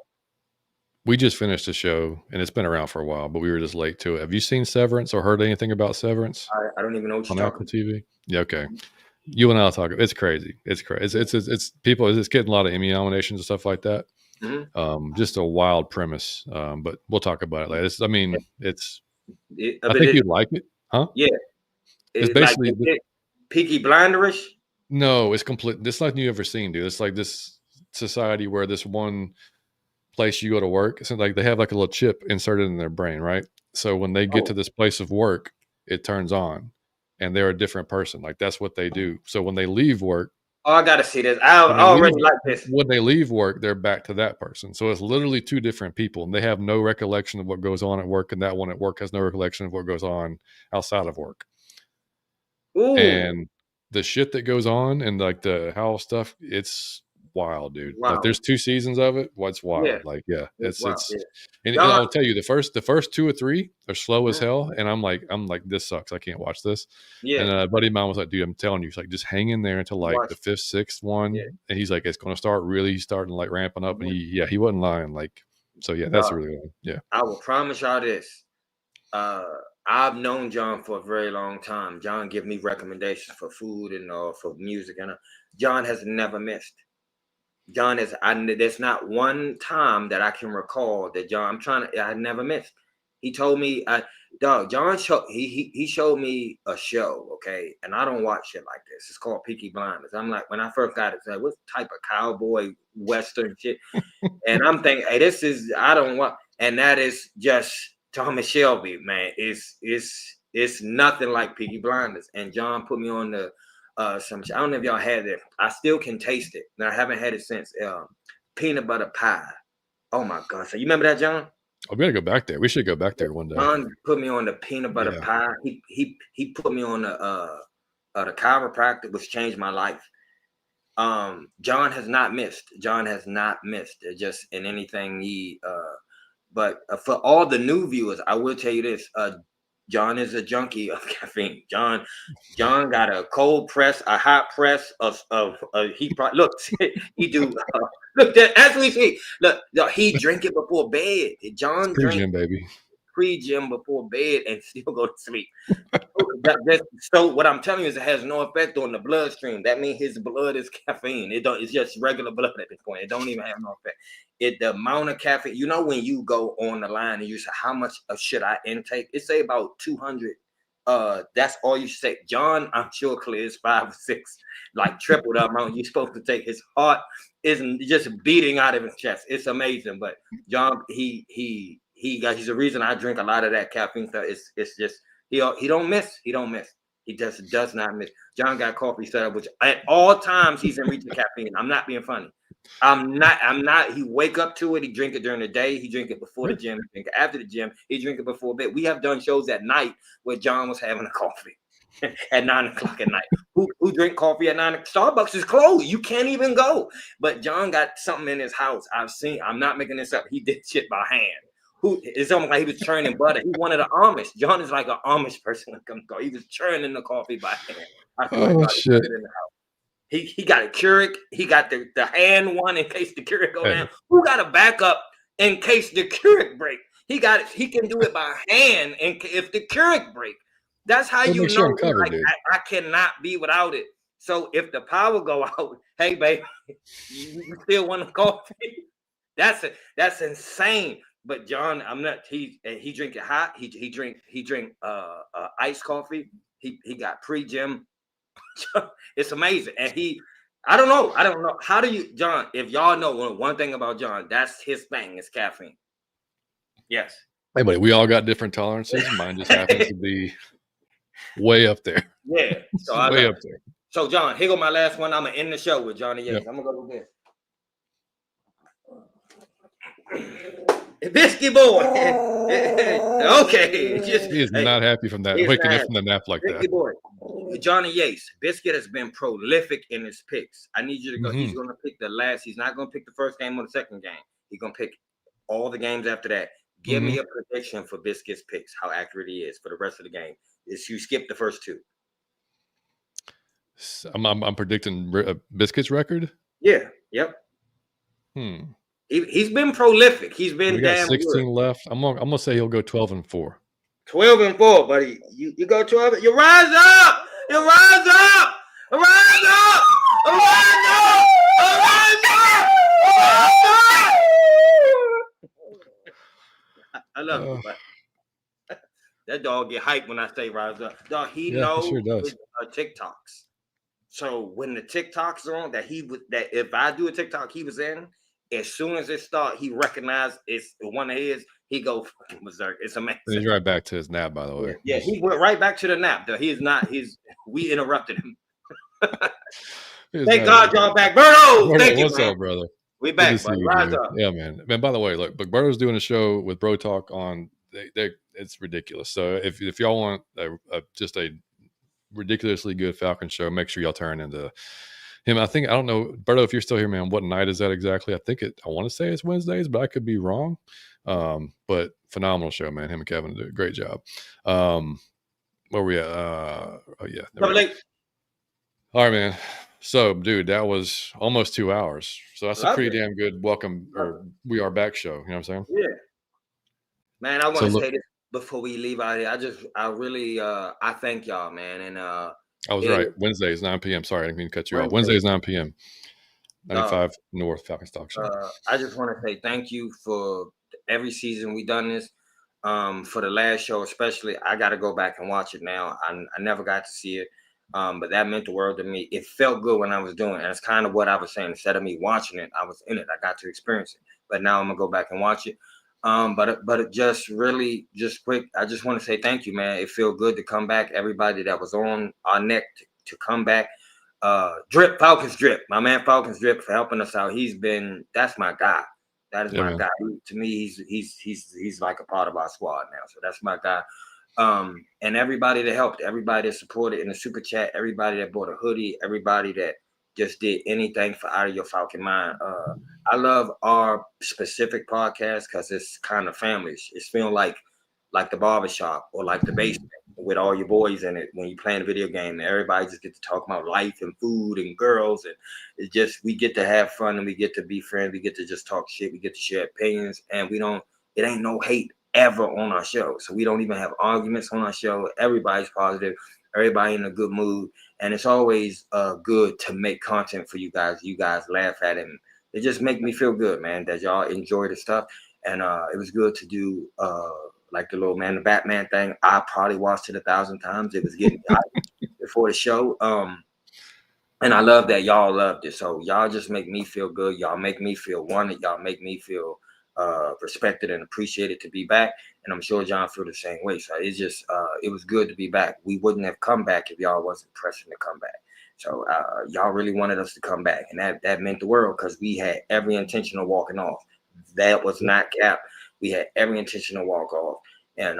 we just finished the show, and it's been around for a while, but we were just late to it. Have you seen Severance or heard anything about Severance I don't even know what on you're Apple talking TV? Yeah, okay. You and I'll talk. It's crazy. It's crazy. It's people. It's getting a lot of Emmy nominations and stuff like that. about. Just a wild premise. But we'll talk about it later. I But think you'd like it, huh? yeah, It's like basically Peaky Blinderish. no. It's complete. It's like you ever seen, dude. It's like this society where this one place you go to work. So like they have like a little chip inserted in their brain, right? So when they get Oh, to this place of work, it turns on, and they're a different person. Like that's what they do. So when they leave work. I gotta see this. I When they leave, already like this. when they leave work, they're back to that person. So it's literally two different people, and they have no recollection of what goes on at work, and that one at work has no recollection of what goes on outside of work. Ooh, And the shit that goes on and like the house stuff, it's wild, dude. Like wow. there's 2 seasons of it. What's Yeah, wild? Like yeah, wow. Yeah. and John, I'll tell you the first 2 or 3 are slow as hell, and I'm like this sucks. I can't watch this. yeah. And a buddy of mine was like, dude, I'm telling you, he's like just hang in there until like Watch. the fifth, sixth Yeah. one, and he's like it's going to start really starting like ramping up, and he wasn't lying. Like so yeah, that's a really good one. Yeah. I will promise y'all this. I've known John for a very long time. John give me recommendations for food and for music, and John has never missed. John is. There's not one time that I can recall that John. I never missed. He told me, dog. John he showed me a show, okay, and I don't watch shit like this. It's called Peaky Blinders. I'm like, when I first got it, like, what type of cowboy western shit? And I'm thinking, hey, this is I don't want, and that is just Thomas Shelby, man. It's nothing like Peaky Blinders. And John put me on the some. I don't know if y'all had it. I still can taste it. And I haven't had it since. Peanut butter pie. Oh my god! So you remember that, John? I'm gonna go back there. We should go back there one day. John put me on the peanut butter Yeah. pie. He put me on the chiropractor, which changed my life. John has not missed. John has not missed. Just in anything but for all the new viewers, I will tell you this: John is a junkie of caffeine. John got a cold press, a hot press of he probably look he do look that as we see look he drink it before bed. John drink Pre-gym, baby. pre-gym before bed and still go to sleep. So what I'm telling you is it has no effect on the bloodstream. That means his blood is caffeine. It's just regular blood at this point. It don't even have no effect. The amount of caffeine, you know, when you go on the line and you say how much should I intake, it say about 200. That's all you say. John, I'm sure clears 5 or 6, like triple the amount you're supposed to take. His heart isn't just beating out of his chest. It's amazing. But John, he's the reason I drink a lot of that caffeine stuff. It's just he don't miss. He don't miss. He just does not miss. John got coffee set up, which at all times he's in reach of caffeine. I'm not being funny. I'm not. He wake up to it. He drink it during the day. He drink it before the gym. He drink it after the gym. He drink it before bed. We have done shows at night where John was having a coffee at 9:00 at night. Who drink coffee at 9? Starbucks is closed. You can't even go. But John got something in his house. I've seen. I'm not making this up. He did shit by hand. It's almost like he was churning butter. He wanted an Amish. John is like an Amish person. He was churning the coffee by hand. I swear Oh God, he shit. put it in the house. He got a Keurig. He got the hand one in case the Keurig go down. Who got a backup in case the Keurig break? He got it. He can do it by hand, and if the Keurig break, that's how you know. Sure covered, like, I cannot be without it. So if the power go out, hey baby, you still want a coffee? That's insane. But John, I'm not. He drink it hot. He drink iced coffee. He got pre-gym. It's amazing. And I don't know. How do you, John, if y'all know one thing about John, that's his thing, is caffeine. Yes. Hey, buddy, we all got different tolerances. Mine just happens to be way up there. Yeah. So way up there. So, John, here go my last one. I'm going to end the show with Johnny Yates. Yep. I'm going to go with this. Biscuit boy. Okay. He is not happy from that. Waking up from the nap like Biscuit that. Boy. Johnny Yates. Biscuit has been prolific in his picks. I need you to go. He's going to pick the last. He's not going to pick the first game or the second game. He's going to pick all the games after that. Give me a prediction for Biscuit's picks, how accurate he is for the rest of the game. Is you skip the first two. I'm predicting Biscuit's record? Yeah. Yep. He's been prolific. He's been damn 16 good. left. I'm gonna say he'll go 12-4. 12-4, buddy. You go 12. You rise up. You rise up. Rise up. Rise up. Rise up. I love you, but that dog get hyped when I say rise up. Dog, he knows he sure does. TikToks. So when the TikToks are on, that if I do a TikTok he was in, as soon as it starts, he recognized it's one of his. He go fucking berserk. It's amazing. And he's right back to his nap, by the way. Yeah, he went right back to the nap. Though we interrupted him. Thank God y'all back, Berto. Thank you, what's up, brother? We back, buddy. Rise up. Yeah, man. Man, by the way, look, Berto's doing a show with Bro Talk on. It's ridiculous. So if y'all want just a ridiculously good Falcon show, make sure y'all turn into him. I don't know, Berto, if you're still here, man, what night is that exactly? I want to say it's Wednesdays, but I could be wrong. But phenomenal show, man. Him and Kevin do a great job. Where we at? Oh yeah. All right, man. So, dude, that was almost 2 hours. So that's a pretty damn good welcome, or we are back show. You know what I'm saying? Yeah. Man, I want to say this before we leave out here. I really I thank y'all, man. And I was right. Wednesday is 9 p.m. Sorry, I didn't mean to cut you off. Wednesday is 9 p.m. 95 North Falcons Talk Show. I just want to say thank you for every season we done this. For the last show, especially, I got to go back and watch it now. I never got to see it, but that meant the world to me. It felt good when I was doing it. And it's kind of what I was saying. Instead of me watching it, I was in it. I got to experience it. But now I'm gonna go back and watch it. But it just quick. I just want to say thank you, man. It feel good to come back. Everybody that was on our neck to come back. Falcons Drip, my man Falcons Drip, for helping us out. That's my guy. That is my guy. To me, he's like a part of our squad now. So that's my guy. And everybody that helped, everybody that supported in the super chat, everybody that bought a hoodie, everybody that just did anything for Out of Your Falcon Mind. I love our specific podcast because it's kind of family. It's feeling like the barbershop or like the basement with all your boys in it when you're playing a video game. Everybody just get to talk about life and food and girls. And it's just, we get to have fun and we get to be friends. We get to just talk shit. We get to share opinions, and it ain't no hate ever on our show. So we don't even have arguments on our show. Everybody's positive. Everybody in a good mood. And it's always good to make content for you guys. You guys laugh at it. And it just make me feel good, man, that y'all enjoy the stuff. And it was good to do like the little man, the Batman thing. I probably watched it 1,000 times. It was getting before the show. And I love that y'all loved it. So y'all just make me feel good. Y'all make me feel wanted. Y'all make me feel respected and appreciated to be back. And I'm sure John feel the same way. So it's just, it was good to be back. We wouldn't have come back if y'all wasn't pressing to come back. So y'all really wanted us to come back. And that meant the world, because we had every intention of walking off. That was not cap. We had every intention to walk off. And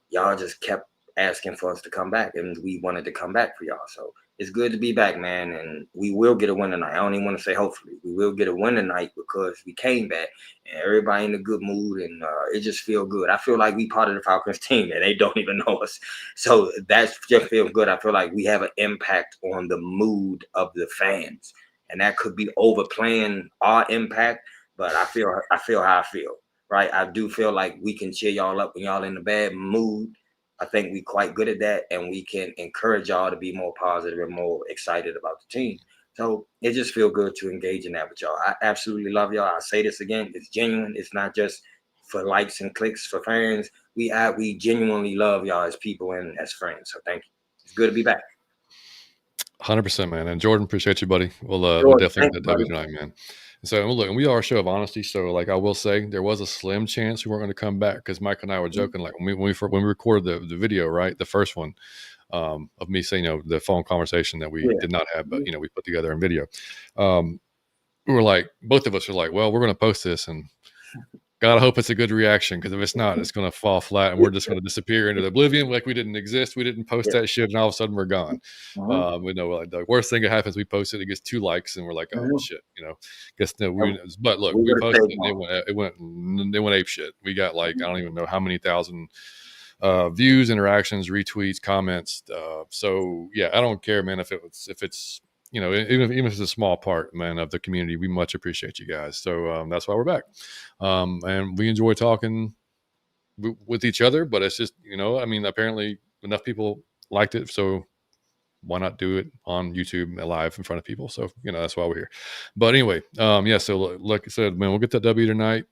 y'all just kept asking for us to come back. And we wanted to come back for y'all. So it's good to be back, man. And we will get a win tonight. I don't even want to say hopefully. We will get a win tonight because we came back and everybody in a good mood. And it just feel good. I feel like we part of the Falcons team and they don't even know us. So that's just feel good. I feel like we have an impact on the mood of the fans. And that could be overplaying our impact. But I feel how I feel. Right, I do feel like we can cheer y'all up when y'all in a bad mood. I think we quite good at that, and we can encourage y'all to be more positive and more excited about the team. So it just feels good to engage in that with y'all. I absolutely love y'all. I say this again, it's genuine. It's not just for likes and clicks for fans. We genuinely love y'all as people and as friends. So thank you. It's good to be back. 100%, man. And Jordan, appreciate you, buddy. We'll definitely get that W tonight, man. So look, and we are a show of honesty. So like I will say, there was a slim chance we weren't going to come back because Mike and I were joking. Like when we recorded the video, right, the first one of me saying, the phone conversation that we did not have, but we put together in video. We were like, both of us were like, well, we're going to post this, and gotta hope it's a good reaction, because if it's not, it's going to fall flat, and we're just going to disappear into oblivion like we didn't exist. We didn't post that shit, and all of a sudden we're gone. We know like the worst thing that happens, we post it, it gets 2 likes, and we're like, oh shit, guess no. But look, we posted it, it went ape shit. We got like I don't even know how many thousand views, interactions, retweets, comments. So yeah, I don't care, man, if it's even if it's a small part, man, of the community, we much appreciate you guys. So that's why we're back. And we enjoy talking with each other, but it's just, apparently enough people liked it. So why not do it on YouTube live in front of people? So, that's why we're here. But anyway, so like I said, man, we'll get that W tonight.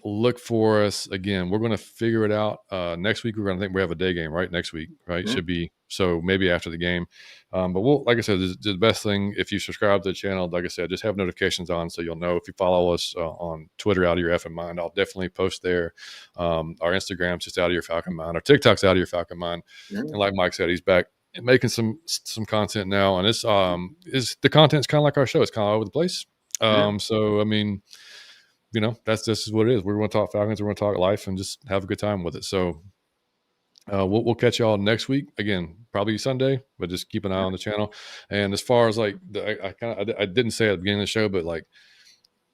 Look for us again. We're going to figure it out next week. We're going to think we have a day game, right? Next week, right? Mm-hmm. Should be. So maybe after the game. But we'll, like I said, the best thing, if you subscribe to the channel, like I said, just have notifications on so you'll know. If you follow us on Twitter, Out of Your Effing Mind, I'll definitely post there. Our Instagram's just Out of Your Falcon Mind. Our TikTok's Out of Your Falcon Mind. Mm-hmm. And like Mike said, he's back and making some content now. And it's the content's kind of like our show. It's kind of all over the place. So, this is what it is. We're going to talk Falcons. We're going to talk life and just have a good time with it. So we'll catch y'all next week. Again, probably Sunday, but just keep an eye on the channel. And as far as like, I didn't say at the beginning of the show, but like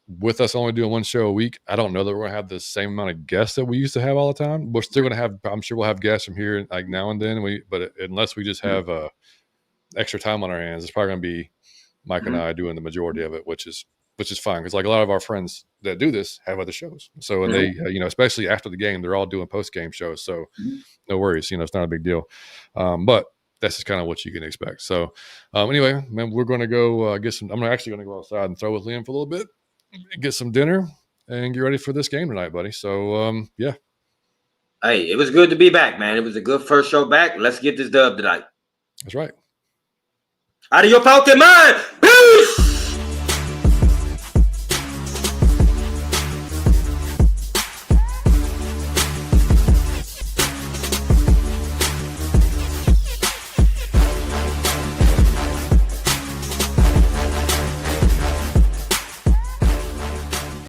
with us only doing one show a week, I don't know that we're going to have the same amount of guests that we used to have all the time. We're still going to have, I'm sure we'll have guests from here like now and then. But unless we just have extra time on our hands, it's probably going to be Mike and I doing the majority of it, which is fine, because like a lot of our friends that do this have other shows. So, and they, especially after the game, they're all doing post-game shows. So no worries, it's not a big deal. But that's just kind of what you can expect. So anyway, man, we're going to go I'm actually going to go outside and throw with Liam for a little bit, get some dinner, and get ready for this game tonight, buddy. So, yeah. Hey, it was good to be back, man. It was a good first show back. Let's get this dub tonight. That's right. Out of your Falcon mind. Peace!